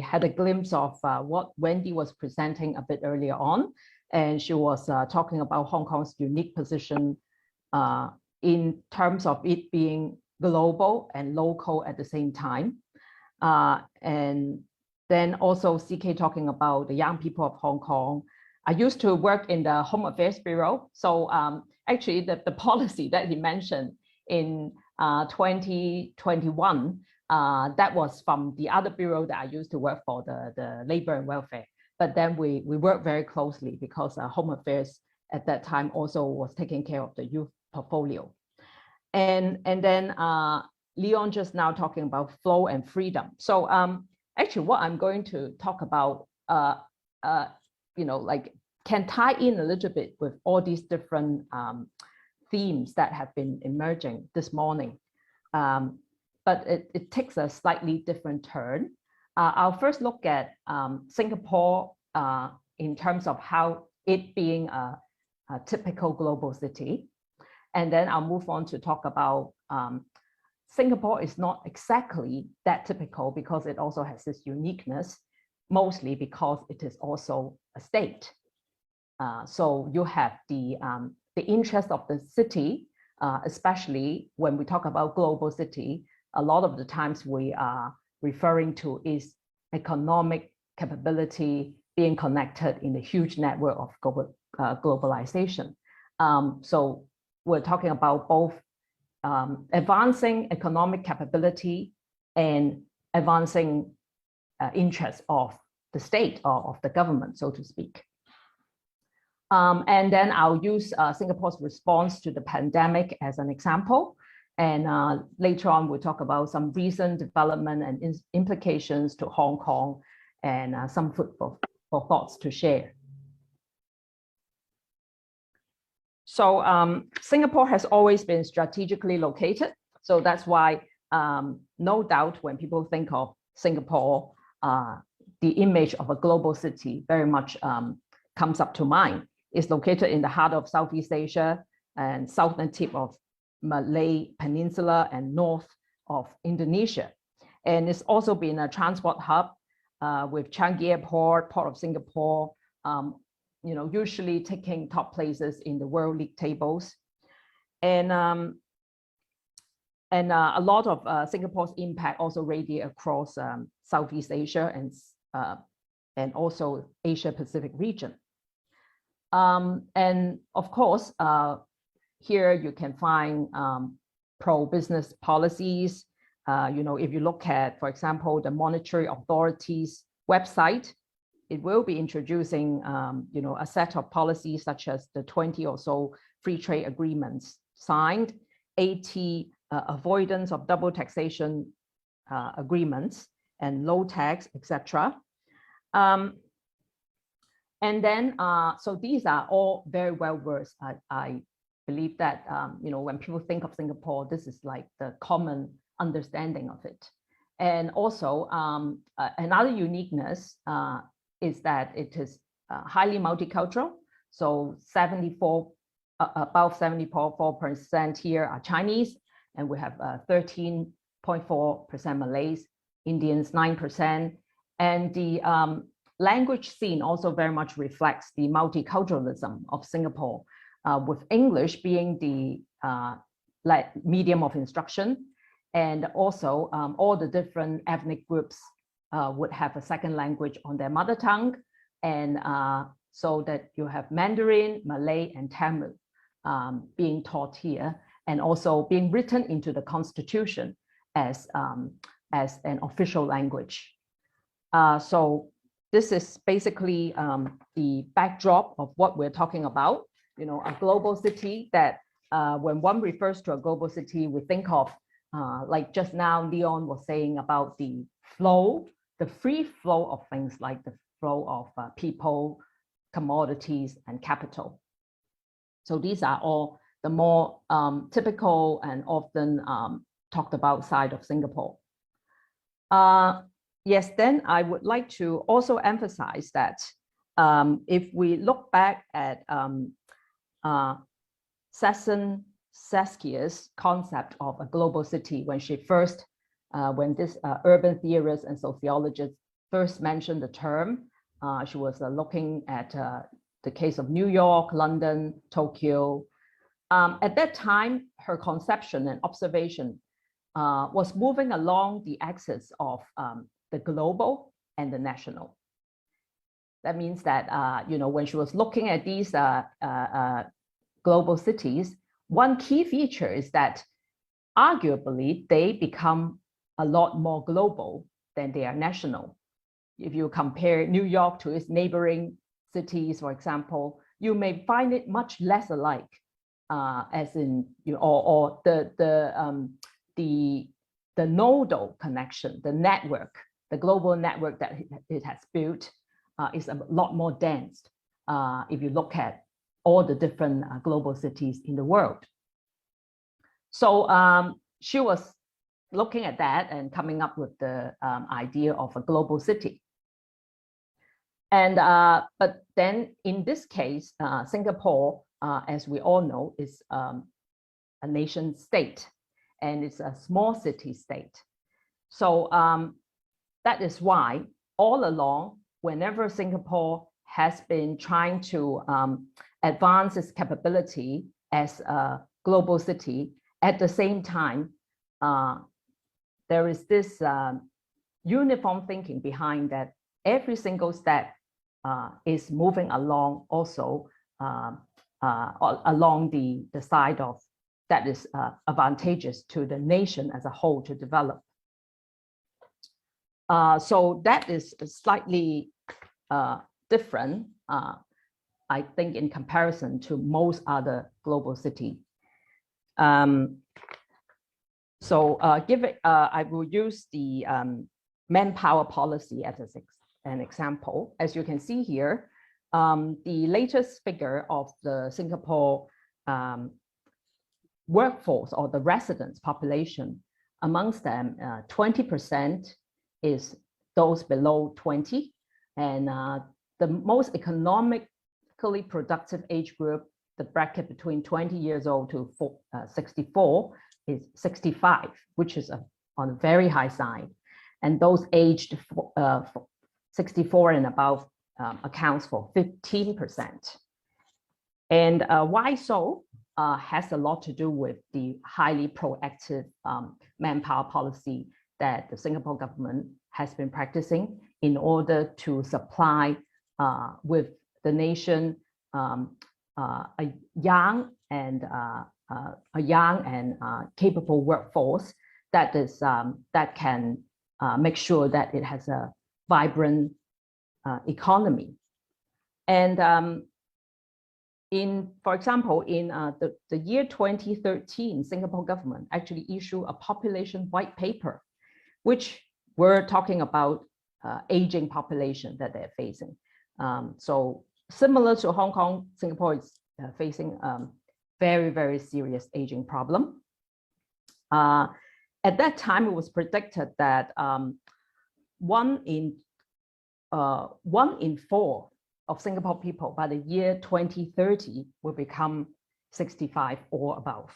had a glimpse of what Wendy was presenting a bit earlier on, and she was talking about Hong Kong's unique position in terms of it being global and local at the same time. And then also CK talking about the young people of Hong Kong. I used to work in the Home Affairs Bureau. So actually the policy that he mentioned in 2021, that was from the other bureau that I used to work for, the Labor and Welfare. But then we worked very closely because Home Affairs at that time also was taking care of the youth portfolio. And then Leon just now talking about flow and freedom. So actually what I'm going to talk about, you know, like can tie in a little bit with all these different themes that have been emerging this morning. But it takes a slightly different turn. I'll first look at Singapore in terms of how it being a typical global city. And then I'll move on to talk about Singapore is not exactly that typical because it also has this uniqueness, mostly because it is also a state. So you have the interest of the city, especially when we talk about global city, a lot of the times we are referring to is economic capability being connected in a huge network of globalization. So we're talking about both advancing economic capability and advancing interests of the state or of the government, so to speak. And then I'll use Singapore's response to the pandemic as an example. And later on, we'll talk about some recent development and implications to Hong Kong and some food for thoughts to share. So Singapore has always been strategically located. So that's why no doubt when people think of Singapore, the image of a global city very much comes up to mind. It's located in the heart of Southeast Asia and southern tip of Malay Peninsula and north of Indonesia. And it's also been a transport hub with Changi Airport, Port of Singapore, usually taking top places in the World League tables. And a lot of Singapore's impact also radiate across Southeast Asia and also Asia Pacific region. And of course, here you can find pro-business policies. If you look at, for example, the Monetary Authority's website, it will be introducing, a set of policies such as the 20 or so free trade agreements signed, 80 avoidance of double taxation agreements and low tax, etc. And then, so these are all very well versed. I believe that, when people think of Singapore, this is like the common understanding of it. And also, another uniqueness is that it is highly multicultural. So about 74% here are Chinese, and we have 13.4% Malays, Indians 9%. And the language scene also very much reflects the multiculturalism of Singapore, with English being the medium of instruction. And also all the different ethnic groups would have a second language on their mother tongue. And so that you have Mandarin, Malay, and Tamil being taught here, and also being written into the constitution as an official language. So this is basically the backdrop of what we're talking about, a global city that when one refers to a global city, we think of, like just now, Leon was saying about the flow, the free flow of things like the flow of people, commodities, and capital. So these are all the more typical and often talked about side of Singapore. Yes, then I would like to also emphasize that if we look back at Saskia's concept of a global city, when she first, when this urban theorist and sociologist first mentioned the term, she was looking at the case of New York, London, Tokyo. At that time, her conception and observation was moving along the axis of the global and the national. That means that, when she was looking at these global cities, one key feature is that arguably they become a lot more global than they are national. If you compare New York to its neighboring cities, for example, you may find it much less alike, as in, or the nodal connection, the network, the global network that it has built is a lot more dense if you look at all the different global cities in the world. So she was looking at that and coming up with the idea of a global city. And but then in this case, Singapore, as we all know, is a nation state, and it's a small city state. So that is why all along, whenever Singapore has been trying to advance its capability as a global city, at the same time, there is this uniform thinking behind that every single step is moving along also along the side of that is advantageous to the nation as a whole to develop. So that is slightly different, I think, in comparison to most other global cities. So I will use the manpower policy as an example. As you can see here, the latest figure of the Singapore workforce or the residents population, amongst them, 20% is those below 20. And the most economically productive age group, the bracket between 20 years old to 64, is 65, which is on a very high side. And those aged 64 and above accounts for 15%. And why so has a lot to do with the highly proactive manpower policy that the Singapore government has been practicing in order to supply with the nation a young and capable workforce that is that can make sure that it has a vibrant economy. And for example, in the year 2013, Singapore government actually issued a population white paper, which we're talking about aging population that they're facing. So similar to Hong Kong, Singapore is facing very, very serious aging problem. At that time, it was predicted that one in 4 of Singapore people by the year 2030 will become 65 or above.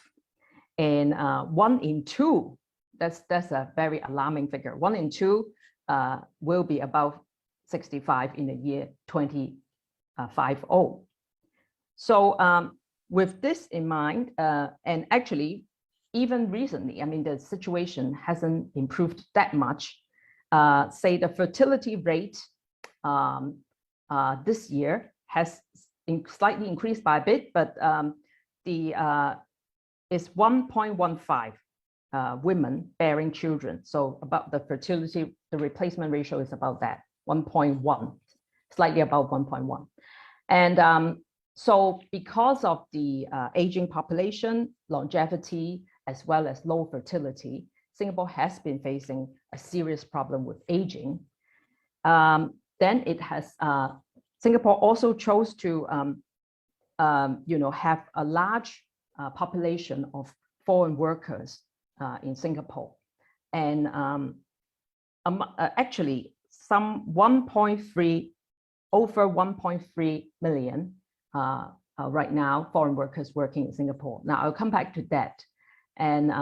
And 1 in 2, that's a very alarming figure. 1 in 2 will be above 65 in the year 2050. So with this in mind, and actually even recently, I mean, the situation hasn't improved that much. Say the fertility rate this year has slightly increased by a bit, but is 1.15 women bearing children. So about the fertility, the replacement ratio is about that, 1.1, slightly above 1.1. And so because of the aging population, longevity, as well as low fertility, Singapore has been facing a serious problem with aging. Then it has, Singapore also chose to, have a large population of foreign workers in Singapore. And actually some over 1.3 million right now, foreign workers working in Singapore. Now I'll come back to that and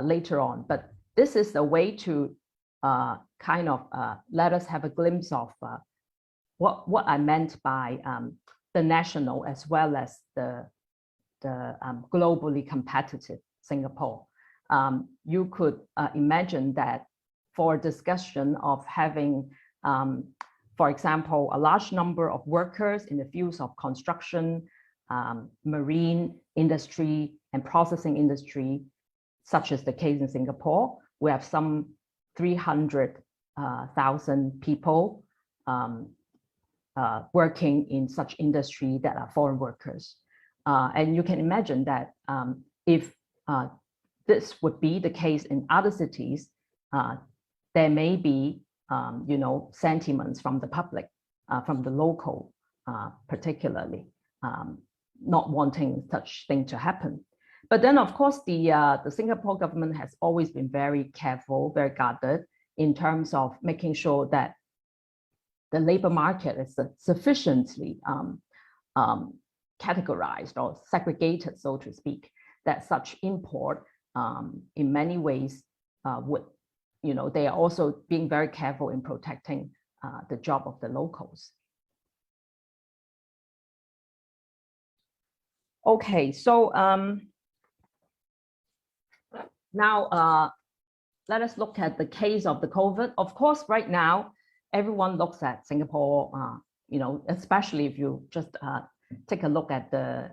later on, but this is a way to kind of let us have a glimpse of what I meant by the national as well as the globally competitive Singapore. You could imagine that for discussion of having, for example, a large number of workers in the fields of construction, marine industry, and processing industry, such as the case in Singapore. We have some 300,000 people working in such industry that are foreign workers. And you can imagine that if this would be the case in other cities, there may be sentiments from the public, from the local, particularly, not wanting such thing to happen. But then, of course, the Singapore government has always been very careful, very guarded in terms of making sure that the labor market is sufficiently categorized or segregated, so to speak, that such import in many ways would, they are also being very careful in protecting the job of the locals. Okay, so now let us look at the case of the COVID. Of course, right now, everyone looks at Singapore, especially if you just take a look at the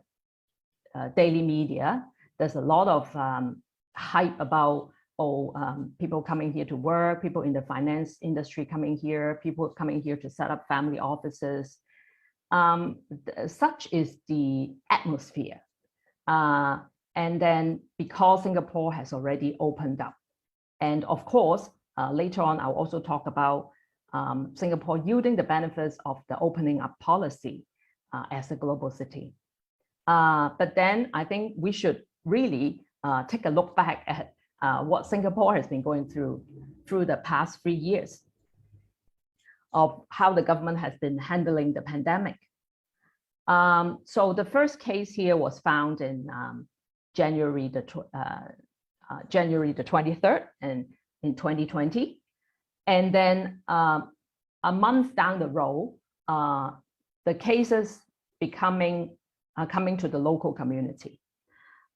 daily media. There's a lot of hype about, people coming here to work, people in the finance industry coming here, people coming here to set up family offices. Such is the atmosphere. And then because Singapore has already opened up, and of course, later on, I'll also talk about Singapore yielding the benefits of the opening up policy as a global city. But then I think we should really take a look back at what Singapore has been going through the past 3 years of how the government has been handling the pandemic. So the first case here was found in January the 23rd and in 2020. And then a month down the road, the cases coming to the local community.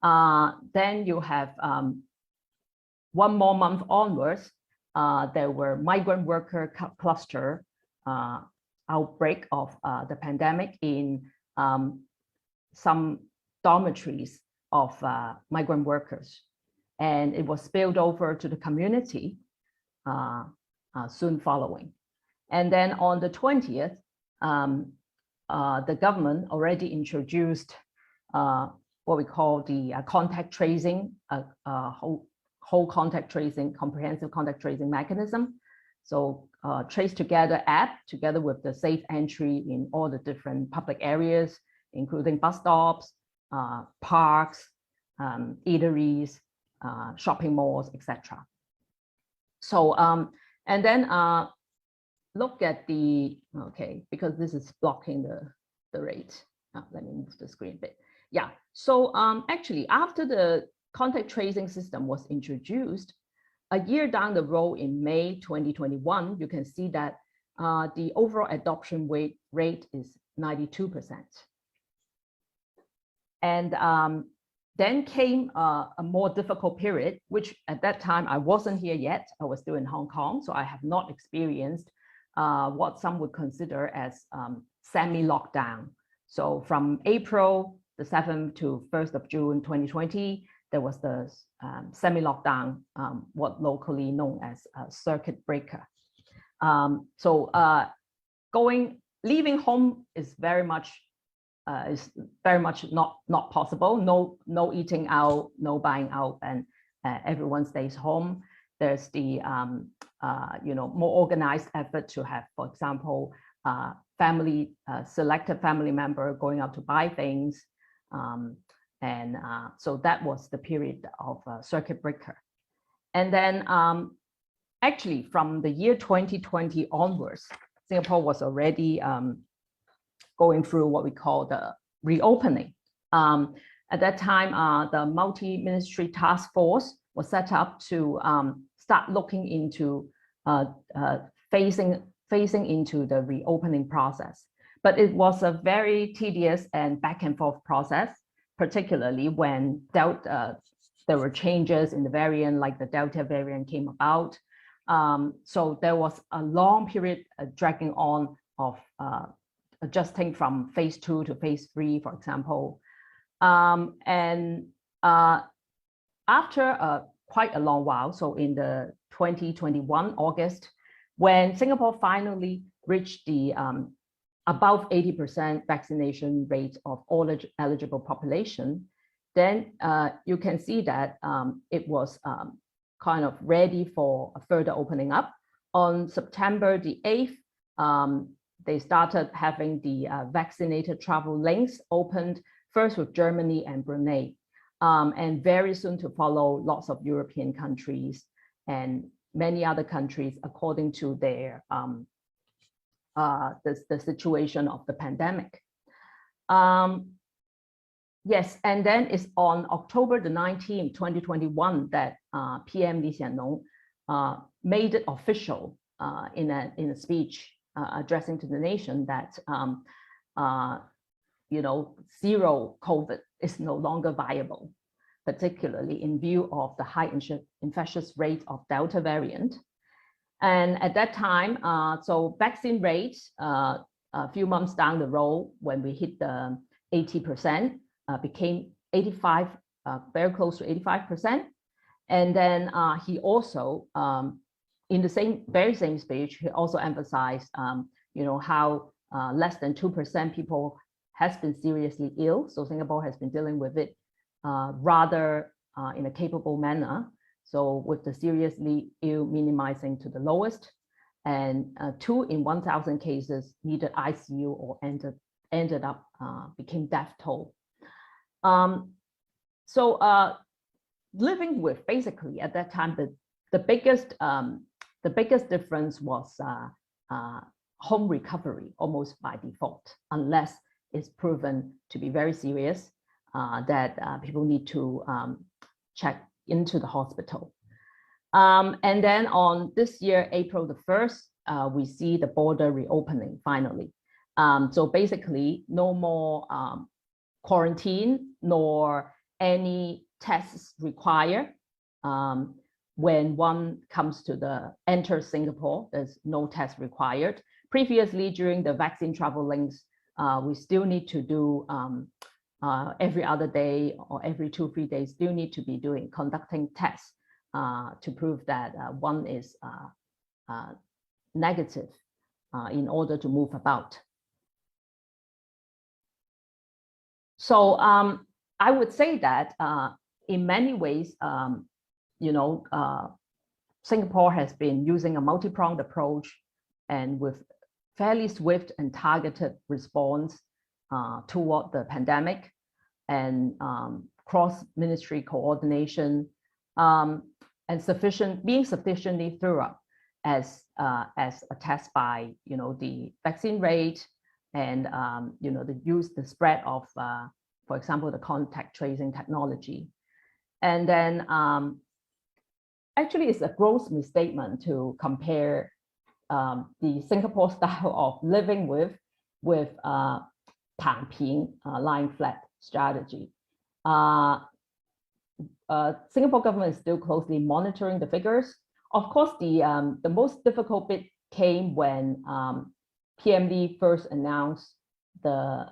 Then you have 1 more month onwards, there were migrant worker cluster outbreak of the pandemic in some dormitories of migrant workers. And it was spilled over to the community soon following. And then on the 20th, the government already introduced what we call the contact tracing, whole contact tracing, comprehensive contact tracing mechanism. So Trace Together app, together with the safe entry in all the different public areas, including bus stops, parks, eateries, shopping malls, etc. So, and then look at the, okay, because this is blocking the rate. Let me move the screen a bit. Yeah, so actually after the contact tracing system was introduced, a year down the road in May 2021, you can see that the overall adoption rate is 92%. And then came a more difficult period, which at that time I wasn't here yet. I was still in Hong Kong, so I have not experienced what some would consider as semi-lockdown. So from April the 7th to 1st of June 2020, there was the semi-lockdown, what locally known as a circuit breaker. Leaving home is very much not possible. No eating out, no buying out, and everyone stays home. There's the more organized effort to have, for example, selected family member going out to buy things. So that was the period of circuit breaker. And then actually from the year 2020 onwards, Singapore was already going through what we call the reopening. At that time, the multi-ministry task force was set up to start looking into phasing into the reopening process. But it was a very tedious and back and forth process, particularly when there were changes in the variant, like the Delta variant came about. So there was a long period dragging on of adjusting from phase 2 to phase 3, for example. And after quite a long while, so in the 2021 August, when Singapore finally reached the above 80% vaccination rate of all eligible population, then you can see that it was kind of ready for a further opening up. On September the 8th, they started having the vaccinated travel links opened, first with Germany and Brunei, and very soon to follow lots of European countries and many other countries according to their the situation of the pandemic. Yes, and then it's on October the 19th, 2021 that PM Lee Hsien Loong made it official in a speech addressing to the nation that zero COVID is no longer viable, particularly in view of the high infectious rate of Delta variant. And at that time, so vaccine rates a few months down the road, when we hit the 80%, became 85, very close to 85%. And then he also, in the very same speech, he also emphasized, how less than 2% people has been seriously ill. So Singapore has been dealing with it rather in a capable manner. So with the seriously ill minimizing to the lowest, and 2 in 1,000 cases needed ICU or ended up became death toll. So living with, basically at that time, the biggest difference was home recovery almost by default, unless it's proven to be very serious, that people need to check into the hospital. And then on this year, April the 1st, we see the border reopening finally. So basically, no more quarantine nor any tests required. When one comes to enter Singapore, there's no test required. Previously, during the vaccine travel links, we still need to do every other day or every 2-3 days, still need to be conducting tests to prove that one is negative in order to move about. So I would say that in many ways, Singapore has been using a multi-pronged approach and with fairly swift and targeted response toward the pandemic and cross-ministry coordination and being sufficiently thorough as attested by the vaccine rate and the spread of for example the contact tracing technology. And then actually it's a gross misstatement to compare the Singapore style of living with 躺平 lying flat strategy. Singapore government is still closely monitoring the figures. Of course, the most difficult bit came when PMD first announced the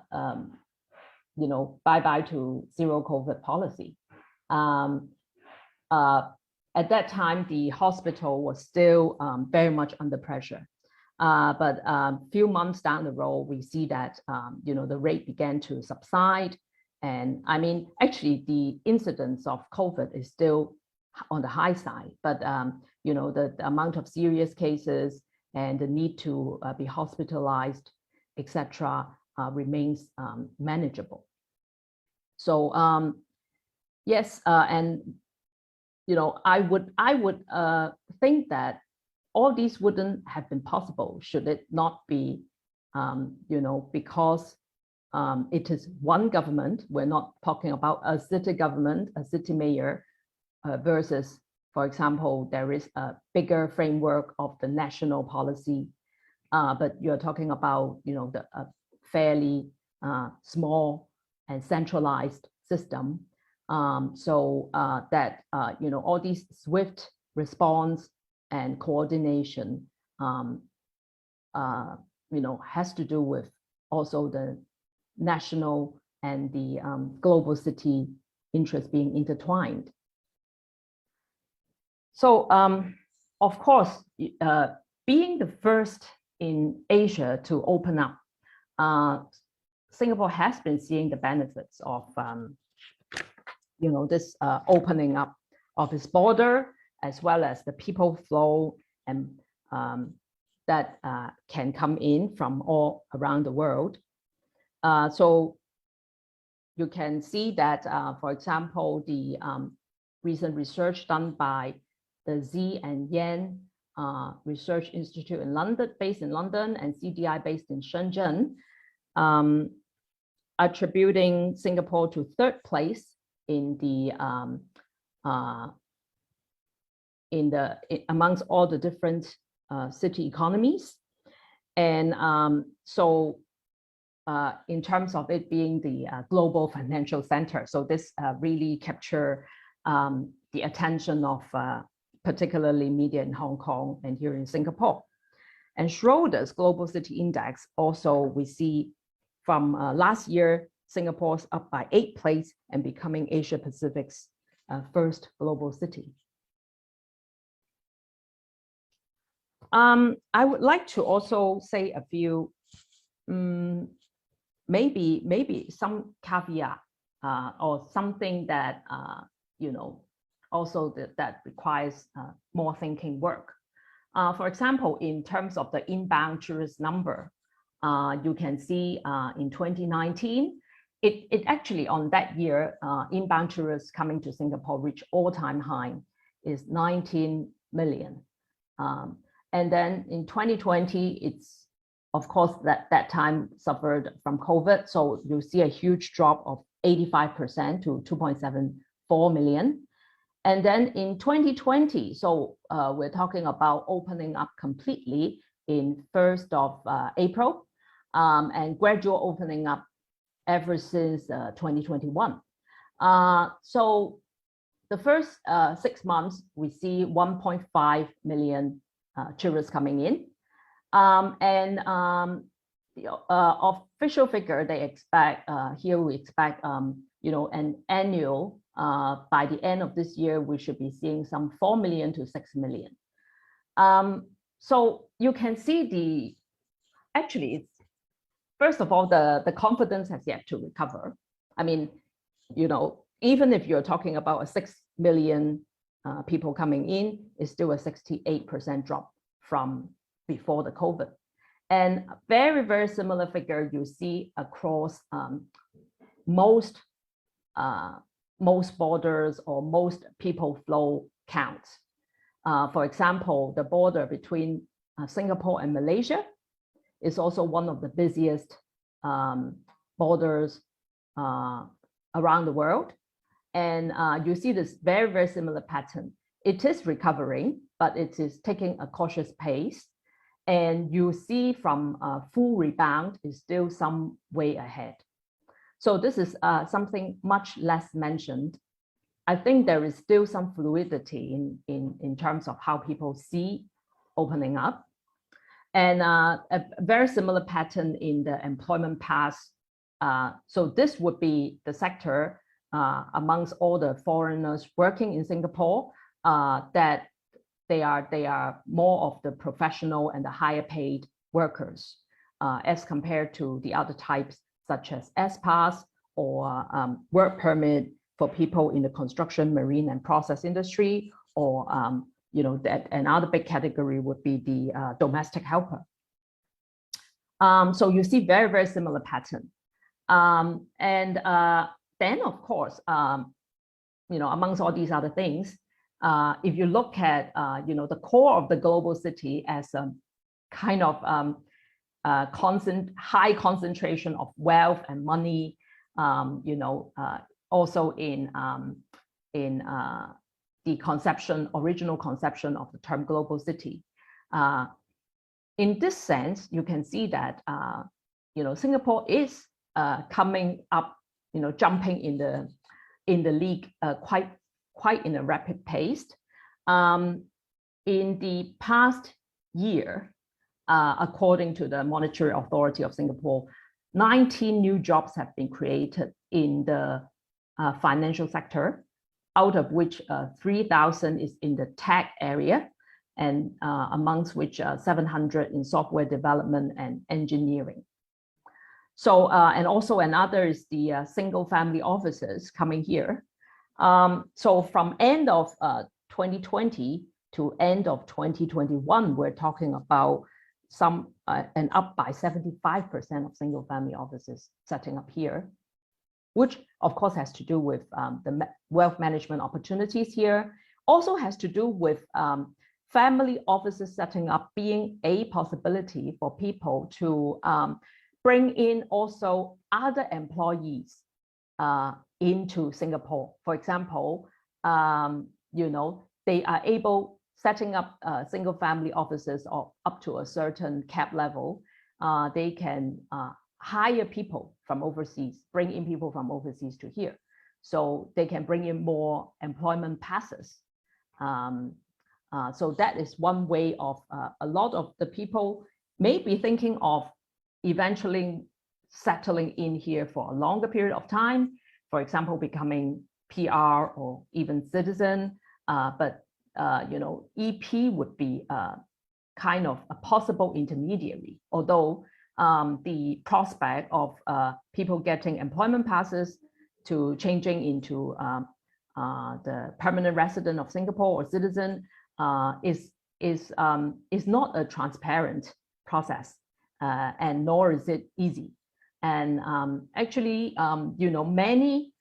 bye-bye to zero COVID policy. At that time, the hospital was still very much under pressure. But a few months down the road, we see that the rate began to subside. And I mean, actually, the incidence of COVID is still on the high side, but the amount of serious cases and the need to be hospitalized, etc., remains manageable. So yes, and I would think that all these wouldn't have been possible should it not be, because it is one government. We're not talking about a city government, a city mayor, versus, for example, there is a bigger framework of the national policy, but you're talking about, the fairly small and centralized system. So that, all these swift response and coordination, has to do with also the national and the global city interests being intertwined. So, of course, being the first in Asia to open up, Singapore has been seeing the benefits of, this opening up of its border, as well as the people flow and that can come in from all around the world. So you can see that, for example, the recent research done by the Z and Yan Research Institute in London, based in London, and CDI based in Shenzhen, attributing Singapore to third place in amongst all the different city economies. And so in terms of it being the global financial center, so this really captured the attention of particularly media in Hong Kong and here in Singapore. And Schroeder's Global City Index also, we see from last year, Singapore's up by 8th place and becoming Asia Pacific's first global city. I would like to also say a few, maybe some caveat or something that, also that requires more thinking work. For example, in terms of the inbound tourist number, you can see in 2019, it actually on that year, inbound tourists coming to Singapore reached all-time high is 19 million. And then in 2020, it's, of course, that time suffered from COVID. So you see a huge drop of 85% to 2.74 million. And then in 2020, so we're talking about opening up completely, in 1st of April, and gradual opening up ever since 2021. So the first 6 months, we see 1.5 million tourists coming in. The official figure they expect, here we expect, an annual, by the end of this year, we should be seeing some 4 million to 6 million. So you can see actually, it's, first of all, the confidence has yet to recover. I mean, even if you're talking about a 6 million people coming in, it's still a 68% drop from before the COVID. And very, very similar figure you see across most borders or most people flow counts. For example, the border between Singapore and Malaysia is also one of the busiest borders around the world. And you see this very, very similar pattern. It is recovering, but it is taking a cautious pace. And you see from full rebound is still some way ahead. So this is something much less mentioned. I think there is still some fluidity in terms of how people see opening up. And a very similar pattern in the employment pass. So this would be the sector amongst all the foreigners working in Singapore that they are more of the professional and the higher paid workers as compared to the other types such as S-Pass or work permit for people in the construction, marine and process industry, or that another big category would be the domestic helper. So you see very, very similar pattern. Then of course, amongst all these other things, if you look at the core of the global city as a kind of high concentration of wealth and money, also in the original conception of the term global city. In this sense, you can see that Singapore is coming up, jumping in the league quite in a rapid pace. In the past year, according to the Monetary Authority of Singapore, 19 new jobs have been created in the financial sector, out of which 3,000 is in the tech area, and amongst which 700 in software development and engineering. So, and also another is the single family offices coming here. So from end of 2020 to end of 2021, we're talking about and up by 75% of single family offices setting up here, which of course has to do with the wealth management opportunities here. Also has to do with family offices setting up being a possibility for people to bring in also other employees into Singapore. For example, they are able, setting up single family offices of up to a certain cap level, they can hire people from overseas, bring in people from overseas to here. So they can bring in more employment passes. So that is one way of a lot of the people may be thinking of eventually settling in here for a longer period of time, for example, becoming PR or even citizen. But EP would be kind of a possible intermediary, although the prospect of people getting employment passes to changing into the permanent resident of Singapore or citizen is not a transparent process, and nor is it easy. And actually, many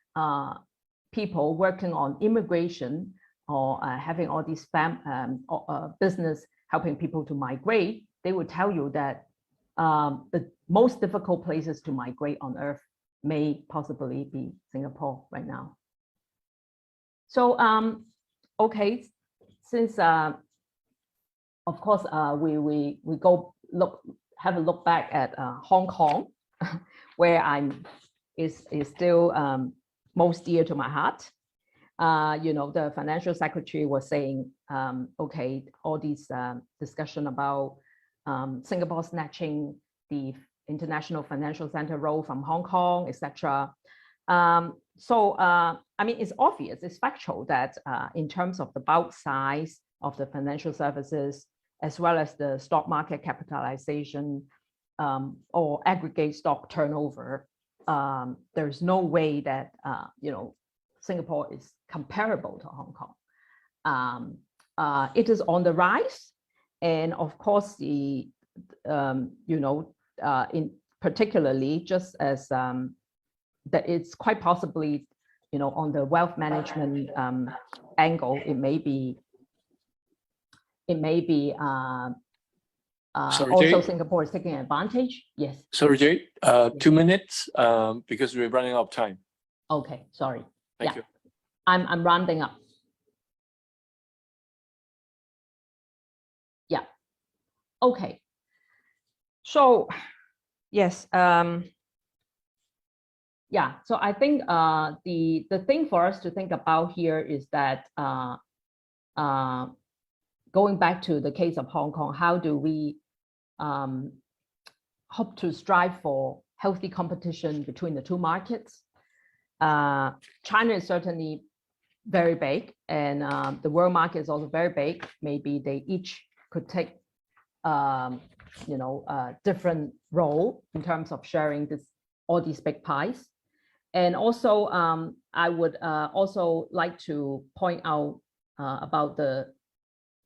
people working on immigration or having all these business helping people to migrate, they would tell you that the most difficult places to migrate on earth may possibly be Singapore right now. So, okay, since of course, we have a look back at Hong Kong, where is still most dear to my heart. The financial secretary was saying, okay, all these discussion about Singapore snatching the international financial center role from Hong Kong, etc. I mean, it's obvious, it's factual that in terms of the bulk size of the financial services, as well as the stock market capitalization or aggregate stock turnover, there's no way that Singapore is comparable to Hong Kong. It is on the rise, and of course, in particularly just as that it's quite possibly on the wealth management angle, it may be Sorry, also Jay. Singapore is taking advantage. Yes. Sorry, Jay, 2 minutes because we're running out of time. Okay, sorry. Thank you. I'm rounding up. Yeah. Okay. So yes. Yeah. So I think the thing for us to think about here is that going back to the case of Hong Kong, how do we hope to strive for healthy competition between the two markets? China is certainly very big, and the world market is also very big. Maybe they each could take a different role in terms of sharing all these big pies. And also, I would also like to point out about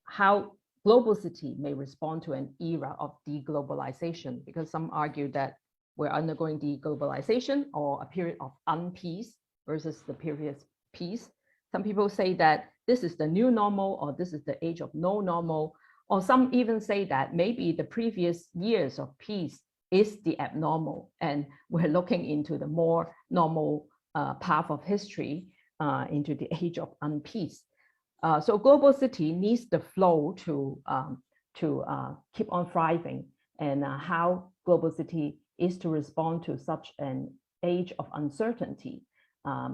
how Global City may respond to an era of deglobalization, because some argue that we're undergoing deglobalization or a period of unpeace versus the previous peace. Some people say that this is the new normal, or this is the age of no normal, or some even say that maybe the previous years of peace is the abnormal, and we're looking into the more normal path of history into the age of unpeace. So Global City needs the flow to keep on thriving, and how Global City is to respond to such an age of uncertainty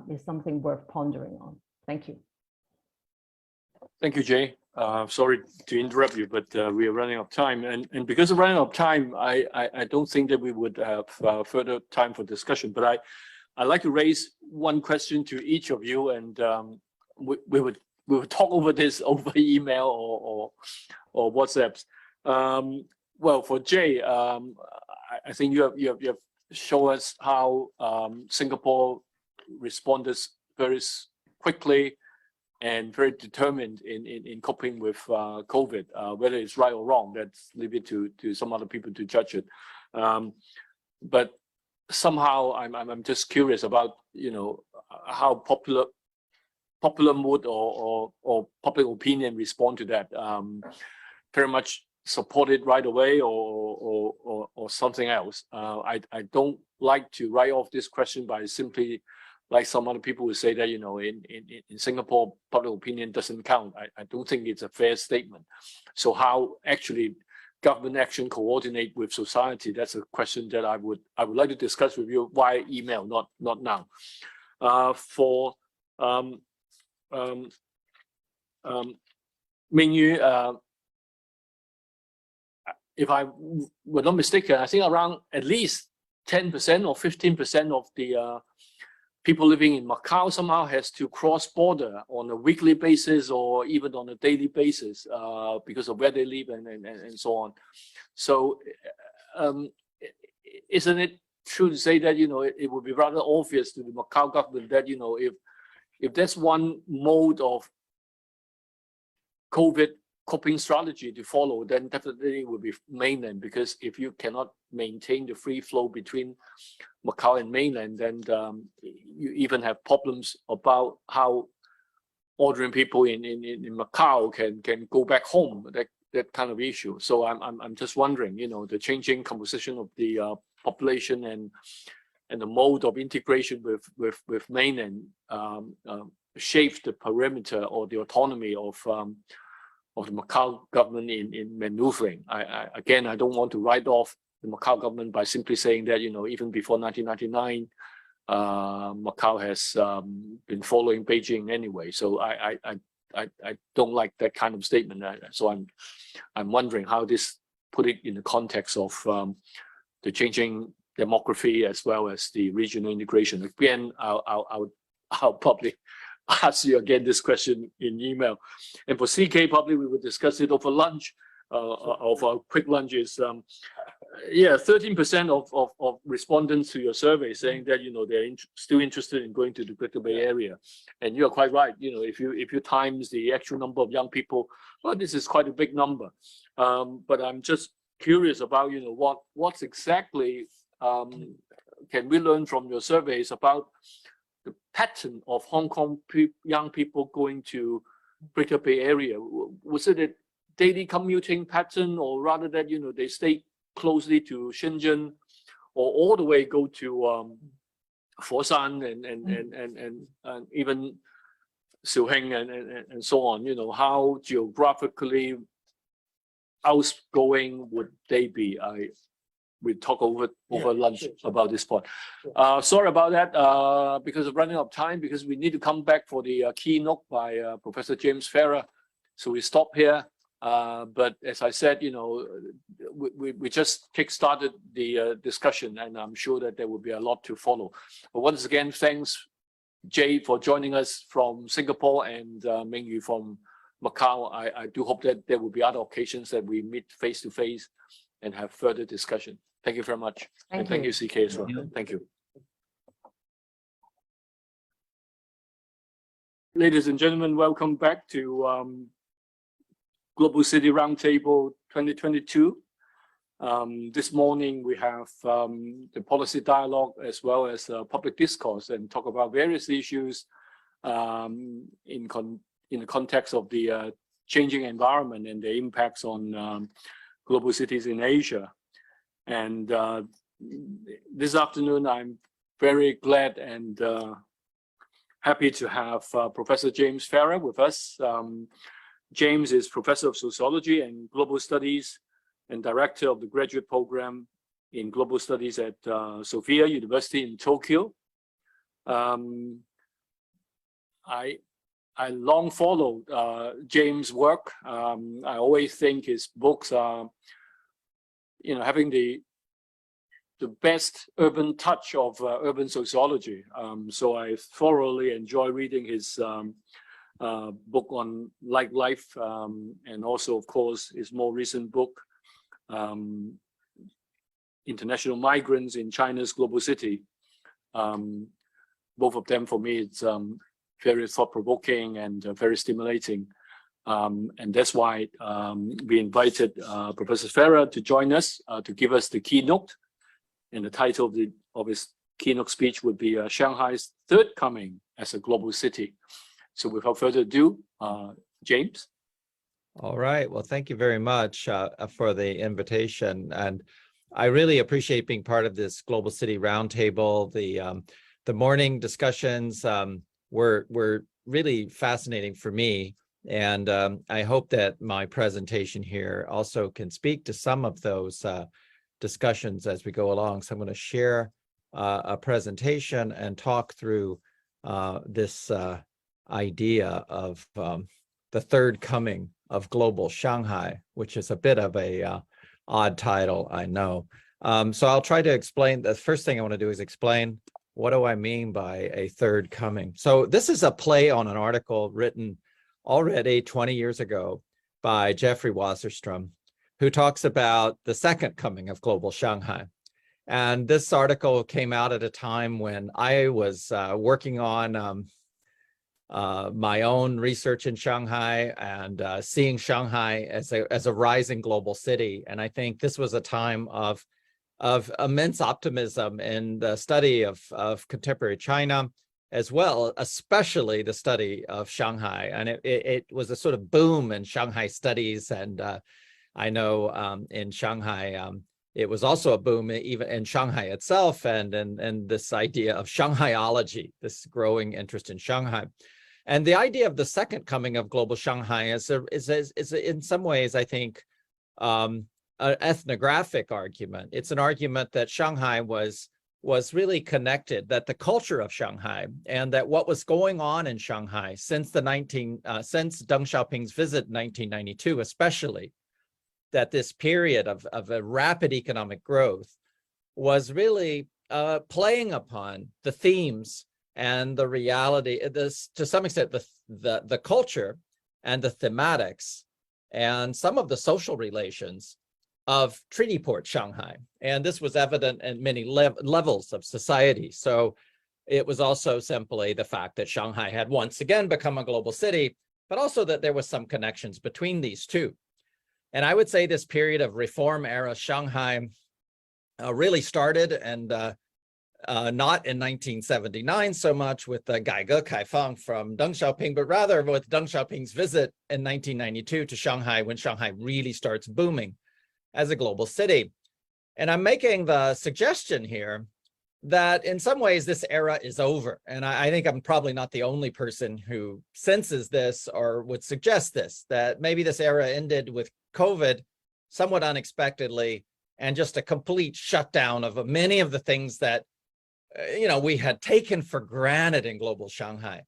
is something worth pondering on. Thank you. Thank you, Jay. Sorry to interrupt you, but we are running out of time. And because of running out of time, I don't think that we would have further time for discussion. But I'd like to raise one question to each of you, and we would talk over this over email or WhatsApps. Well, for Jay, I think you have shown us how Singapore responded very quickly and very determined in coping with COVID. Whether it's right or wrong, let's leave it to some other people to judge it. But somehow I'm just curious about how popular mood or public opinion respond to that. Very much supported right away or something else. I don't like to write off this question by simply, like some other people would say, that in Singapore public opinion doesn't count. I don't think it's a fair statement. So how actually government action coordinate with society? That's a question that I would like to discuss with you via email, not now. For Mingyu, if I were not mistaken, I think around at least 10% or 15% of the people living in Macau somehow has to cross border on a weekly basis or even on a daily basis because of where they live and so on. So isn't it true to say that it would be rather obvious to the Macau government that if there's one mode of COVID coping strategy to follow, then definitely it would be mainland, because if you cannot maintain the free flow between Macau and mainland, then you even have problems about how ordinary people in Macau can go back home, that kind of issue. So I'm just wondering, the changing composition of the population and the mode of integration with mainland shapes the perimeter or the autonomy of of the Macau government in maneuvering. Again, I don't want to write off the Macau government by simply saying that, even before 1999, Macau has been following Beijing anyway. So I don't like that kind of statement. So I'm wondering how this put it in the context of the changing demography as well as the regional integration. Again, I'll probably ask you again this question in email. And for CK, probably we will discuss it over lunch, of our quick lunches. 13% of respondents to your survey saying that they're still interested in going to the Greater Bay Area, and you're quite right. If you times the actual number of young people, well, this is quite a big number. But I'm just curious about what's exactly can we learn from your surveys about the pattern of Hong Kong young people going to Greater Bay Area? Was it a daily commuting pattern, or rather that they stay closely to Shenzhen, or all the way go to Foshan and even Silheng and so on? How geographically outgoing would they be? We talk over lunch about this point. Sorry about that, because of running out of time, because we need to come back for the keynote by Professor James Farrer. So we stop here. But as I said, we just kick-started the discussion, and I'm sure that there will be a lot to follow. But once again, thanks, Jay, for joining us from Singapore, and Mingyu from Macau. I do hope that there will be other occasions that we meet face-to-face and have further discussion. Thank you very much. Thank you, CK, as well. Thank you. Ladies and gentlemen, welcome back to Global City Roundtable 2022. This morning we have the policy dialogue as well as public discourse, and talk about various issues in the context of the changing environment and the impacts on global cities in Asia. And this afternoon, I'm very glad and happy to have Professor James Farrer with us. James is Professor of Sociology and Global Studies and Director of the Graduate Program in Global Studies at Sophia University in Tokyo. I long followed James' work. I always think his books are, having the best urban touch of urban sociology. So I thoroughly enjoy reading his book on Like Life, and also, of course, his more recent book, International Migrants in China's Global City. Both of them, for me, it's very thought-provoking and very stimulating. And that's why we invited Professor Farrer to join us to give us the keynote. And the title of his keynote speech would be Shanghai's Third Coming as a Global City. So without further ado, James. All right. Well, thank you very much for the invitation. And I really appreciate being part of this Global City Roundtable. The morning discussions were really fascinating for me. And I hope that my presentation here also can speak to some of those discussions as we go along. So I'm going to share a presentation and talk through this idea of the third coming of global Shanghai, which is a bit of a odd title, I know. So I'll try to explain. The first thing I want to do is explain, what do I mean by a third coming? So this is a play on an article written already 20 years ago by Jeffrey Wasserstrom, who talks about the second coming of global Shanghai. And this article came out at a time when I was working on my own research in Shanghai and seeing Shanghai as a rising global city. And I think this was a time of immense optimism in the study of contemporary China, as well, especially the study of Shanghai. And it was a sort of boom in Shanghai studies. And I know in Shanghai, it was also a boom even in Shanghai itself, and this idea of Shanghaiology, this growing interest in Shanghai. And the idea of the second coming of global Shanghai is in some ways, I think, an ethnographic argument. It's an argument that Shanghai was really connected, that the culture of Shanghai and that what was going on in Shanghai since since Deng Xiaoping's visit in 1992, especially, that this period of a rapid economic growth was really playing upon the themes and the reality, to some extent, the culture and the thematics and some of the social relations of Treaty Port Shanghai. And this was evident in many levels of society. So it was also simply the fact that Shanghai had once again become a global city, but also that there was some connections between these two. And I would say this period of reform era Shanghai really started, and not in 1979 so much with the 改革开放 from Deng Xiaoping, but rather with Deng Xiaoping's visit in 1992 to Shanghai, when Shanghai really starts booming as a global city. And I'm making the suggestion here that in some ways this era is over. And I think I'm probably not the only person who senses this or would suggest this, that maybe this era ended with COVID somewhat unexpectedly, and just a complete shutdown of many of the things that we had taken for granted in global Shanghai.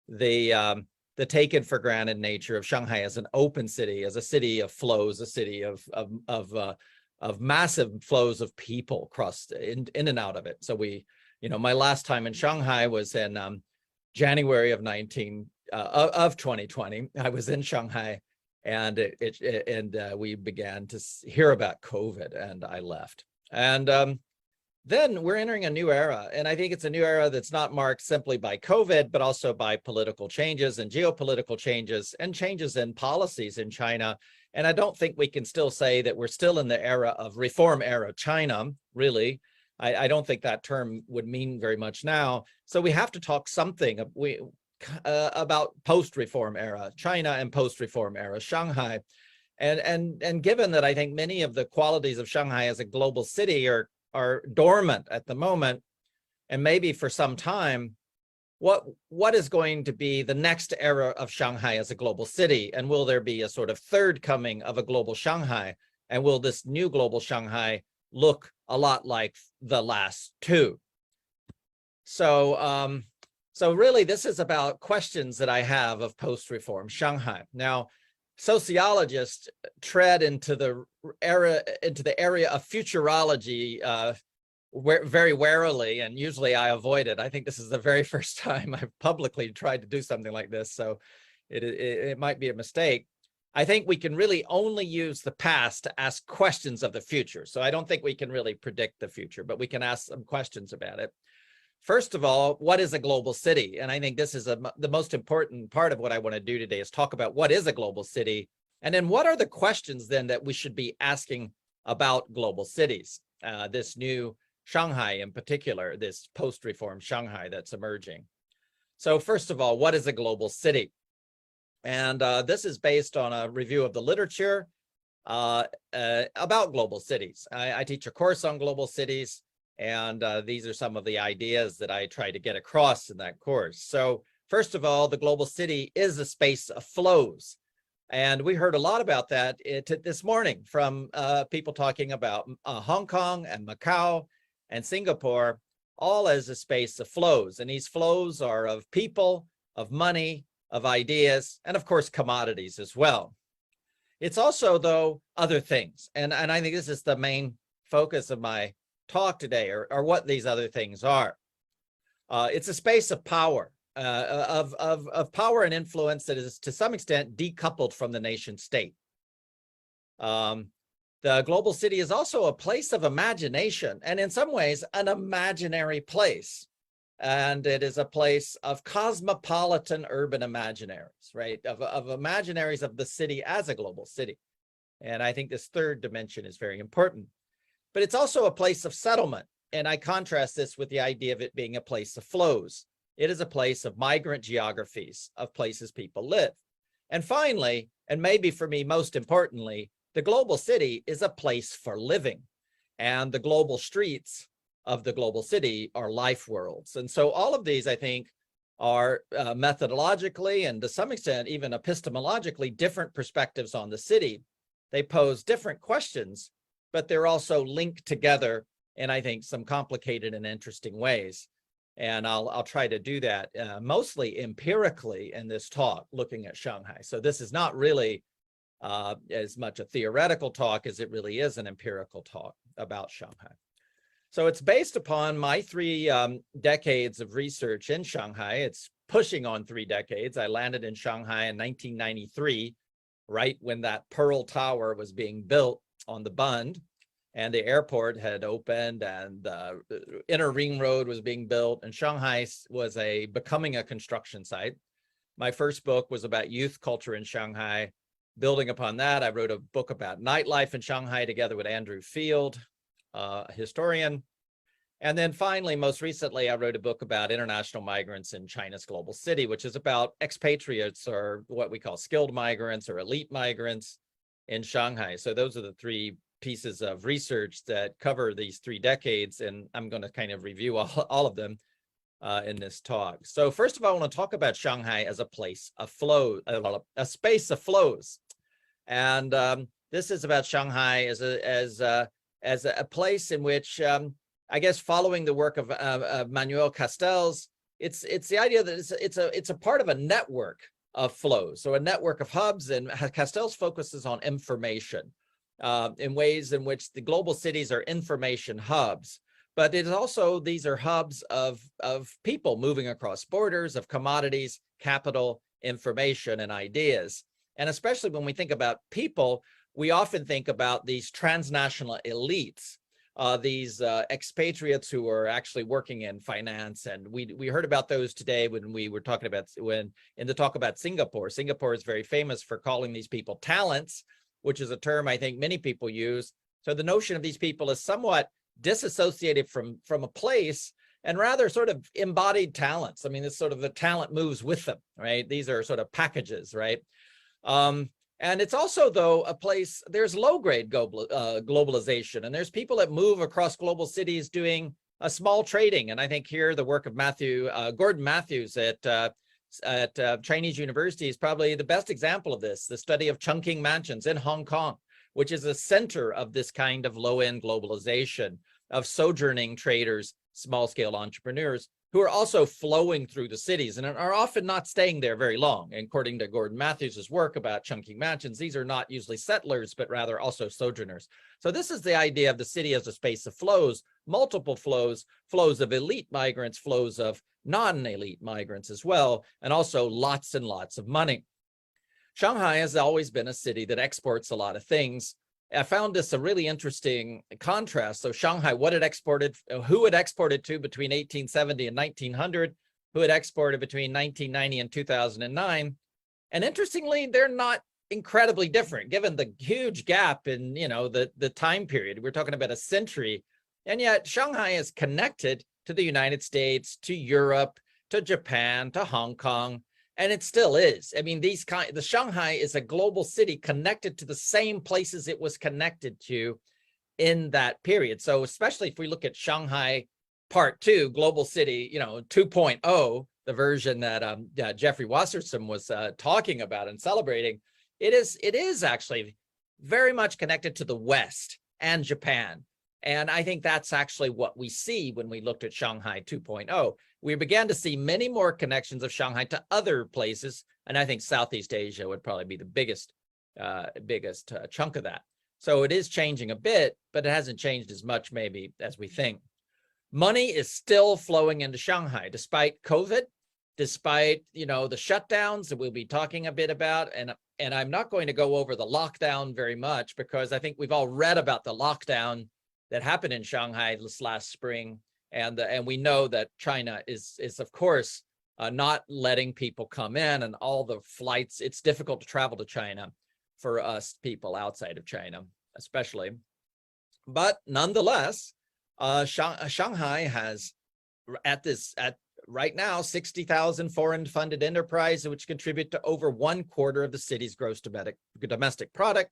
The taken for granted nature of Shanghai as an open city, as a city of flows, a city of massive flows of people crossed in and out of it. So my last time in Shanghai was in January of 2020. I was in Shanghai, and we began to hear about COVID, and I left. And then we're entering a new era. And I think it's a new era that's not marked simply by COVID, but also by political changes and geopolitical changes and changes in policies in China. And I don't think we can still say that we're still in the era of reform era China, really. I don't think that term would mean very much now. So we have to talk something about post-reform era China and post-reform era Shanghai. And given that I think many of the qualities of Shanghai as a global city are dormant at the moment, and maybe for some time, what is going to be the next era of Shanghai as a global city? And will there be a sort of third coming of a global Shanghai? And will this new global Shanghai look a lot like the last two? So really, this is about questions that I have of post-reform Shanghai. Now, sociologists tread into the area of futurology very warily, and usually I avoid it. I think this is the very first time I've publicly tried to do something like this, so it might be a mistake. I think we can really only use the past to ask questions of the future. So I don't think we can really predict the future, but we can ask some questions about it. First of all, what is a global city? And I think this is the most important part of what I want to do today, is talk about what is a global city, and then what are the questions then that we should be asking about global cities, this new Shanghai in particular, this post-reform Shanghai that's emerging. So first of all, what is a global city? And this is based on a review of the literature about global cities. I teach a course on global cities, and these are some of the ideas that I try to get across in that course. So first of all, the global city is a space of flows. And we heard a lot about that this morning from people talking about Hong Kong and Macau and Singapore, all as a space of flows. And these flows are of people, of money, of ideas, and of course, commodities as well. It's also, though, other things. And I think this is the main focus of my talk today, or what these other things are. It's a space of power, of power and influence that is to some extent decoupled from the nation state. The global city is also a place of imagination, and in some ways, an imaginary place. And it is a place of cosmopolitan urban imaginaries, right? Of imaginaries of the city as a global city. And I think this third dimension is very important. But it's also a place of settlement. And I contrast this with the idea of it being a place of flows. It is a place of migrant geographies, of places people live. And finally, and maybe for me most importantly, the global city is a place for living. And the global streets of the global city are life worlds. And so all of these, I think, are methodologically and to some extent even epistemologically different perspectives on the city. They pose different questions, but they're also linked together in, I think, some complicated and interesting ways. And I'll try to do that mostly empirically in this talk, looking at Shanghai. So this is not really as much a theoretical talk as it really is an empirical talk about Shanghai. So it's based upon my 3 decades of research in Shanghai. It's pushing on 3 decades. I landed in Shanghai in 1993, right when that Pearl Tower was being built on the Bund, and the airport had opened, and the inner ring road was being built, and Shanghai was becoming a construction site. My first book was about youth culture in Shanghai. Building upon that, I wrote a book about nightlife in Shanghai together with Andrew Field, a historian. And then finally, most recently, I wrote a book about international migrants in China's global city, which is about expatriates, or what we call skilled migrants or elite migrants in Shanghai. So those are the 3 pieces of research that cover these 3 decades, and I'm going to kind of review all of them in this talk. So first of all, I want to talk about Shanghai as a place of flow, a space of flows. And this is about Shanghai as a place in which, I guess, following the work of Manuel Castells, it's the idea that it's a part of a network of flows, so a network of hubs, and Castells focuses on information in ways in which the global cities are information hubs. But it is also, these are hubs of people moving across borders, of commodities, capital, information, and ideas. And especially when we think about people, we often think about these transnational elites, these expatriates who are actually working in finance. And we heard about those today when we were talking about, in the talk about Singapore. Singapore is very famous for calling these people talents, which is a term I think many people use. So the notion of these people is somewhat disassociated from a place, and rather sort of embodied talents. I mean, it's sort of the talent moves with them, right? These are sort of packages, right? And it's also, though, a place, there's low-grade globalization, and there's people that move across global cities doing a small trading. And I think here the work of Gordon Matthews at Chinese University is probably the best example of this, the study of Chungking mansions in Hong Kong, which is a center of this kind of low-end globalization of sojourning traders, small-scale entrepreneurs, who are also flowing through the cities and are often not staying there very long. And according to Gordon Matthews' work about Chungking mansions, these are not usually settlers, but rather also sojourners. So this is the idea of the city as a space of flows, multiple flows, flows of elite migrants, flows of non-elite migrants as well, and also lots and lots of money. Shanghai has always been a city that exports a lot of things. I found this a really interesting contrast. So Shanghai, what it exported, who it exported to between 1870 and 1900, who it exported between 1990 and 2009. And interestingly, they're not incredibly different, given the huge gap in, the time period. We're talking about a century. And yet Shanghai is connected to the United States, to Europe, to Japan, to Hong Kong. And it still is. I mean, the Shanghai is a global city connected to the same places it was connected to in that period. So especially if we look at Shanghai Part 2, Global City, 2.0, the version that Jeffrey Wasserstrom was talking about and celebrating, it is actually very much connected to the West and Japan. And I think that's actually what we see when we looked at Shanghai 2.0. We began to see many more connections of Shanghai to other places. And I think Southeast Asia would probably be the biggest chunk of that. So it is changing a bit, but it hasn't changed as much maybe as we think. Money is still flowing into Shanghai, despite COVID, despite, the shutdowns that we'll be talking a bit about. And I'm not going to go over the lockdown very much, because I think we've all read about the lockdown that happened in Shanghai this last spring. And we know that China is of course, not letting people come in, and all the flights, it's difficult to travel to China for us people outside of China, especially. But nonetheless, Shanghai has right now 60,000 foreign funded enterprises, which contribute to over 1/4 of the city's gross domestic product,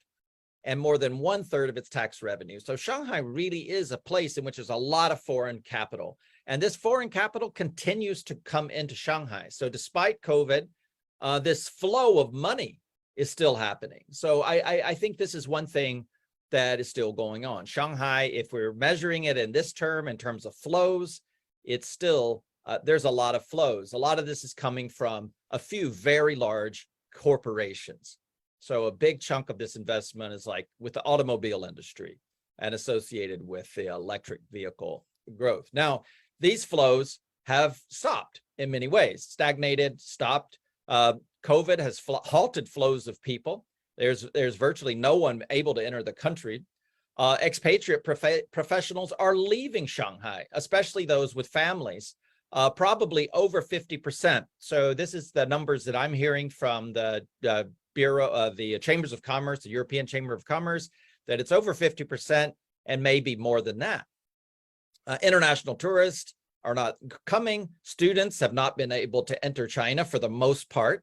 and more than 1/3 of its tax revenue. So Shanghai really is a place in which there's a lot of foreign capital. And this foreign capital continues to come into Shanghai. So despite COVID, this flow of money is still happening. So I think this is one thing that is still going on. Shanghai, if we're measuring it in this term, in terms of flows, it's still, there's a lot of flows. A lot of this is coming from a few very large corporations. So a big chunk of this investment is like with the automobile industry and associated with the electric vehicle growth. Now, these flows have stopped in many ways, stagnated, stopped. COVID has halted flows of people. There's virtually no one able to enter the country. Expatriate professionals are leaving Shanghai, especially those with families, probably over 50%. So this is the numbers that I'm hearing from the Bureau, the Chambers of Commerce, the European Chamber of Commerce, that it's over 50% and maybe more than that. International tourists are not coming. Students have not been able to enter China for the most part.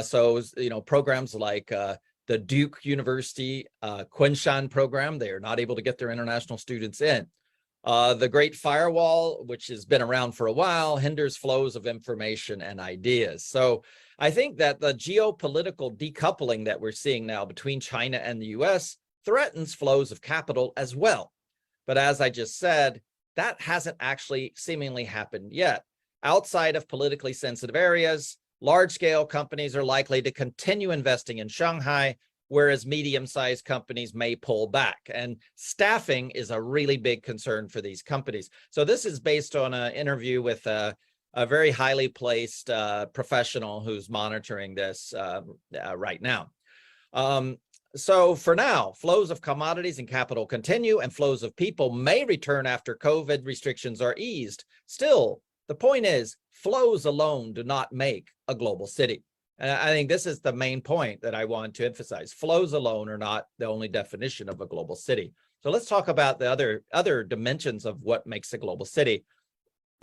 So, you know, programs like the Duke University Kunshan program, they are not able to get their international students in. The Great Firewall, which has been around for a while, hinders flows of information and ideas. So I think that the geopolitical decoupling that we're seeing now between China and the US threatens flows of capital as well. But as I just said, that hasn't actually seemingly happened yet. Outside of politically sensitive areas, large-scale companies are likely to continue investing in Shanghai, whereas medium-sized companies may pull back. And staffing is a really big concern for these companies. So this is based on an interview with a very highly placed professional who's monitoring this right now. So for now, flows of commodities and capital continue, and flows of people may return after COVID restrictions are eased. Still, the point is, flows alone do not make a global city. And I think this is the main point that I want to emphasize. Flows alone are not the only definition of a global city. So let's talk about the other dimensions of what makes a global city.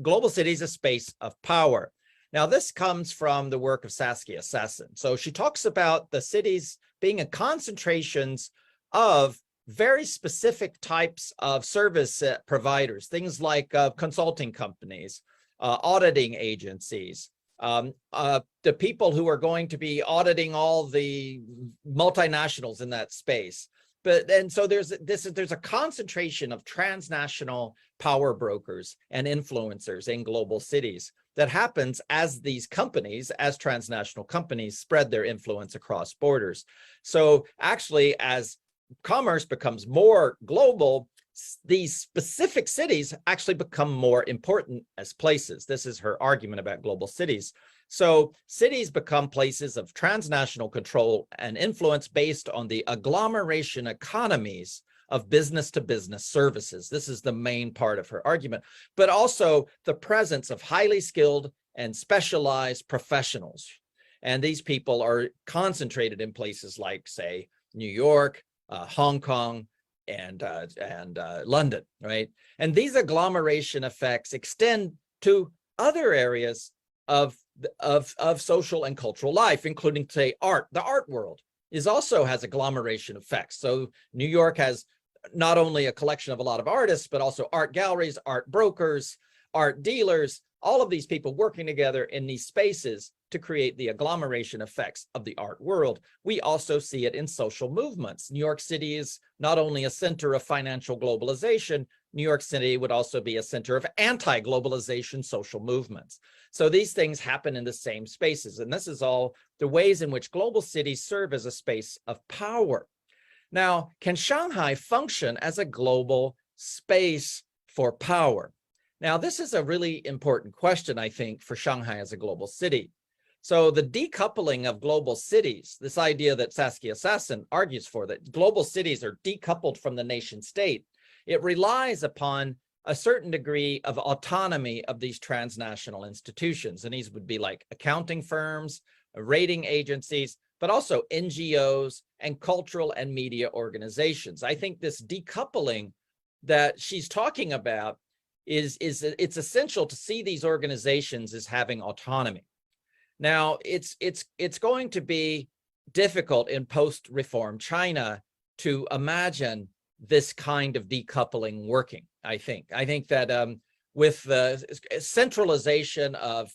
Global city is a space of power. Now, this comes from the work of Saskia Sassen. So she talks about the cities being a concentrations of very specific types of service providers, things like consulting companies, auditing agencies, the people who are going to be auditing all the multinationals in that space. And so there's a concentration of transnational power brokers and influencers in global cities that happens as these companies, as transnational companies, spread their influence across borders. So actually, as commerce becomes more global, these specific cities actually become more important as places. This is her argument about global cities. So cities become places of transnational control and influence based on the agglomeration economies of business-to-business services. This is the main part of her argument, but also the presence of highly skilled and specialized professionals. And these people are concentrated in places like, say, New York, Hong Kong, and London, right? And these agglomeration effects extend to other areas of social and cultural life, including, say, art. The art world has agglomeration effects. So New York has not only a collection of a lot of artists, but also art galleries, art brokers, art dealers, all of these people working together in these spaces to create the agglomeration effects of the art world. We also see it in social movements. New York City is not only a center of financial globalization, New York City would also be a center of anti-globalization social movements. So these things happen in the same spaces. And this is all the ways in which global cities serve as a space of power. Now, can Shanghai function as a global space for power? Now, this is a really important question, I think, for Shanghai as a global city. So the decoupling of global cities, this idea that Saskia Sassen argues for, that global cities are decoupled from the nation state, it relies upon a certain degree of autonomy of these transnational institutions. And these would be like accounting firms, rating agencies, but also NGOs and cultural and media organizations. I think this decoupling that she's talking about it's essential to see these organizations as having autonomy. Now, it's going to be difficult in post-reform China to imagine this kind of decoupling working, I think. I think that with the centralization of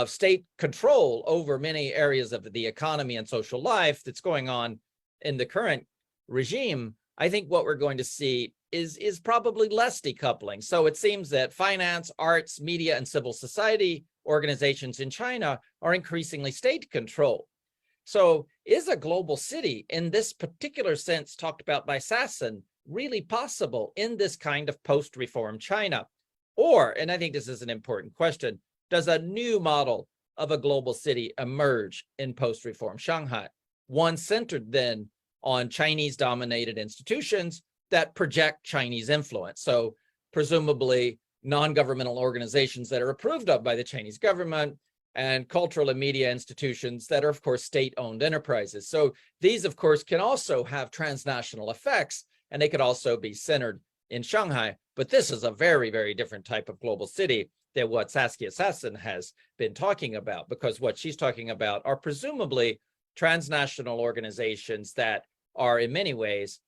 state control over many areas of the economy and social life that's going on in the current regime, I think what we're going to see is probably less decoupling. So it seems that finance, arts, media, and civil society organizations in China are increasingly state controlled. So is a global city in this particular sense talked about by Sasson really possible in this kind of post-reform China? Or, and I think this is an important question, does a new model of a global city emerge in post-reform Shanghai? One centered then on Chinese-dominated institutions that project Chinese influence. So presumably non-governmental organizations that are approved of by the Chinese government, and cultural and media institutions that are, of course, state-owned enterprises. So these, of course, can also have transnational effects, and they could also be centered in Shanghai. But this is a very, very different type of global city than what Saskia Sasson has been talking about, because what she's talking about are presumably transnational organizations that are in many ways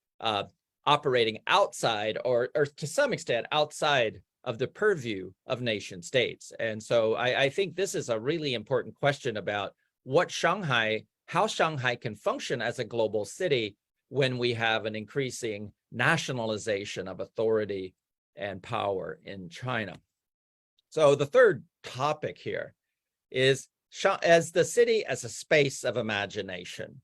operating outside or to some extent outside of the purview of nation states. And so I think this is a really important question about how Shanghai can function as a global city when we have an increasing nationalization of authority and power in China. So the third topic here is as the city as a space of imagination.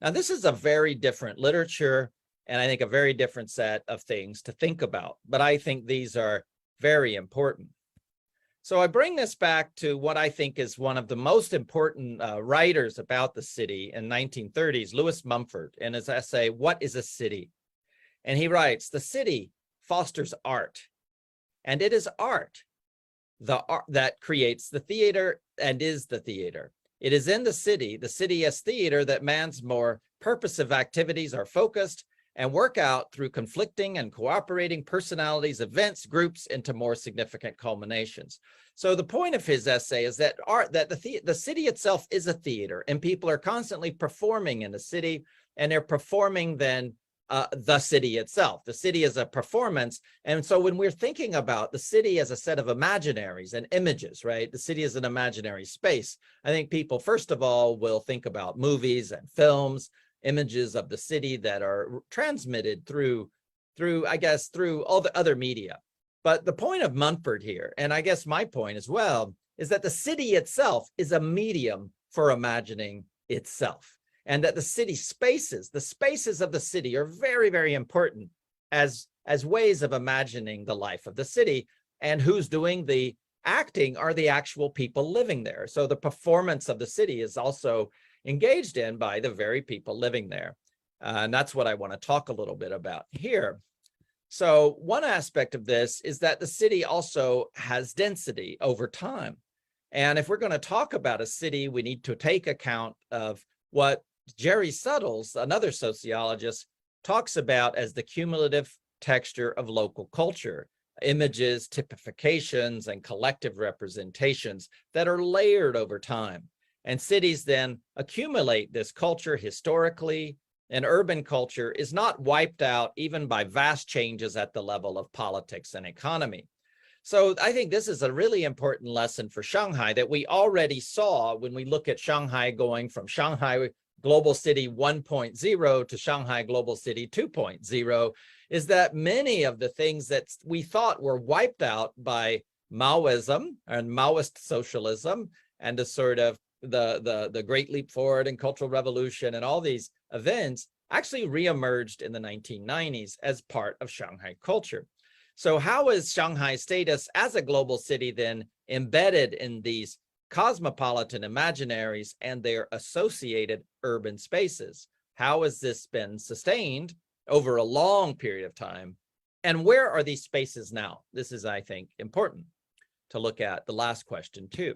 Now, this is a very different literature, and I think a very different set of things to think about, but I think these are very important. So I bring this back to what I think is one of the most important writers about the city in 1930s, Lewis Mumford, in his essay, What is a City? And he writes, the city fosters art, and it is art, that creates the theater and is the theater. It is in the city as theater, that man's more purposive activities are focused and work out through conflicting and cooperating personalities, events, groups into more significant culminations. So the point of his essay is that the city itself is a theater, and people are constantly performing in the city, and they're performing then the city itself. The city is a performance. And so when we're thinking about the city as a set of imaginaries and images, right? The city is an imaginary space. I think people, first of all, will think about movies and films, images of the city that are transmitted through all the other media. But the point of Mumford here, and I guess my point as well, is that the city itself is a medium for imagining itself, and that the city spaces, the spaces of the city are very, very important as ways of imagining the life of the city, and who's doing the acting are the actual people living there. So the performance of the city is also engaged in by the very people living there. And that's what I want to talk a little bit about here. So one aspect of this is that the city also has density over time. And if we're going to talk about a city, we need to take account of what Jerry Suttles, another sociologist, talks about as the cumulative texture of local culture, images, typifications, and collective representations that are layered over time. And cities then accumulate this culture historically, and urban culture is not wiped out even by vast changes at the level of politics and economy. So I think this is a really important lesson for Shanghai that we already saw when we look at Shanghai going from Shanghai Global City 1.0 to Shanghai Global City 2.0, is that many of the things that we thought were wiped out by Maoism and Maoist socialism and the sort of the Great Leap Forward and Cultural Revolution and all these events actually reemerged in the 1990s as part of Shanghai culture. So how is Shanghai's status as a global city then embedded in these cosmopolitan imaginaries and their associated urban spaces? How has this been sustained over a long period of time? And where are these spaces now? This is, I think, important to look at the last question too.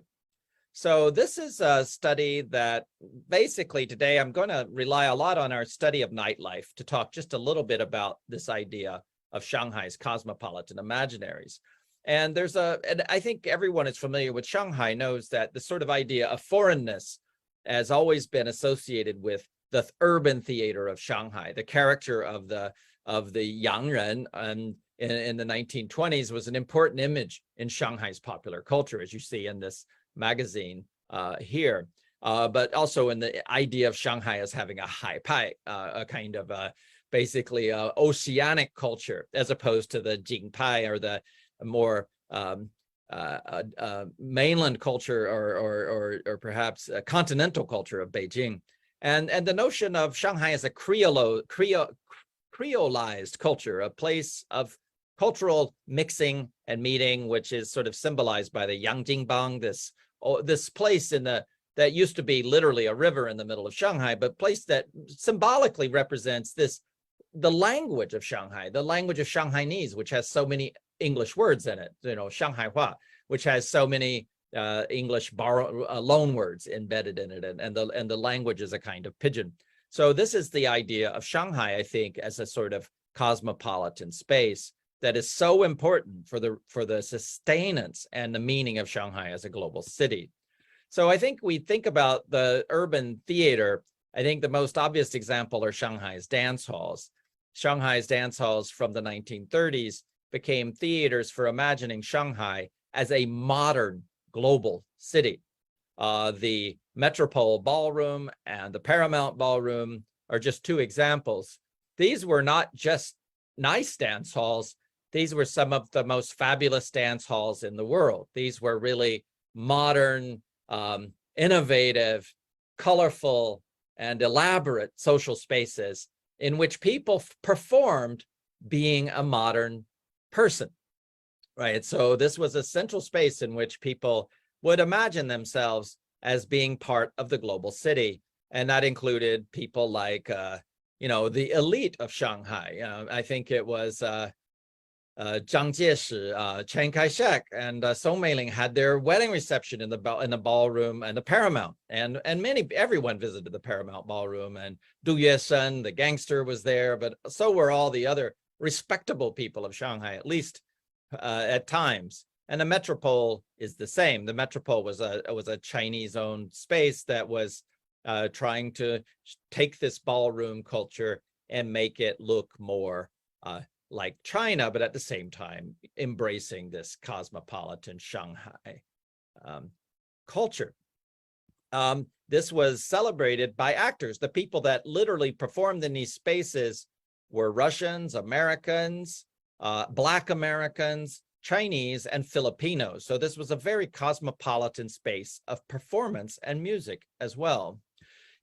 So this is a study that basically today I'm going to rely a lot on our study of nightlife to talk just a little bit about this idea of Shanghai's cosmopolitan imaginaries. And and I think everyone is familiar with Shanghai knows that the sort of idea of foreignness has always been associated with the urban theater of Shanghai, the character of the Yangren, and in the 1920s was an important image in Shanghai's popular culture, as you see in this magazine here. But also in the idea of Shanghai as having a haipai, a kind of basically oceanic culture, as opposed to the Jingpai or the more mainland culture or perhaps a continental culture of Beijing. And the notion of Shanghai as a creolized culture, a place of cultural mixing and meeting, which is sort of symbolized by the Yangjingbang, this place in the that used to be literally a river in the middle of Shanghai, but place that symbolically represents the language of Shanghai, the language of Shanghainese, which has so many English words in it, Shanghai-hua, which has so many English loan words embedded in it, and the language is a kind of pidgin. So this is the idea of Shanghai, I think, as a sort of cosmopolitan space that is so important for the sustenance and the meaning of Shanghai as a global city. So I think we think about the urban theater. I think the most obvious example are Shanghai's dance halls. Shanghai's dance halls from the 1930s became theaters for imagining Shanghai as a modern global city. The Metropole Ballroom and the Paramount Ballroom are just two examples. These were not just nice dance halls. These were some of the most fabulous dance halls in the world. These were really modern, innovative, colorful, and elaborate social spaces in which people performed being a modern person, right? So this was a central space in which people would imagine themselves as being part of the global city. And that included people like, the elite of Shanghai. I think it was Zhang Jieshi, Chiang Kai-shek, and Song Meiling had their wedding reception in the ballroom and the Paramount, and everyone visited the Paramount Ballroom, and Du Yueshen, the gangster, was there, but so were all the other respectable people of Shanghai, at least at times. And the Metropole is the same. The Metropole was a Chinese-owned space that was trying to take this ballroom culture and make it look more like China, but at the same time embracing this cosmopolitan Shanghai culture. This was celebrated by actors. The people that literally performed in these spaces were Russians, Americans, Black Americans, Chinese, and Filipinos. So this was a very cosmopolitan space of performance and music as well.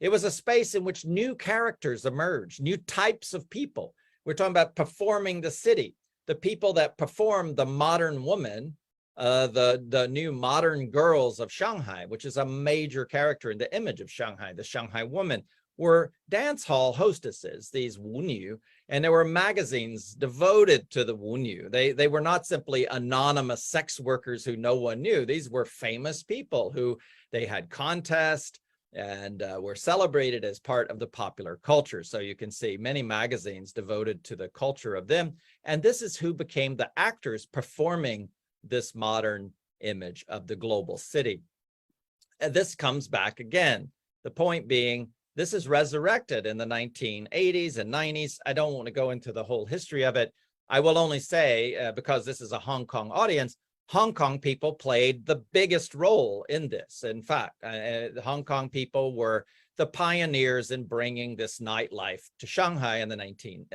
It was a space in which new characters emerged, new types of people. We're talking about performing the city, the people that performed the modern woman, the new modern girls of Shanghai, which is a major character in the image of Shanghai. The Shanghai woman were dance hall hostesses, these wunyu, and there were magazines devoted to the wunyu. They were not simply anonymous sex workers who no one knew. These were famous people who they had contests and were celebrated as part of the popular culture. So you can see many magazines devoted to the culture of them. And this is who became the actors performing this modern image of the global city. And this comes back again. The point being, this is resurrected in the 1980s and 90s. I don't want to go into the whole history of it. I will only say, because this is a Hong Kong audience, Hong Kong people played the biggest role in this. In fact, the Hong Kong people were the pioneers in bringing this nightlife to Shanghai in the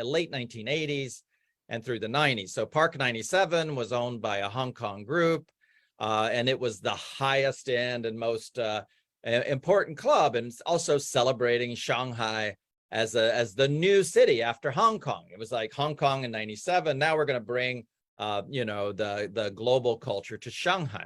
late 1980s and through the 90s. So Park 97 was owned by a Hong Kong group, and it was the highest end and most important club, and also celebrating Shanghai as the new city after Hong Kong. It was like Hong Kong in 97. Now we're going to bring the global culture to Shanghai.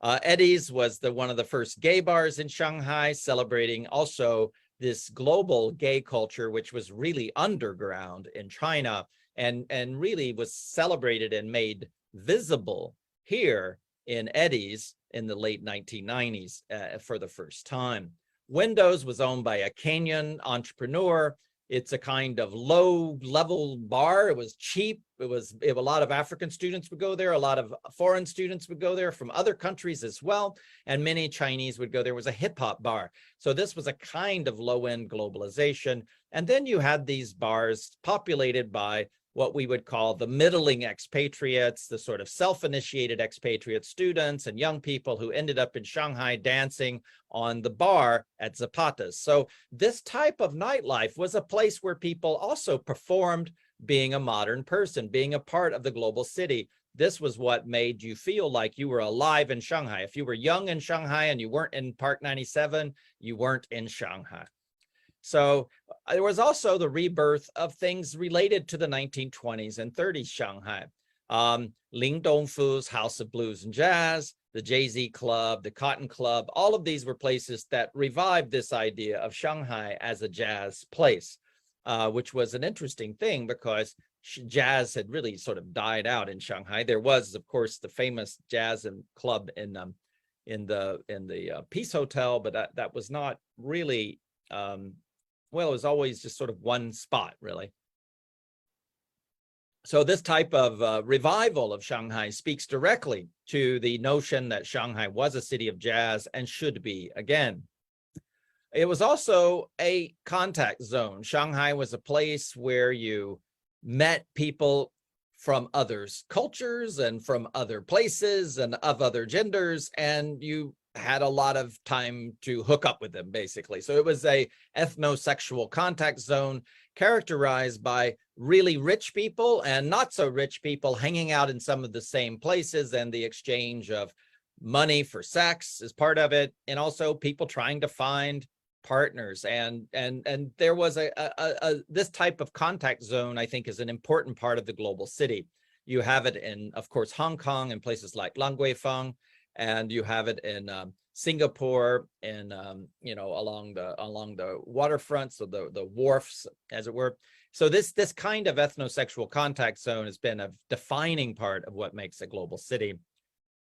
Eddie's was one of the first gay bars in Shanghai, celebrating also this global gay culture, which was really underground in China and really was celebrated and made visible here in Eddie's in the late 1990s for the first time. Windows was owned by a Kenyan entrepreneur. It's a kind of low-level bar. It was cheap. A lot of African students would go there. A lot of foreign students would go there from other countries as well. And many Chinese would go there. It was a hip-hop bar. So this was a kind of low-end globalization. And then you had these bars populated by what we would call the middling expatriates, the sort of self-initiated expatriate students and young people who ended up in Shanghai dancing on the bar at Zapata's. So this type of nightlife was a place where people also performed being a modern person, being a part of the global city. This was what made you feel like you were alive in Shanghai. If you were young in Shanghai and you weren't in Park 97, you weren't in Shanghai. So there was also the rebirth of things related to the 1920s and 30s Shanghai. Ling Dongfu's House of Blues and Jazz, the Jay-Z Club, the Cotton Club, all of these were places that revived this idea of Shanghai as a jazz place, which was an interesting thing because jazz had really sort of died out in Shanghai. There was, of course, the famous jazz and club in the Peace Hotel, but that was not really, well, it was always just sort of one spot, really. So this type of revival of Shanghai speaks directly to the notion that Shanghai was a city of jazz and should be again. It was also a contact zone. Shanghai was a place where you met people from others' cultures and from other places and of other genders, and you had a lot of time to hook up with them, basically. So it was a ethnosexual contact zone characterized by really rich people and not so rich people hanging out in some of the same places, and the exchange of money for sex is part of it, and also people trying to find partners. And there was this type of contact zone, I think, is an important part of the global city. You have it in, of course, Hong Kong and places like Languifeng, and you have it in Singapore and you know, along the waterfront, so the wharfs, as it were. So this kind of ethnosexual contact zone has been a defining part of what makes a global city,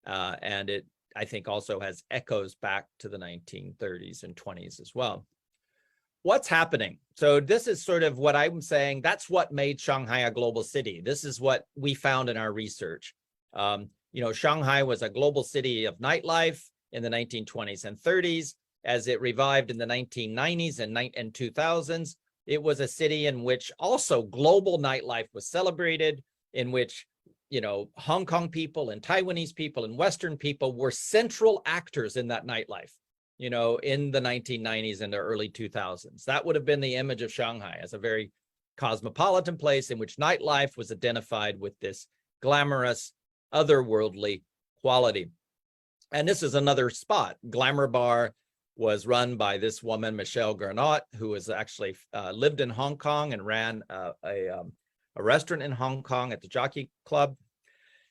and it, I think, also has echoes back to the 1930s and 20s as well. What's happening? So this is sort of what I'm saying. That's what made Shanghai a global city. This is what we found in our research. You know, Shanghai was a global city of nightlife in the 1920s and 30s. As it revived in the 1990s and 2000s, it was a city in which also global nightlife was celebrated, in which, you know, Hong Kong people and Taiwanese people and Western people were central actors in that nightlife, you know, in the 1990s and the early 2000s. That would have been the image of Shanghai as a very cosmopolitan place in which nightlife was identified with this glamorous, otherworldly quality. And this is another spot. Glamour Bar was run by this woman, Michelle Garnot, who was actually lived in Hong Kong and ran a restaurant in Hong Kong at the Jockey Club.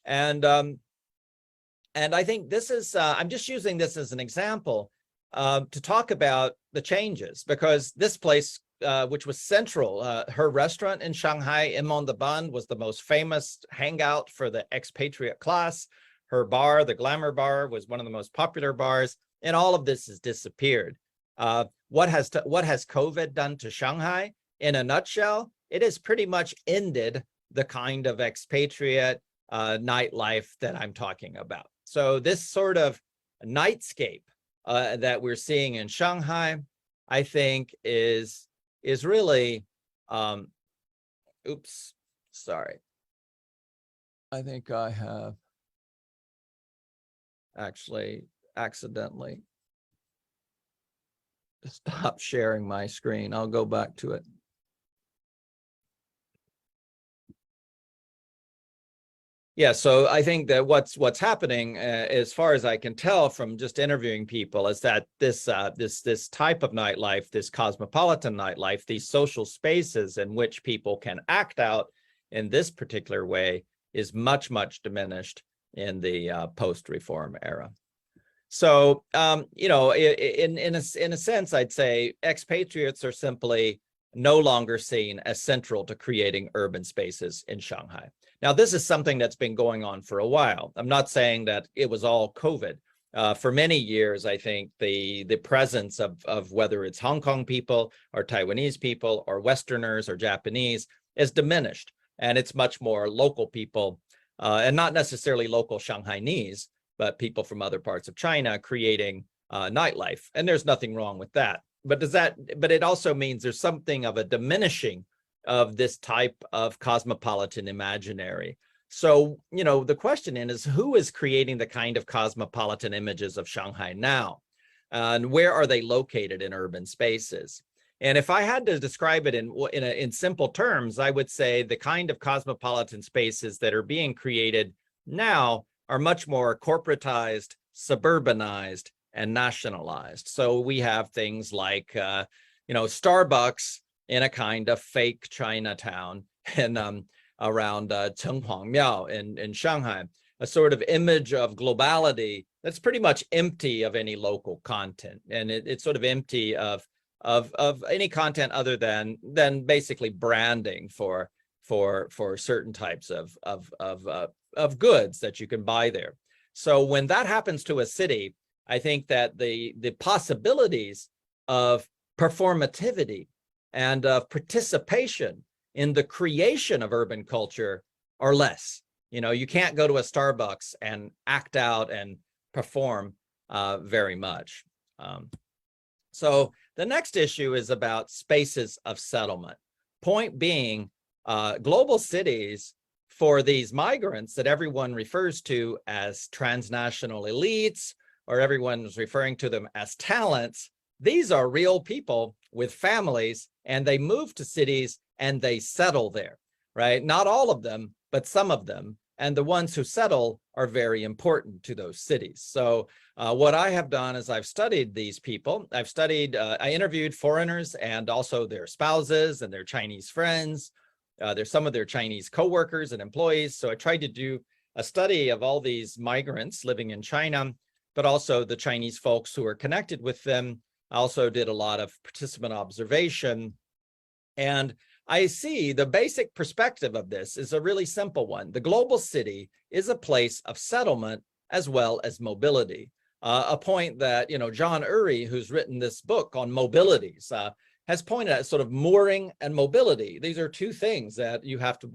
And I think this is, I'm just using this as an example to talk about the changes, because this place, which was central, her restaurant in Shanghai, Imon the Bund, was the most famous hangout for the expatriate class. Her bar, the Glamour Bar, was one of the most popular bars, and all of this has disappeared. What has COVID done to Shanghai? In a nutshell, it has pretty much ended the kind of expatriate nightlife that I'm talking about. So this sort of nightscape that we're seeing in Shanghai, I think is really, oops, sorry. I think I have actually accidentally stopped sharing my screen. I'll go back to it. Yeah, so I think that what's happening, as far as I can tell from just interviewing people, is that this type of nightlife, this cosmopolitan nightlife, these social spaces in which people can act out in this particular way, is much, much diminished in the post-reform era. So, you know, in a sense, I'd say expatriates are simply no longer seen as central to creating urban spaces in Shanghai. Now, this is something that's been going on for a while. I'm not saying that it was all COVID. For many years, I think the presence of whether it's Hong Kong people or Taiwanese people or Westerners or Japanese is diminished. And it's much more local people, and not necessarily local Shanghainese, but people from other parts of China creating nightlife. And there's nothing wrong with that. But it also means there's something of a diminishing of this type of cosmopolitan imaginary. So, the question is who is creating the kind of cosmopolitan images of Shanghai now? And where are they located in urban spaces? And if I had to describe it in simple terms, I would say the kind of cosmopolitan spaces that are being created now are much more corporatized, suburbanized, and nationalized. So we have things like, Starbucks in a kind of fake Chinatown and around Chenhuangmiao in Shanghai, a sort of image of globality that's pretty much empty of any local content, and it's sort of empty of any content other than basically branding for certain types of goods that you can buy there. So when that happens to a city, I think that the possibilities of performativity and of participation in the creation of urban culture are less. You can't go to a Starbucks and act out and perform very much. So the next issue is about spaces of settlement. Point being, global cities for these migrants that everyone refers to as transnational elites, or everyone's referring to them as talents, these are real people with families, and they move to cities and they settle there, right? Not all of them, but some of them. And the ones who settle are very important to those cities. So what I have done is I've studied these people. I interviewed foreigners and also their spouses and their Chinese friends. There's some of their Chinese coworkers and employees. So I tried to do a study of all these migrants living in China, but also the Chinese folks who are connected with them. I also did a lot of participant observation. And I see the basic perspective of this is a really simple one. The global city is a place of settlement as well as mobility. A point that, John Urry, who's written this book on mobilities, has pointed at sort of mooring and mobility. These are two things that you have to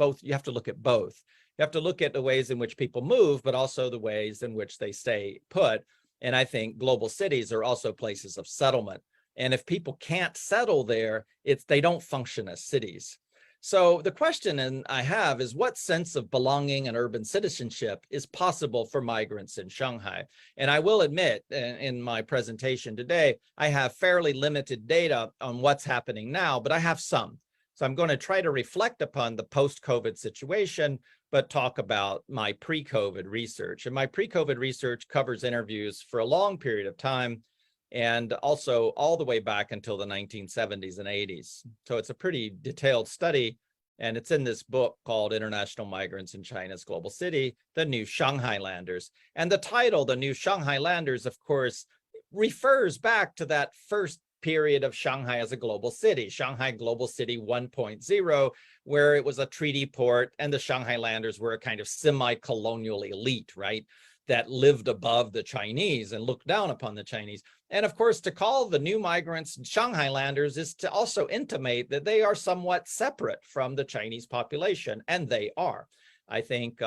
look at both. You have to look at the ways in which people move, but also the ways in which they stay put. And I think global cities are also places of settlement. And if people can't settle there, they don't function as cities. So the question I have is, what sense of belonging and urban citizenship is possible for migrants in Shanghai? And I will admit in my presentation today, I have fairly limited data on what's happening now, but I have some. So I'm going to try to reflect upon the post-COVID situation, but talk about my pre-COVID research. And my pre-COVID research covers interviews for a long period of time, and also all the way back until the 1970s and 80s. So it's a pretty detailed study, and it's in this book called International Migrants in China's Global City, The New Shanghailanders. And the title, The New Shanghailanders, of course, refers back to that first period of Shanghai as a global city, Shanghai Global City 1.0, where it was a treaty port, and the Shanghailanders were a kind of semi-colonial elite, right, that lived above the Chinese and looked down upon the Chinese. And of course, to call the new migrants Shanghailanders is to also intimate that they are somewhat separate from the Chinese population, and they are. I think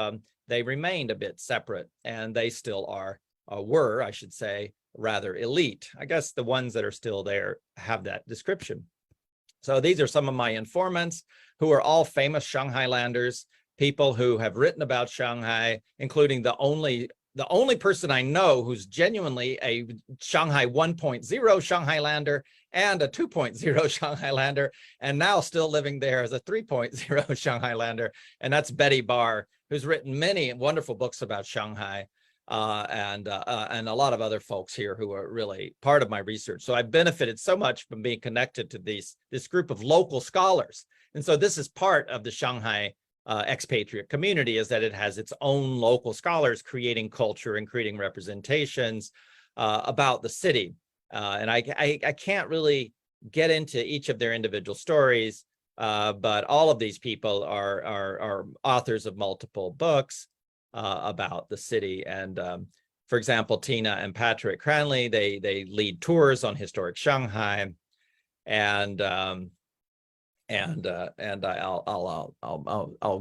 they remained a bit separate, and they still were, I should say, rather elite. I guess the ones that are still there have that description. So these are some of my informants who are all famous Shanghailanders, people who have written about Shanghai, including the only person I know who's genuinely a Shanghai 1.0 Shanghailander and a 2.0 Shanghailander, and now still living there as a 3.0 Shanghailander, and that's Betty Barr, who's written many wonderful books about Shanghai, and a lot of other folks here who are really part of my research. So I've benefited so much from being connected to this group of local scholars. And so this is part of the Shanghai expatriate community, is that it has its own local scholars creating culture and creating representations about the city. And I can't really get into each of their individual stories, but all of these people are authors of multiple books about the city. And for example, Tina and Patrick Cranley, they lead tours on historic Shanghai, and I'll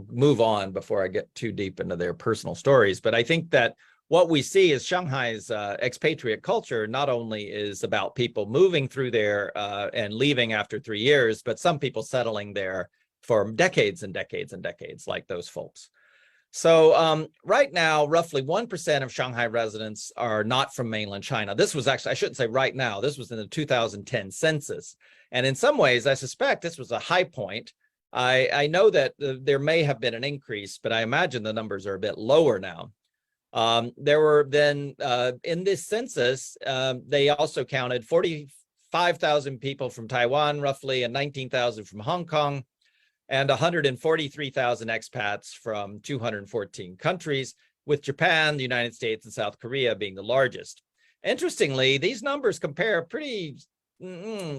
move on before I get too deep into their personal stories. But I think that what we see is Shanghai's expatriate culture not only is about people moving through there and leaving after 3 years, but some people settling there for decades and decades and decades, like those folks. So right now, roughly 1% of Shanghai residents are not from mainland China. This was actually, I shouldn't say right now, this was in the 2010 census. And in some ways, I suspect this was a high point. I know that there may have been an increase, but I imagine the numbers are a bit lower now. There were then, in this census, they also counted 45,000 people from Taiwan, roughly, and 19,000 from Hong Kong, and 143,000 expats from 214 countries, with Japan, the United States, and South Korea being the largest. Interestingly, these numbers compare pretty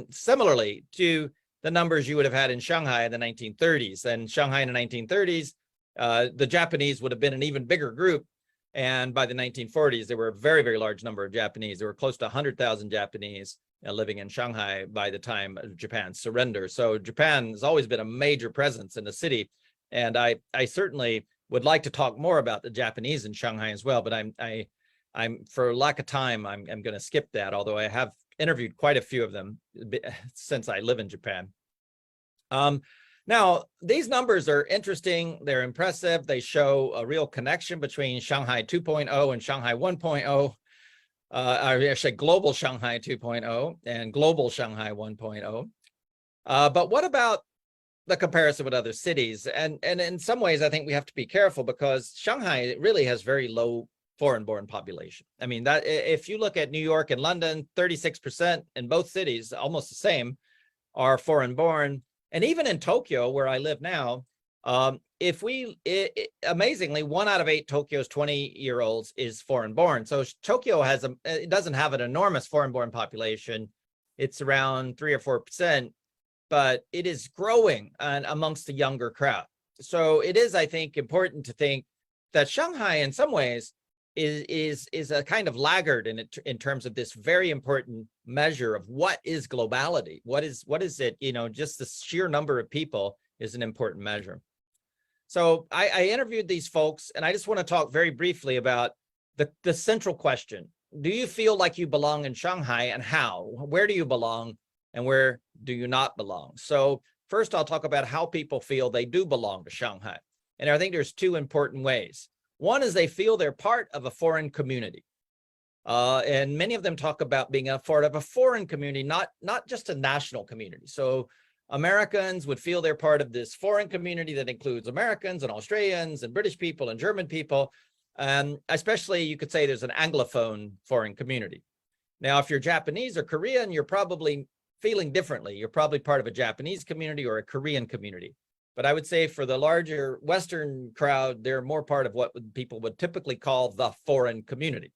similarly to the numbers you would have had in Shanghai in the 1930s. And Shanghai in the 1930s, the Japanese would have been an even bigger group. And by the 1940s, there were a very, very large number of Japanese. There were close to 100,000 Japanese living in Shanghai by the time of Japan's surrender. So Japan has always been a major presence in the city. And I certainly would like to talk more about the Japanese in Shanghai as well, but I'm for lack of time, I'm going to skip that, although I have interviewed quite a few of them since I live in Japan. Now, these numbers are interesting. They're impressive. They show a real connection between Shanghai 2.0 and Shanghai 1.0. I should say global Shanghai 2.0 and global Shanghai 1.0. But what about the comparison with other cities? And in some ways, I think we have to be careful because Shanghai really has very low foreign-born population. I mean, that if you look at New York and London, 36% in both cities, almost the same, are foreign-born. And even in Tokyo, where I live now, amazingly, 1 out of 8 Tokyo's 20-year-olds is foreign-born. So Tokyo it doesn't have an enormous foreign-born population. It's around 3 or 4%, but it is growing amongst the younger crowd. So it is, I think, important to think that Shanghai, in some ways, is a kind of laggard in terms of this very important measure of what is globality. What is it? You know, just the sheer number of people is an important measure. So I interviewed these folks, and I just want to talk very briefly about the central question. Do you feel like you belong in Shanghai, and how? Where do you belong and where do you not belong? So first, I'll talk about how people feel they do belong to Shanghai. And I think there's 2 important ways. One is they feel they're part of a foreign community. And many of them talk about being a part of a foreign community, not just a national community. So Americans would feel they're part of this foreign community that includes Americans and Australians and British people and German people. Especially, you could say there's an Anglophone foreign community. Now, if you're Japanese or Korean, you're probably feeling differently. You're probably part of a Japanese community or a Korean community. But I would say for the larger Western crowd, they're more part of what people would typically call the foreign community.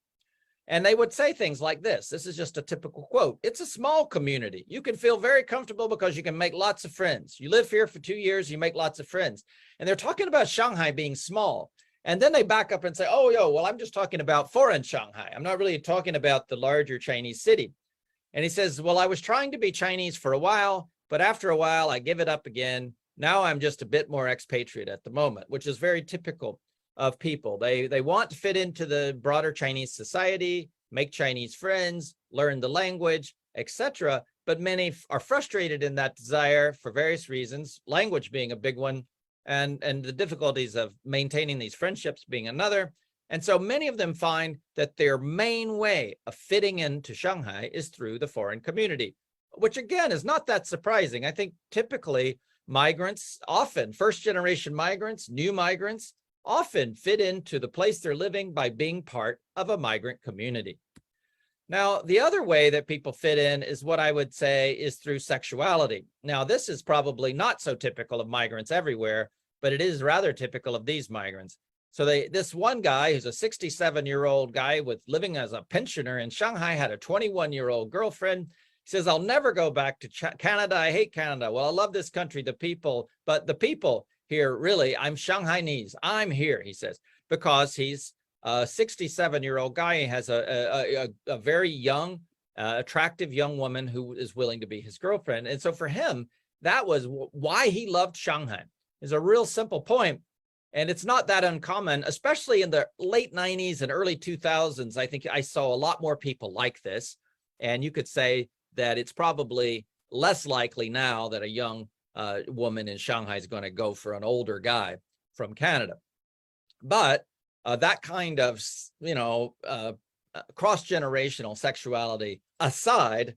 And they would say things like this. This is just a typical quote. It's a small community. You can feel very comfortable because you can make lots of friends. You live here for 2 years, you make lots of friends. And they're talking about Shanghai being small. And then they back up and say, oh, well, I'm just talking about foreign Shanghai. I'm not really talking about the larger Chinese city. And he says, well, I was trying to be Chinese for a while, but after a while, I give it up again. Now I'm just a bit more expatriate at the moment, which is very typical of people. They want to fit into the broader Chinese society, make Chinese friends, learn the language, etc. But many are frustrated in that desire for various reasons, language being a big one, and the difficulties of maintaining these friendships being another. And so many of them find that their main way of fitting into Shanghai is through the foreign community, which again is not that surprising. I think typically migrants, often first-generation migrants, new migrants, often fit into the place they're living by being part of a migrant community. Now, the other way that people fit in is what I would say is through sexuality. Now, this is probably not so typical of migrants everywhere, but it is rather typical of these migrants. So this one guy who's a 67-year-old guy living as a pensioner in Shanghai had a 21-year-old girlfriend. He says, I'll never go back to Canada. I hate Canada. Well, I love this country, the people, but the people here, really, I'm Shanghainese. I'm here, he says, because he's a 67-year-old guy. He has a very young, attractive young woman who is willing to be his girlfriend. And so for him, that was why he loved Shanghai. It's a real simple point. And it's not that uncommon, especially in the late 90s and early 2000s. I think I saw a lot more people like this. And you could say that it's probably less likely now that a young woman in Shanghai is going to go for an older guy from Canada. But that kind of, cross-generational sexuality aside,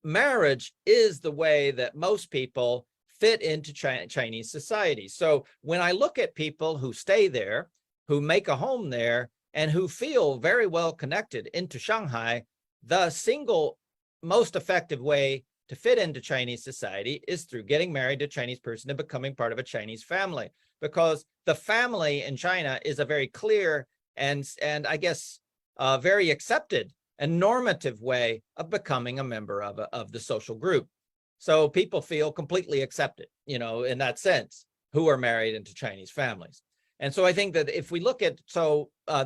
marriage is the way that most people fit into Chinese society. So when I look at people who stay there, who make a home there, and who feel very well connected into Shanghai, the single most effective way to fit into Chinese society is through getting married to a Chinese person and becoming part of a Chinese family, because the family in China is a very clear and I guess very accepted and normative way of becoming a member of the social group. So people feel completely accepted, in that sense, who are married into Chinese families. And so I think that if we look at,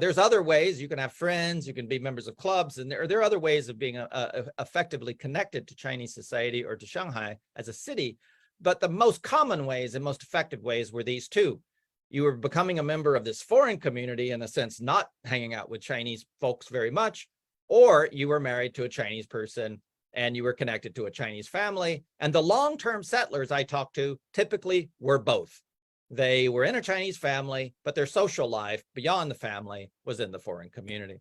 there's other ways you can have friends, you can be members of clubs, and there are other ways of being effectively connected to Chinese society or to Shanghai as a city. But the most common ways and most effective ways were these two. You were becoming a member of this foreign community, in a sense, not hanging out with Chinese folks very much, or you were married to a Chinese person and you were connected to a Chinese family. And the long-term settlers I talked to typically were both. They were in a Chinese family, but their social life beyond the family was in the foreign community.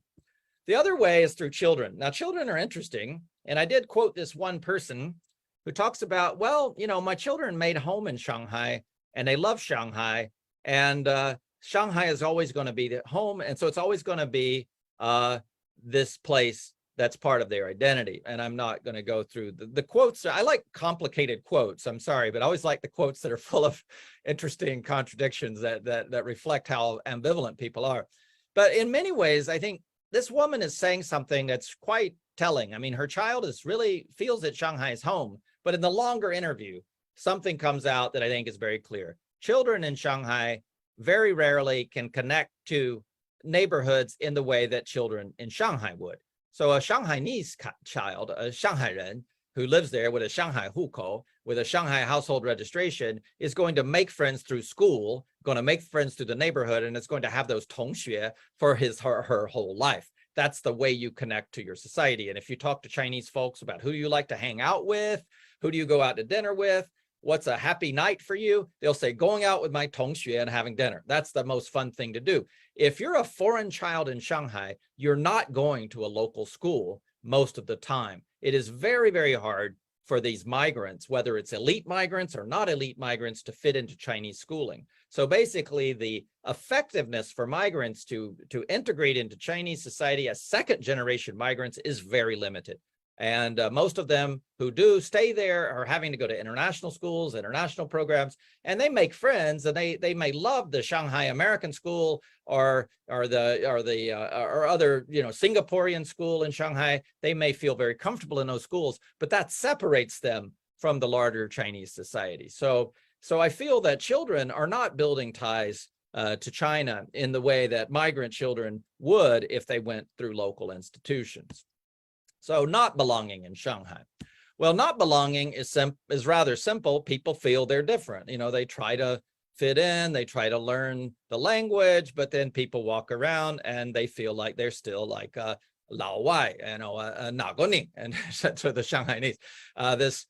The other way is through children. Now, children are interesting. And I did quote this one person who talks about, well, my children made home in Shanghai and they love Shanghai. And Shanghai is always going to be the home. And so it's always going to be this place that's part of their identity. And I'm not going to go through the quotes. I like complicated quotes. I'm sorry, but I always like the quotes that are full of interesting contradictions that reflect how ambivalent people are. But in many ways, I think this woman is saying something that's quite telling. I mean, her child really feels that Shanghai is home, but in the longer interview, something comes out that I think is very clear. Children in Shanghai very rarely can connect to neighborhoods in the way that children in Shanghai would. So a Shanghainese child, a Shanghairen who lives there with a Shanghai hukou, with a Shanghai household registration, is going to make friends through school, going to make friends through the neighborhood, and it's going to have those tongxue for her whole life. That's the way you connect to your society. And if you talk to Chinese folks about who do you like to hang out with, who do you go out to dinner with, what's a happy night for you, they'll say going out with my tongxue and having dinner. That's the most fun thing to do. If you're a foreign child in Shanghai, you're not going to a local school most of the time. It is very, very hard for these migrants, whether it's elite migrants or not elite migrants, to fit into Chinese schooling. So basically the effectiveness for migrants to integrate into Chinese society as second generation migrants is very limited. And most of them who do stay there are having to go to international schools, international programs, and they make friends, and they may love the Shanghai American school or other Singaporean school in Shanghai. They may feel very comfortable in those schools, but that separates them from the larger Chinese society. So I feel that children are not building ties to China in the way that migrant children would if they went through local institutions. So not belonging in Shanghai. Well, not belonging is rather simple. People feel they're different. They try to fit in, they try to learn the language, but then people walk around and they feel like they're still like Lao Wai, Nagoning, and to the Shanghainese, this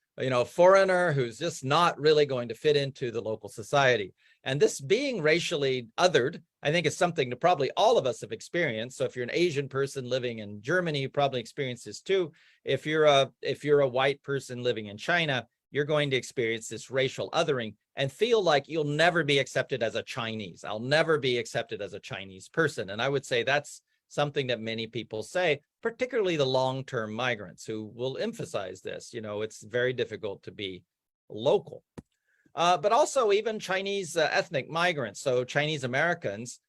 foreigner who's just not really going to fit into the local society. And this being racially othered, I think, is something that probably all of us have experienced. So if you're an Asian person living in Germany, you probably experience this too. If you're a white person living in China, you're going to experience this racial othering and feel like you'll never be accepted as a Chinese. I'll never be accepted as a Chinese person. And I would say that's something that many people say, particularly the long-term migrants who will emphasize this. It's very difficult to be local. But also even Chinese ethnic migrants, so Chinese Americans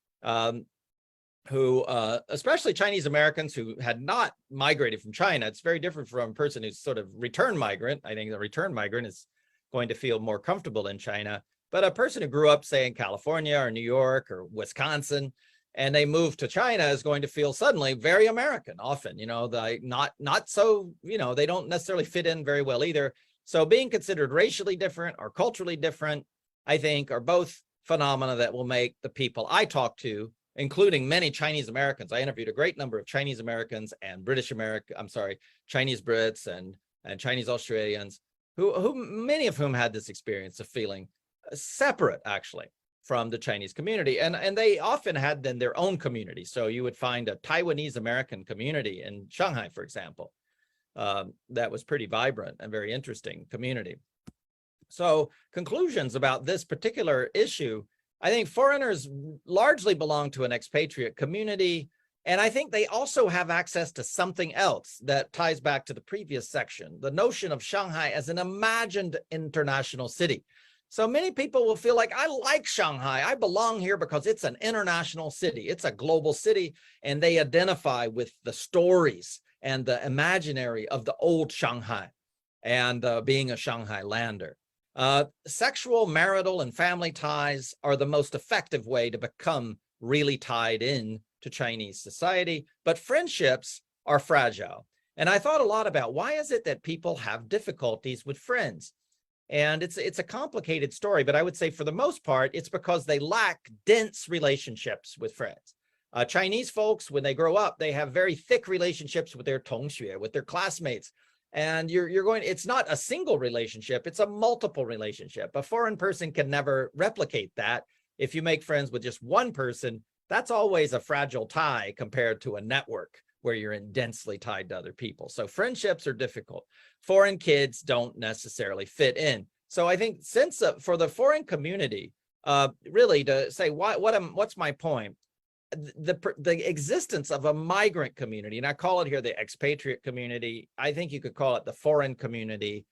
who, especially Chinese Americans who had not migrated from China. It's very different from a person who's sort of return migrant. I think the return migrant is going to feel more comfortable in China. But a person who grew up, say, in California or New York or Wisconsin, and they move to China is going to feel suddenly very American often, not so, they don't necessarily fit in very well either. So being considered racially different or culturally different, I think, are both phenomena that will make the people I talk to, including many Chinese Americans. I interviewed a great number of Chinese Americans and Chinese Brits and Chinese Australians. many of whom had this experience of feeling separate, actually, from the Chinese community. And they often had then their own community. So you would find a Taiwanese American community in Shanghai, for example, that was pretty vibrant and very interesting community. So conclusions about this particular issue, I think foreigners largely belong to an expatriate community. And I think they also have access to something else that ties back to the previous section, the notion of Shanghai as an imagined international city. So many people will feel like, I like Shanghai. I belong here because it's an international city. It's a global city. And they identify with the stories and the imaginary of the old Shanghai and being a Shanghai lander. Sexual, marital, and family ties are the most effective way to become really tied in to Chinese society, but friendships are fragile. And I thought a lot about why is it that people have difficulties with friends? And it's a complicated story, but I would say for the most part, it's because they lack dense relationships with friends. Chinese folks, when they grow up, they have very thick relationships with their 同学, with their classmates. And it's not a single relationship, it's a multiple relationship. A foreign person can never replicate that. If you make friends with just one person, that's always a fragile tie compared to a network where you're densely tied to other people. So friendships are difficult. Foreign kids don't necessarily fit in. So I think for the foreign community, really to say what's my point? The existence of a migrant community, and I call it here the expatriate community. I think you could call it the foreign community.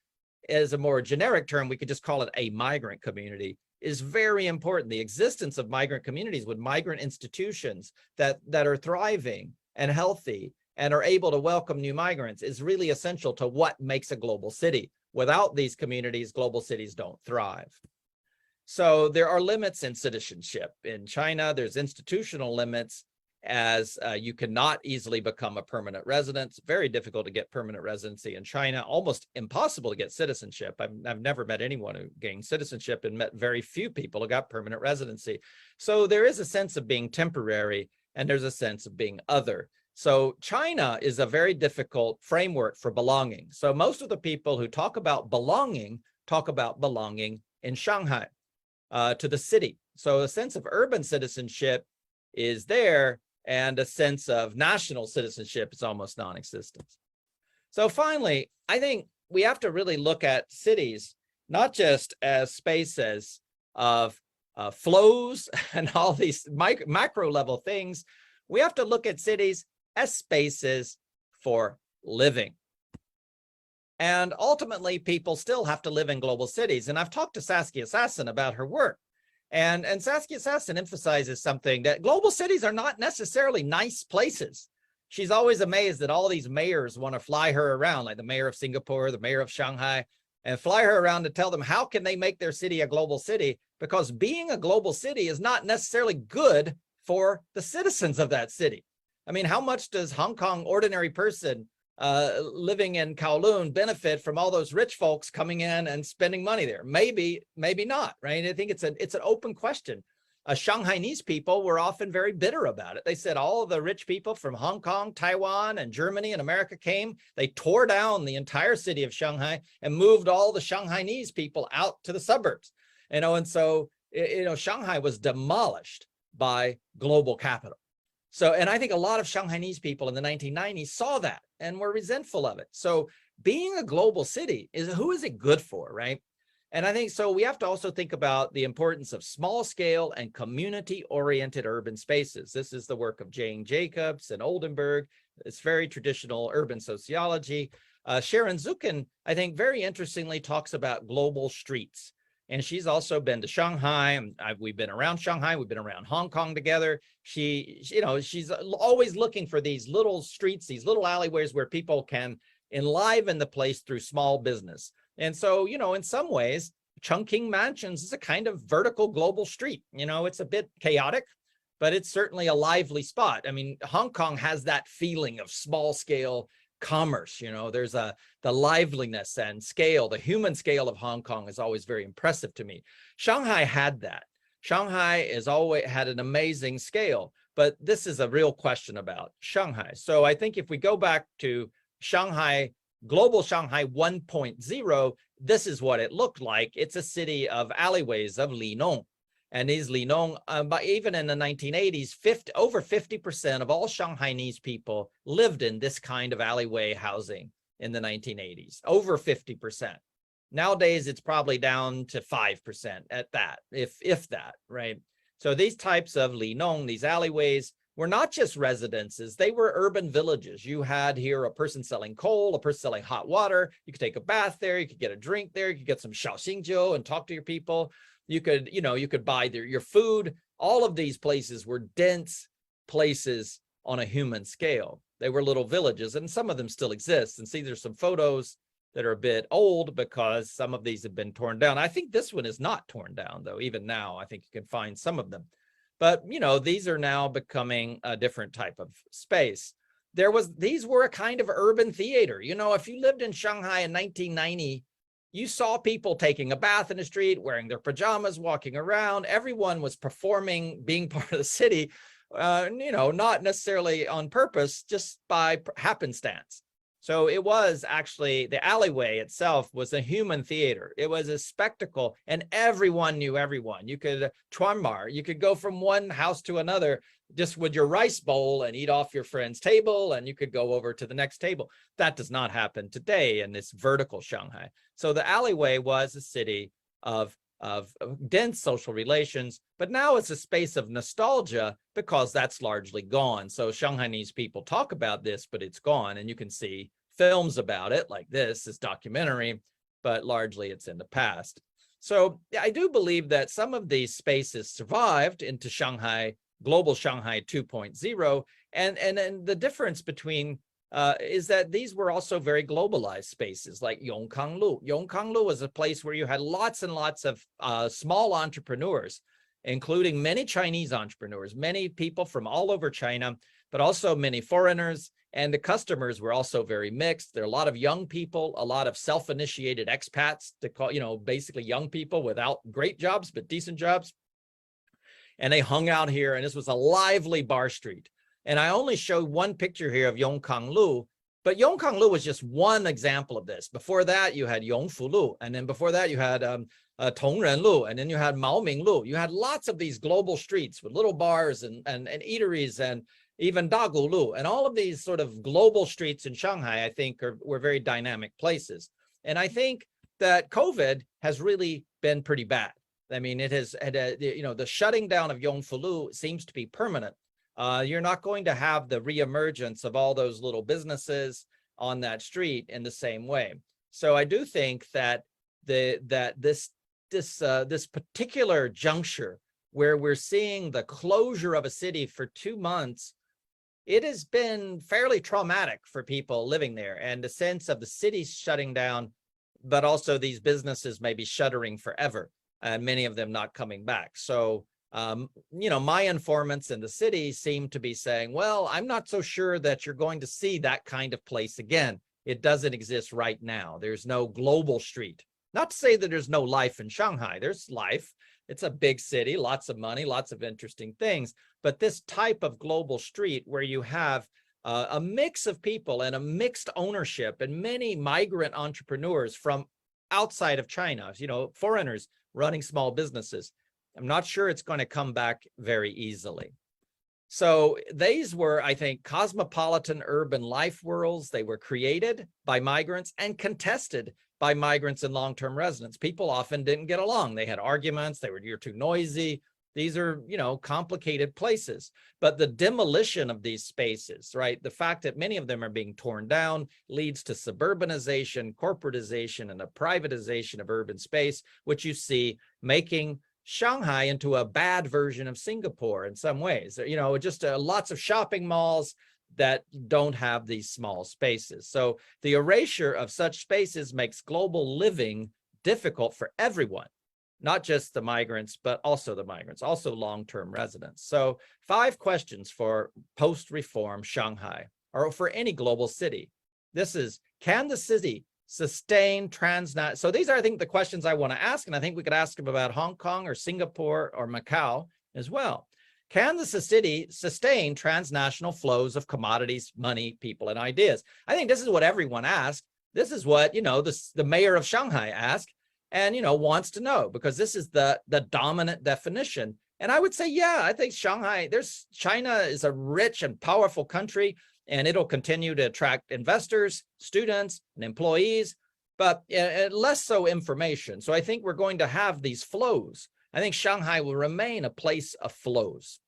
As a more generic term, we could just call it a migrant community, is very important. The existence of migrant communities with migrant institutions that are thriving and healthy and are able to welcome new migrants is really essential to what makes a global city. Without these communities, global cities don't thrive. So there are limits in citizenship. In China, there's institutional limits, as you cannot easily become a permanent resident. It's very difficult to get permanent residency in China, almost impossible to get citizenship. I've never met anyone who gained citizenship and met very few people who got permanent residency. So there is a sense of being temporary and there's a sense of being other. So China is a very difficult framework for belonging. So most of the people who talk about belonging in Shanghai. To the city. So a sense of urban citizenship is there and a sense of national citizenship is almost non-existent. So finally, I think we have to really look at cities, not just as spaces of flows and all these macro level things. We have to look at cities as spaces for living. And ultimately, people still have to live in global cities. And I've talked to Saskia Sassen about her work. And Saskia Sassen emphasizes something that global cities are not necessarily nice places. She's always amazed that all these mayors want to fly her around, like the mayor of Singapore, the mayor of Shanghai, and fly her around to tell them how can they make their city a global city, because being a global city is not necessarily good for the citizens of that city. I mean, how much does Hong Kong ordinary person living in Kowloon benefit from all those rich folks coming in and spending money there? Maybe not, right? I think it's an open question. Shanghainese people were often very bitter about it. They said all of the rich people from Hong Kong, Taiwan, and Germany and America came. They tore down the entire city of Shanghai and moved all the Shanghainese people out to the suburbs. And so Shanghai was demolished by global capital. So, and I think a lot of Shanghainese people in the 1990s saw that and were resentful of it. So being a global city who is it good for, right? And I think so we have to also think about the importance of small scale and community-oriented urban spaces. This is the work of Jane Jacobs and Oldenburg. It's very traditional urban sociology. Sharon Zukin, I think very interestingly, talks about global streets. And she's also been to Shanghai, and we've been around Shanghai, we've been around Hong Kong together. She's always looking for these little streets, these little alleyways where people can enliven the place through small business. And so, in some ways, Chungking Mansions is a kind of vertical global street. It's a bit chaotic, but it's certainly a lively spot. I mean, Hong Kong has that feeling of small scale commerce. There's the liveliness and scale, the human scale of Hong Kong is always very impressive to me. Shanghai had that. Shanghai has always had an amazing scale, but this is a real question about Shanghai. So I think if we go back to Shanghai Global Shanghai 1.0, this is what it looked like. It's a city of alleyways of Linong. And these Linong, but even in the 1980s, over 50% of all Shanghainese people lived in this kind of alleyway housing in the 1980s, over 50%. Nowadays, it's probably down to 5% at that, if that, right? So these types of Linong, these alleyways, were not just residences, they were urban villages. You had here a person selling coal, a person selling hot water. You could take a bath there, you could get a drink there, you could get some xiaoxingjiu and talk to your people. You could, you could buy your food. All of these places were dense places on a human scale. They were little villages, and some of them still exist. And see, there's some photos that are a bit old because some of these have been torn down. I think this one is not torn down, though. Even now, I think you can find some of them. But, these are now becoming a different type of space. These were a kind of urban theater. If you lived in Shanghai in 1990, you saw people taking a bath in the street, wearing their pajamas, walking around. Everyone was performing, being part of the city, not necessarily on purpose, just by happenstance. So it was actually, the alleyway itself was a human theater. It was a spectacle, and everyone knew everyone. You could tuanmar, you could go from one house to another just with your rice bowl and eat off your friend's table, and you could go over to the next table. That does not happen today in this vertical Shanghai. So the alleyway was a city of dense social relations, but now it's a space of nostalgia because that's largely gone. So Shanghainese people talk about this, but it's gone, and you can see films about it like this documentary, but largely it's in the past. So I do believe that some of these spaces survived into Shanghai, Global Shanghai 2.0, and the difference between is that these were also very globalized spaces like Yongkanglu. Yongkanglu was a place where you had lots and lots of small entrepreneurs, including many Chinese entrepreneurs, many people from all over China, but also many foreigners. And the customers were also very mixed. There are a lot of young people, a lot of self-initiated expats, to call, basically young people without great jobs, but decent jobs. And they hung out here, and this was a lively bar street. And I only show one picture here of Yongkanglu, but Yongkanglu was just one example of this. Before that, you had Yongfulu, and then before that, you had Tongrenlu, and then you had Maominglu. You had lots of these global streets with little bars and eateries, and even Dagulu, and all of these sort of global streets in Shanghai, I think, were very dynamic places. And I think that COVID has really been pretty bad. I mean, it has had the shutting down of Yongfulu seems to be permanent. You're not going to have the reemergence of all those little businesses on that street in the same way. So I do think that this particular juncture where we're seeing the closure of a city for 2 months, it has been fairly traumatic for people living there, and the sense of the city shutting down, but also these businesses may be shuttering forever, and many of them not coming back. So my informants in the city seem to be saying, well, I'm not so sure that you're going to see that kind of place again. It doesn't exist right now. There's no global street. Not to say that there's no life in Shanghai. There's life. It's a big city, lots of money, lots of interesting things. But this type of global street where you have a mix of people and a mixed ownership and many migrant entrepreneurs from outside of China, foreigners running small businesses, I'm not sure it's going to come back very easily. So these were, I think, cosmopolitan urban life worlds. They were created by migrants and contested by migrants and long-term residents. People often didn't get along. They had arguments. You're too noisy. These are, complicated places. But the demolition of these spaces, right? The fact that many of them are being torn down leads to suburbanization, corporatization, and a privatization of urban space, which you see making Shanghai into a bad version of Singapore in some ways. Just lots of shopping malls that don't have these small spaces. So the erasure of such spaces makes global living difficult for everyone, not just the migrants, but also the migrants, also long-term residents. So 5 questions for post-reform Shanghai, or for any global city. This is, can the city sustain transnational? So these are, I think, the questions I want to ask, and I think we could ask them about Hong Kong or Singapore or Macau as well. Can the city sustain transnational flows of commodities, money, people, and ideas? I think this is what everyone asked, this is what, the mayor of Shanghai asked and, wants to know, because this is the dominant definition. And I would say, yeah, I think China is a rich and powerful country, and it'll continue to attract investors, students, and employees, but less so information. So I think we're going to have these flows. I think Shanghai will remain a place of flows,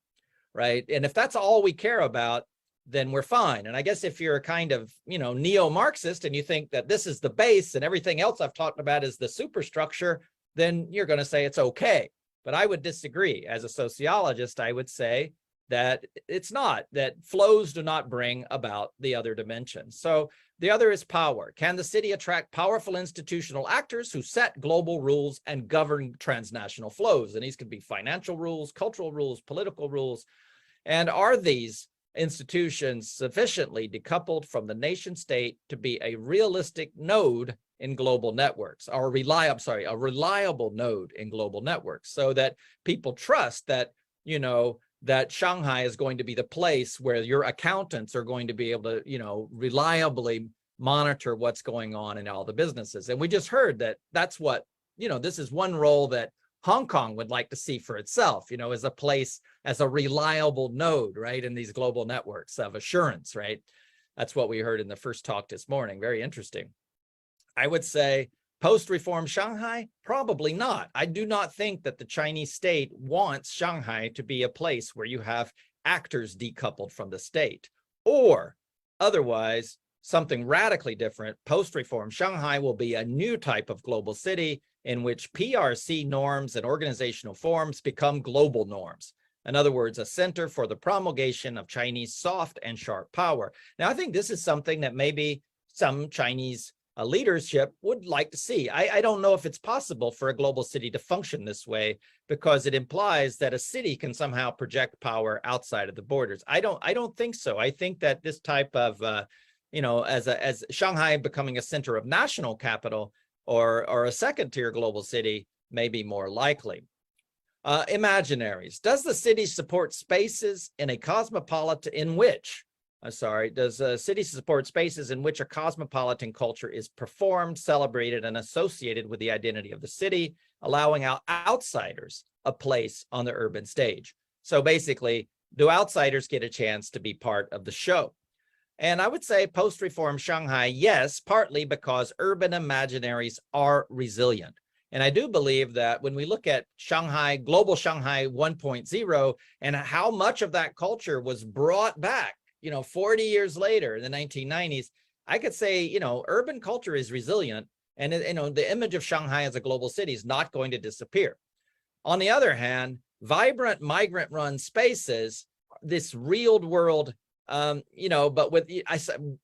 right? And if that's all we care about, then we're fine. And I guess if you're a kind of, neo-Marxist and you think that this is the base and everything else I've talked about is the superstructure, then you're going to say it's okay. But I would disagree. As a sociologist, I would say that it's not, that flows do not bring about the other dimension. So the other is power. Can the city attract powerful institutional actors who set global rules and govern transnational flows? And these could be financial rules, cultural rules, political rules. And are these institutions sufficiently decoupled from the nation state to be a realistic node in global networks, or a reliable node in global networks, so that people trust that, that Shanghai is going to be the place where your accountants are going to be able to, reliably monitor what's going on in all the businesses. And we just heard that that's what, this is one role that Hong Kong would like to see for itself, as a place, as a reliable node, right, in these global networks of assurance, right? That's what we heard in the first talk this morning. Very interesting. I would say post-reform Shanghai, probably not. I do not think that the Chinese state wants Shanghai to be a place where you have actors decoupled from the state, or otherwise something radically different. Post-reform Shanghai will be a new type of global city in which PRC norms and organizational forms become global norms. In other words, a center for the promulgation of Chinese soft and sharp power. Now, I think this is something that maybe some Chinese leadership would like to see. I don't know if it's possible for a global city to function this way, because it implies that a city can somehow project power outside of the borders. I don't think so. I think that this type of, as Shanghai becoming a center of national capital or a second tier global city may be more likely. Imaginaries. Does the city support spaces in a cosmopolitan, does a city support spaces in which a cosmopolitan culture is performed, celebrated, and associated with the identity of the city, allowing outsiders a place on the urban stage? So basically, do outsiders get a chance to be part of the show? And I would say post-reform Shanghai, yes, partly because urban imaginaries are resilient. And I do believe that when we look at Shanghai, global Shanghai 1.0, and how much of that culture was brought back, 40 years later in the 1990s, I could say, urban culture is resilient, and, the image of Shanghai as a global city is not going to disappear. On the other hand, vibrant migrant-run spaces, this real world, but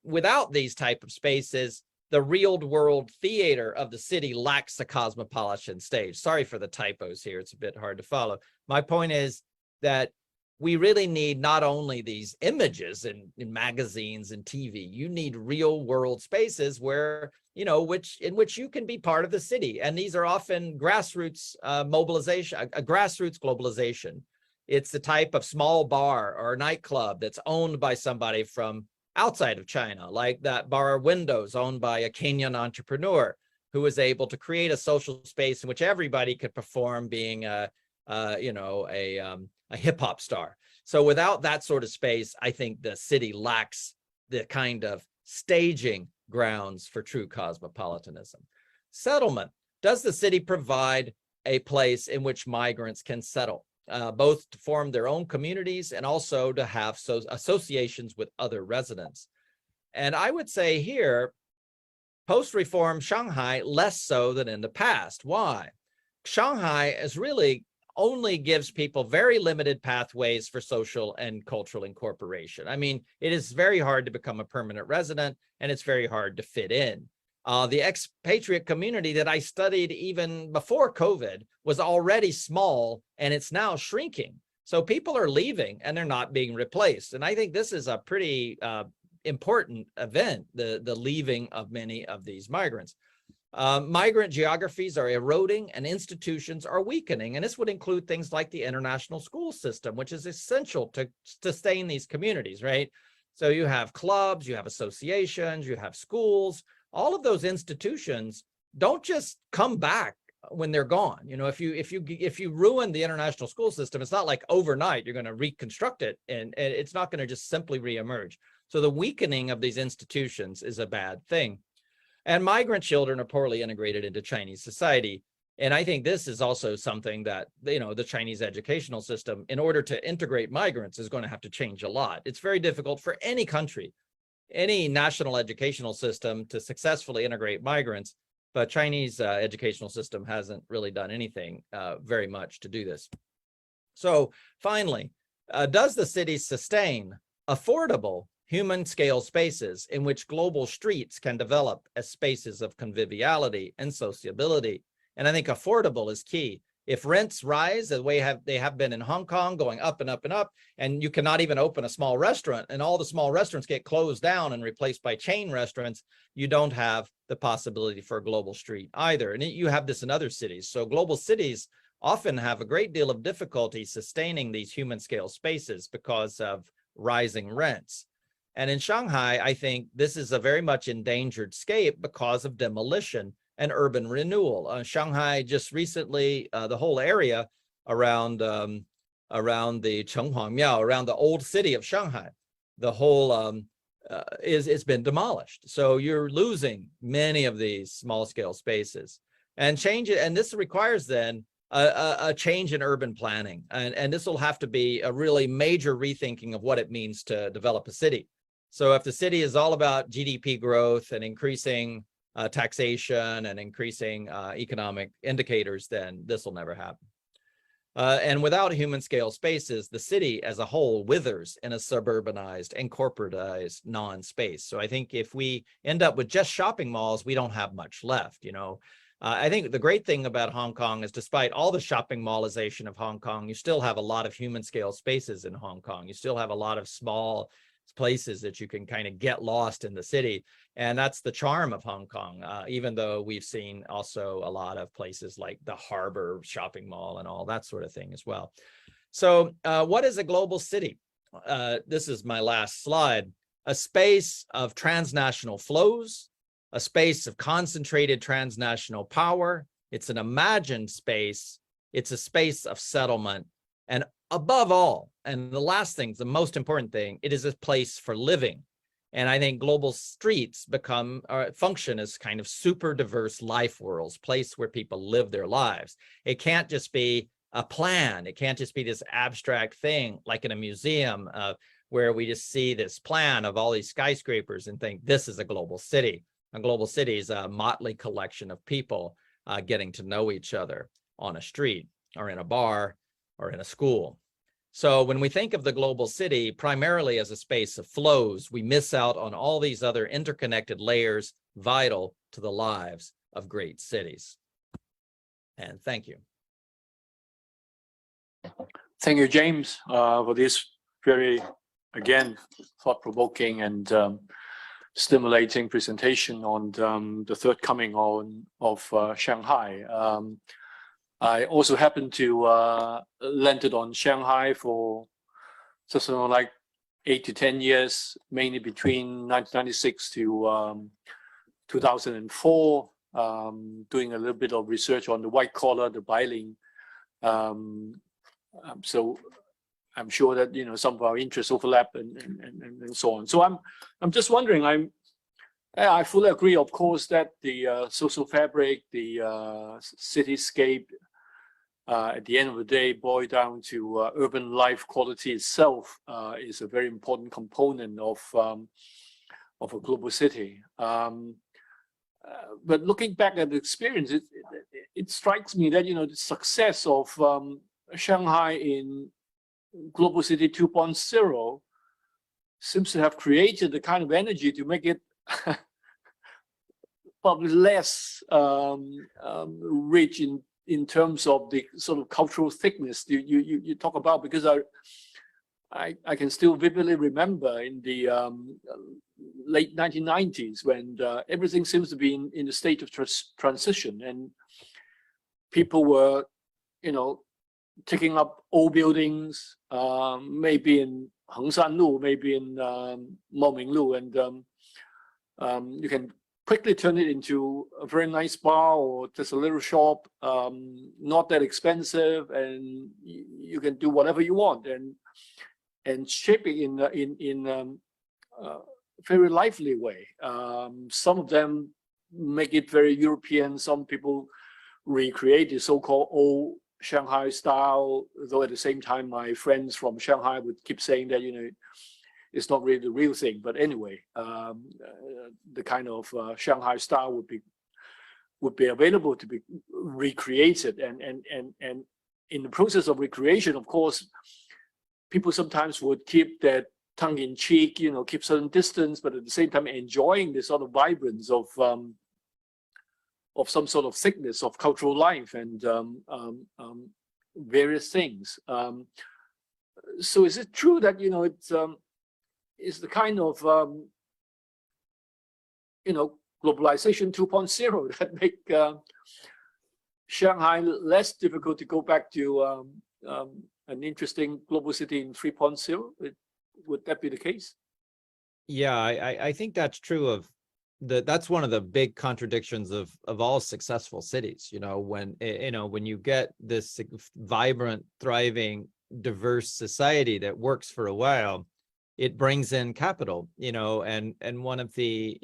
without these type of spaces, the real world theater of the city lacks a cosmopolitan stage. Sorry for the typos here. It's a bit hard to follow. My point is that we really need not only these images in magazines and TV, you need real world spaces where, in which you can be part of the city. And these are often grassroots mobilization, a grassroots globalization. It's the type of small bar or nightclub that's owned by somebody from outside of China, like that bar Windows, owned by a Kenyan entrepreneur who was able to create a social space in which everybody could perform, being a hip hop star. So without that sort of space, I think the city lacks the kind of staging grounds for true cosmopolitanism. Settlement. Does the city provide a place in which migrants can settle, both to form their own communities and also to have associations with other residents? And I would say here, post-reform Shanghai, less so than in the past. Why? Shanghai is really only gives people very limited pathways for social and cultural incorporation. I mean, it is very hard to become a permanent resident, and it's very hard to fit in. The expatriate community that I studied even before COVID was already small, and it's now shrinking. So people are leaving and they're not being replaced. And I think this is a pretty important event, the leaving of many of these migrants. Migrant geographies are eroding and institutions are weakening. And this would include things like the international school system, which is essential to sustain these communities, right? So you have clubs, you have associations, you have schools, all of those institutions don't just come back when they're gone. You know, if you ruin the international school system, it's not like overnight you're going to reconstruct it, and it's not going to just simply reemerge. So the weakening of these institutions is a bad thing. And migrant children are poorly integrated into Chinese society. And I think this is also something that, you know, the Chinese educational system, in order to integrate migrants, is going to have to change a lot. It's very difficult for any country, any national educational system, to successfully integrate migrants. But Chinese educational system hasn't really done anything very much to do this. So finally, does the city sustain affordable human scale spaces in which global streets can develop as spaces of conviviality and sociability? And I think affordable is key. If rents rise the way they have been in Hong Kong, going up and up and up, and you cannot even open a small restaurant, and all the small restaurants get closed down and replaced by chain restaurants, you don't have the possibility for a global street either. And you have this in other cities. So global cities often have a great deal of difficulty sustaining these human scale spaces because of rising rents. And in Shanghai, I think this is a very much endangered scape because of demolition and urban renewal. Shanghai just recently, the whole area around the Chenghuangmiao, around the old city of Shanghai, the whole it's been demolished. So you're losing many of these small scale spaces, and this requires then a change in urban planning, and this will have to be a really major rethinking of what it means to develop a city. So if the city is all about GDP growth and increasing taxation and increasing economic indicators, then this will never happen. And without human scale spaces, the city as a whole withers in a suburbanized and corporatized non-space. So I think if we end up with just shopping malls, we don't have much left. You know, I think the great thing about Hong Kong is, despite all the shopping mallization of Hong Kong, you still have a lot of human scale spaces in Hong Kong. You still have a lot of small places that you can kind of get lost in the city. And that's the charm of Hong Kong, even though we've seen also a lot of places like the Harbor shopping mall and all that sort of thing as well. So what is a global city? This is my last slide. A space of transnational flows, a space of concentrated transnational power. It's an imagined space. It's a space of settlement. And above all, and the last thing, the most important thing, it is a place for living. And I think global streets function as kind of super diverse life worlds, place where people live their lives. It can't just be a plan. It can't just be this abstract thing like in a museum where we just see this plan of all these skyscrapers and think this is a global city. A global city is a motley collection of people getting to know each other on a street or in a bar or in a school. So when we think of the global city primarily as a space of flows, we miss out on all these other interconnected layers vital to the lives of great cities. And thank you. Thank you, James, for this very, again, thought-provoking and stimulating presentation on the third coming of Shanghai. I also happened to landed on Shanghai for just like 8 to 10 years, mainly between 1996 to 2004, doing a little bit of research on the white collar, the Bailing. So I'm sure that, you know, some of our interests overlap and so on. So I'm just wondering, I fully agree, of course, that the social fabric, the cityscape, at the end of the day, boil down to urban life quality itself is a very important component of a global city. But looking back at the experience, it strikes me that, you know, the success of Shanghai in Global City 2.0 seems to have created the kind of energy to make it probably less rich in terms of the sort of cultural thickness you talk about, because I can still vividly remember in the late 1990s when everything seems to be in a state of transition, and people were, you know, taking up old buildings, maybe in Hengshan Lu, maybe in Moming Lu, and you can quickly turn it into a very nice bar or just a little shop, not that expensive, and you can do whatever you want and shape it in a very lively way. Some of them make it very European. Some people recreate the so-called old Shanghai style, though at the same time, my friends from Shanghai would keep saying that, it's not really the real thing. But anyway, the kind of Shanghai style would be available to be recreated. And in the process of recreation, of course, people sometimes would keep that tongue in cheek, keep certain distance, but at the same time enjoying the sort of vibrance of some sort of thickness of cultural life and various things. So is it true that it's the kind of globalization 2.0 that make Shanghai less difficult to go back to an interesting global city in 3.0? Would that be the case? Yeah, I think that's true of that's one of the big contradictions of all successful cities. When you get this vibrant, thriving, diverse society that works for a while, it brings in capital, and one of the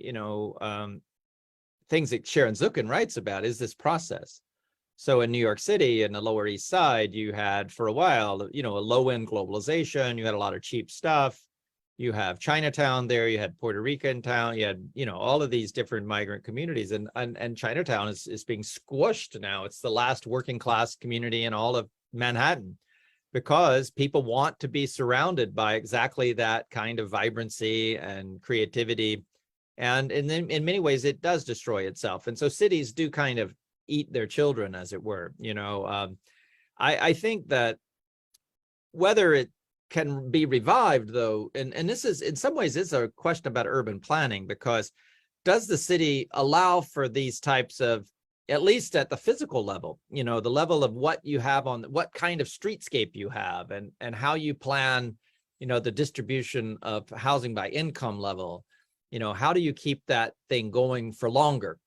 things that Sharon Zukin writes about is this process. So in New York City, in the Lower East Side, you had for a while, a low-end globalization. You had a lot of cheap stuff. You have Chinatown there. You had Puerto Rican town. You had, all of these different migrant communities, and Chinatown is being squished now. It's the last working class community in all of Manhattan, because people want to be surrounded by exactly that kind of vibrancy and creativity. And in many ways, it does destroy itself. And so cities do kind of eat their children, as it were. I think that whether it can be revived, though, and this is in some ways is a question about urban planning, because does the city allow for these types of, at least at the physical level, the level of what you have on what kind of streetscape you have, and how you plan, the distribution of housing by income level, how do you keep that thing going for longer?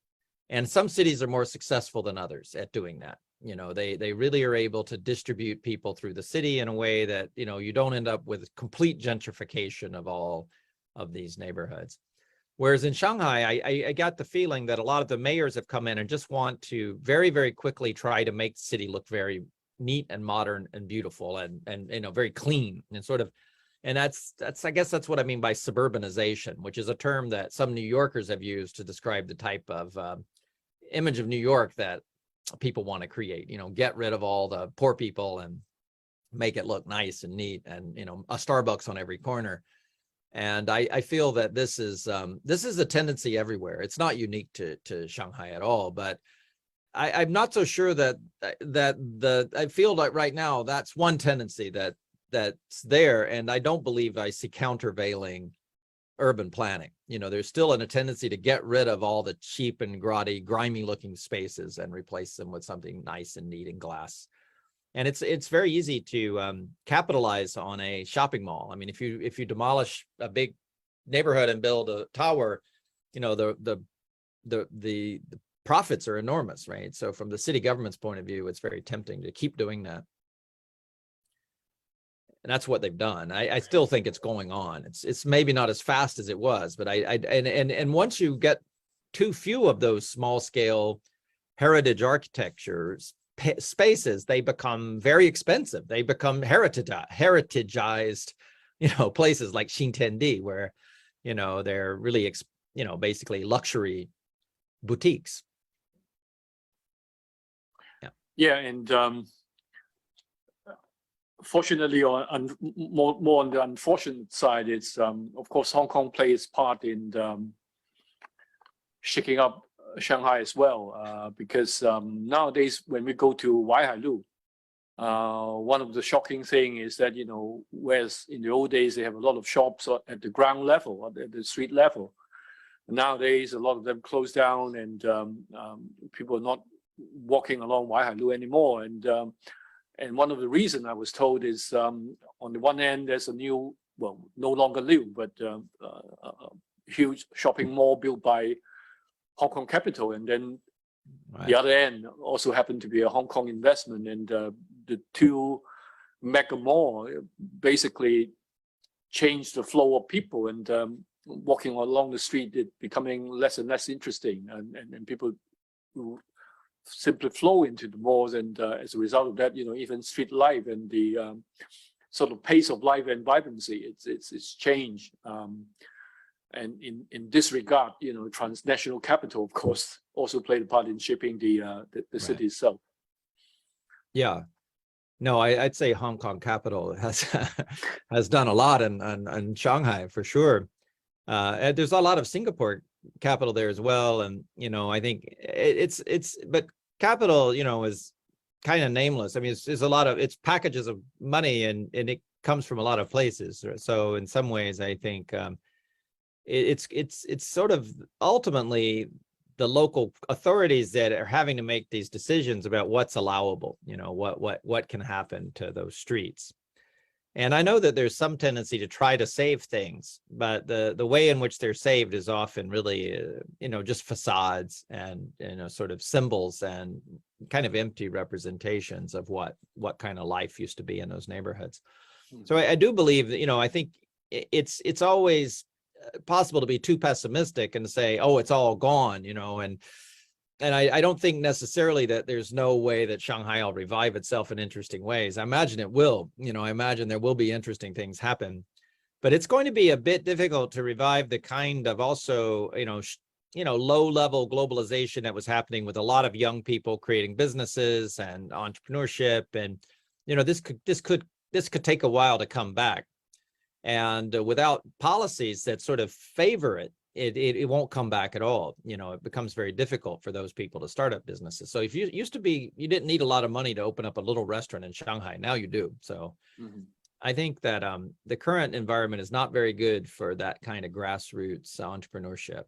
And some cities are more successful than others at doing that. They really are able to distribute people through the city in a way that, you don't end up with complete gentrification of all of these neighborhoods. Whereas in Shanghai, I got the feeling that a lot of the mayors have come in and just want to very, very quickly try to make the city look very neat and modern and beautiful and very clean and sort of, and that's I guess that's what I mean by suburbanization, which is a term that some New Yorkers have used to describe the type of image of New York that people want to create, get rid of all the poor people and make it look nice and neat, and a Starbucks on every corner. And I feel that this is a tendency everywhere. It's not unique to Shanghai at all, but I'm not so sure that I feel like right now that's one tendency that's there, and I don't believe I see countervailing urban planning. There's still a tendency to get rid of all the cheap and grimy looking spaces and replace them with something nice and neat and glass. And it's very easy to capitalize on a shopping mall. I mean, if you demolish a big neighborhood and build a tower, the profits are enormous, right? So from the city government's point of view, it's very tempting to keep doing that. And that's what they've done. I still think it's going on. It's maybe not as fast as it was, but and once you get too few of those small scale heritage architectures spaces, they become very expensive. They become heritageized, places like Xintiandi, where, they're really, basically luxury boutiques. Yeah. Yeah, and fortunately, more on the unfortunate side, it's of course Hong Kong plays part in shaking up Shanghai as well, because nowadays when we go to Waihailu, one of the shocking thing is that whereas in the old days they have a lot of shops at the ground level, at the street level, nowadays a lot of them closed down, and people are not walking along Waihailu anymore. And one of the reasons I was told is on the one hand there's a new, well, no longer new, but a huge shopping mall built by Hong Kong capital, and then Right. the other end also happened to be a Hong Kong investment, and the two mega mall basically changed the flow of people, and walking along the street, it becoming less and less interesting, and people who simply flow into the malls, and as a result of that, even street life and the sort of pace of life and vibrancy, it's changed. And in this regard, transnational capital, of course, also played a part in shaping the city itself. Yeah. No, I'd say Hong Kong capital has has done a lot in Shanghai for sure. And there's a lot of Singapore capital there as well. And, I think but capital, is kind of nameless. I mean, it's a lot of, it's packages of money, and it comes from a lot of places. So in some ways, I think it's sort of ultimately the local authorities that are having to make these decisions about what's allowable, what can happen to those streets. And I know that there's some tendency to try to save things, but the way in which they're saved is often really, just facades and, sort of symbols and kind of empty representations of what kind of life used to be in those neighborhoods. So I do believe that, I think it's always possible to be too pessimistic and say, oh, it's all gone, and I don't think necessarily that there's no way that Shanghai will revive itself in interesting ways. I imagine it will. I imagine there will be interesting things happen, but it's going to be a bit difficult to revive the kind of also, low-level globalization that was happening with a lot of young people creating businesses and entrepreneurship, and this could take a while to come back. And without policies that sort of favor it won't come back at all. It becomes very difficult for those people to start up businesses. So if you didn't need a lot of money to open up a little restaurant in Shanghai. Now you do. So I think that the current environment is not very good for that kind of grassroots entrepreneurship.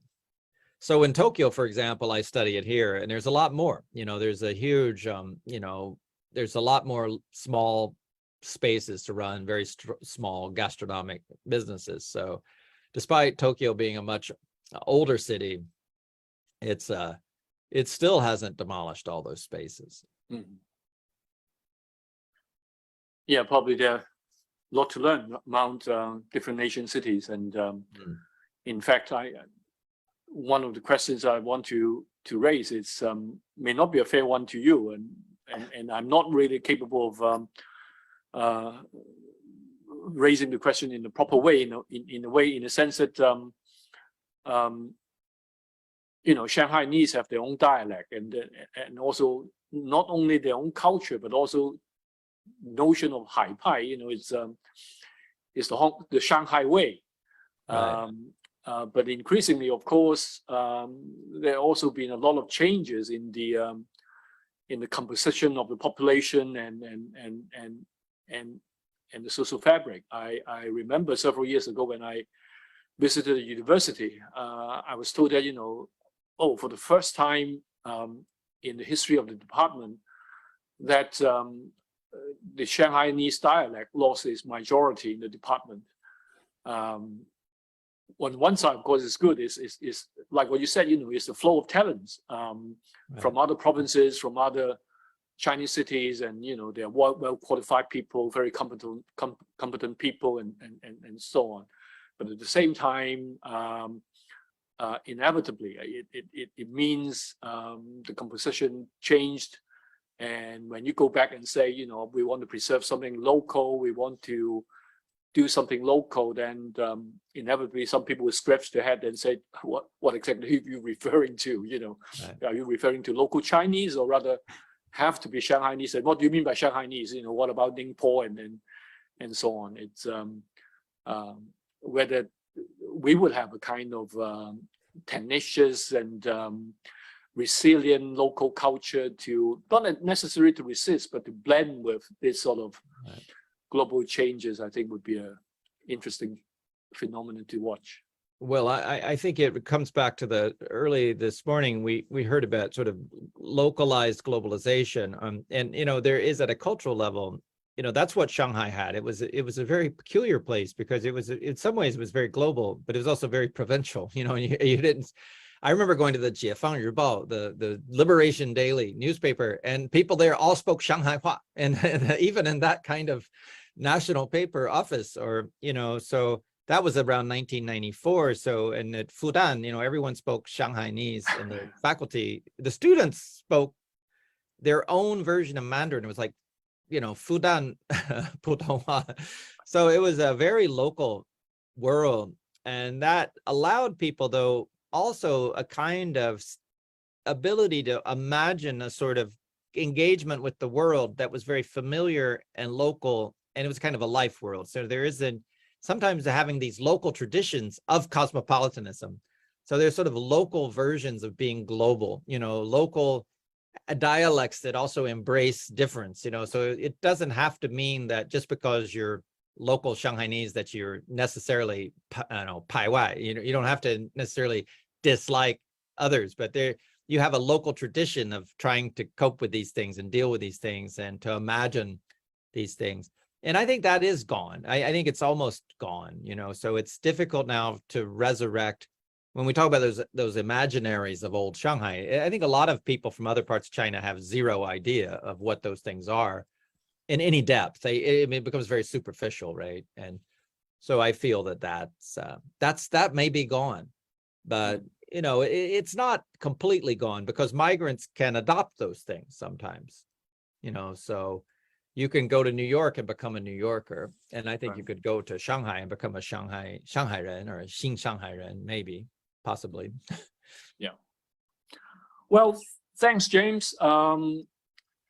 So in Tokyo, for example, I study it here, and there's a lot more. There's a huge, there's a lot more small spaces to run very small gastronomic businesses. So despite Tokyo being a much older city, it still hasn't demolished all those spaces. Yeah, probably there are a lot to learn among different nation cities. And in fact, one of the questions I want to raise is may not be a fair one to you, and I'm not really capable of raising the question in the proper way, in a sense that Shanghainese have their own dialect, and also not only their own culture, but also notion of Hai Pai. It's the Shanghai way. Right. But increasingly, of course, there have also been a lot of changes in the composition of the population and the social fabric. I remember several years ago when I visited a university, I was told that, for the first time in the history of the department, that the Shanghainese dialect lost its majority in the department. On one side, of course, it's good. It's like what you said, it's the flow of talents from other provinces, from other Chinese cities, and they are well qualified people, very competent people, and so on. But at the same time, inevitably, it means the composition changed. And when you go back and say, we want to preserve something local, we want to do something local, then inevitably some people will scratch their head and say, what exactly are you referring to? Right. Are you referring to local Chinese, or rather have to be Shanghainese? And what do you mean by Shanghainese? What about Ningpo and so on? It's whether we would have a kind of tenacious and resilient local culture to not necessarily to resist, but to blend with this sort of global changes, I think would be an interesting phenomenon to watch. Well, I think it comes back to early this morning, we heard about sort of localized globalization. And, there is at a cultural level, that's what Shanghai had. It was a very peculiar place because it was, in some ways, it was very global, but it was also very provincial. You didn't, I remember going to the 解放日报, the Liberation Daily newspaper, and people there all spoke Shanghai Hua, and even in that kind of national paper office, or, so that was around 1994. So, and at Fudan, everyone spoke Shanghainese, and the faculty, the students spoke their own version of Mandarin. It was like, Fudan Putonghua. So it was a very local world, and that allowed people, though, also a kind of ability to imagine a sort of engagement with the world that was very familiar and local, and it was kind of a life world. So there isn't sometimes having these local traditions of cosmopolitanism. So there's sort of local versions of being global, local dialects that also embrace difference, so it doesn't have to mean that just because you're local Shanghainese that you're necessarily, pai wai, you don't have to necessarily dislike others, but you have a local tradition of trying to cope with these things and deal with these things and to imagine these things. And I think that is gone. I think it's almost gone, so it's difficult now to resurrect. When we talk about those imaginaries of old Shanghai, I think a lot of people from other parts of China have zero idea of what those things are in any depth. It becomes very superficial, right? And so I feel that may be gone, but it's not completely gone, because migrants can adopt those things sometimes, so you can go to New York and become a New Yorker, and I think Right. you could go to Shanghai and become a Shanghairen or a Xing Shanghairen, maybe, possibly. Yeah. Well, thanks, James.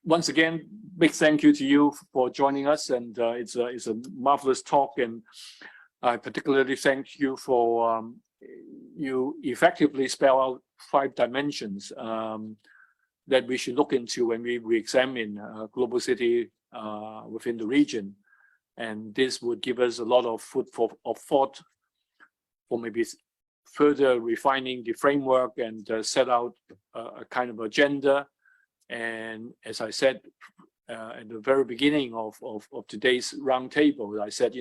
Once again, big thank you to you for joining us, and it's a marvelous talk, and I particularly thank you for you effectively spell out 5 dimensions that we should look into when we examine global city within the region, and this would give us a lot of food for thought for maybe further refining the framework and set out a kind of agenda. And as I said at the very beginning of today's roundtable, I said,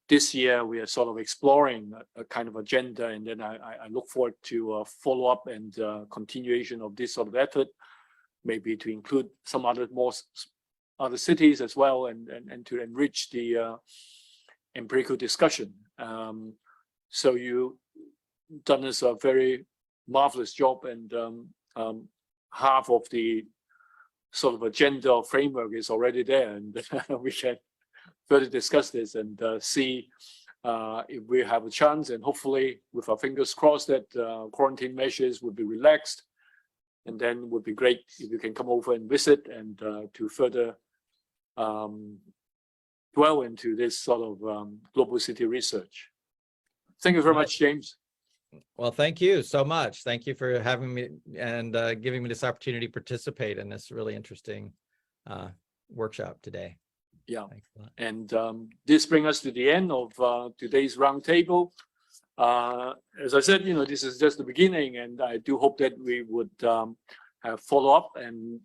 this year we are sort of exploring a kind of agenda, and then I look forward to follow up and continuation of this sort of effort, maybe to include some other cities as well, and to enrich the empirical discussion. So you done us a very marvelous job, and half of the sort of agenda or framework is already there, and we can further discuss this and see if we have a chance, and hopefully with our fingers crossed that quarantine measures would be relaxed, and then it would be great if you can come over and visit and to further dwell into this sort of global city research. Thank you very much, James. Well, thank you so much. Thank you for having me and giving me this opportunity to participate in this really interesting workshop today. Yeah, Thanks a lot. and this brings us to the end of today's roundtable. As I said, this is just the beginning, and I do hope that we would have follow up, and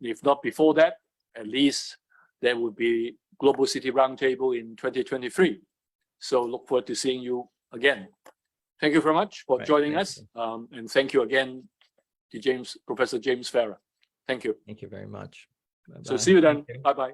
if not before that, at least there would be Global City Roundtable in 2023. So look forward to seeing you again. Thank you very much for joining us, and thank you again to Professor James Farrer. Thank you. Thank you very much. Bye-bye. So see you then. Bye-bye.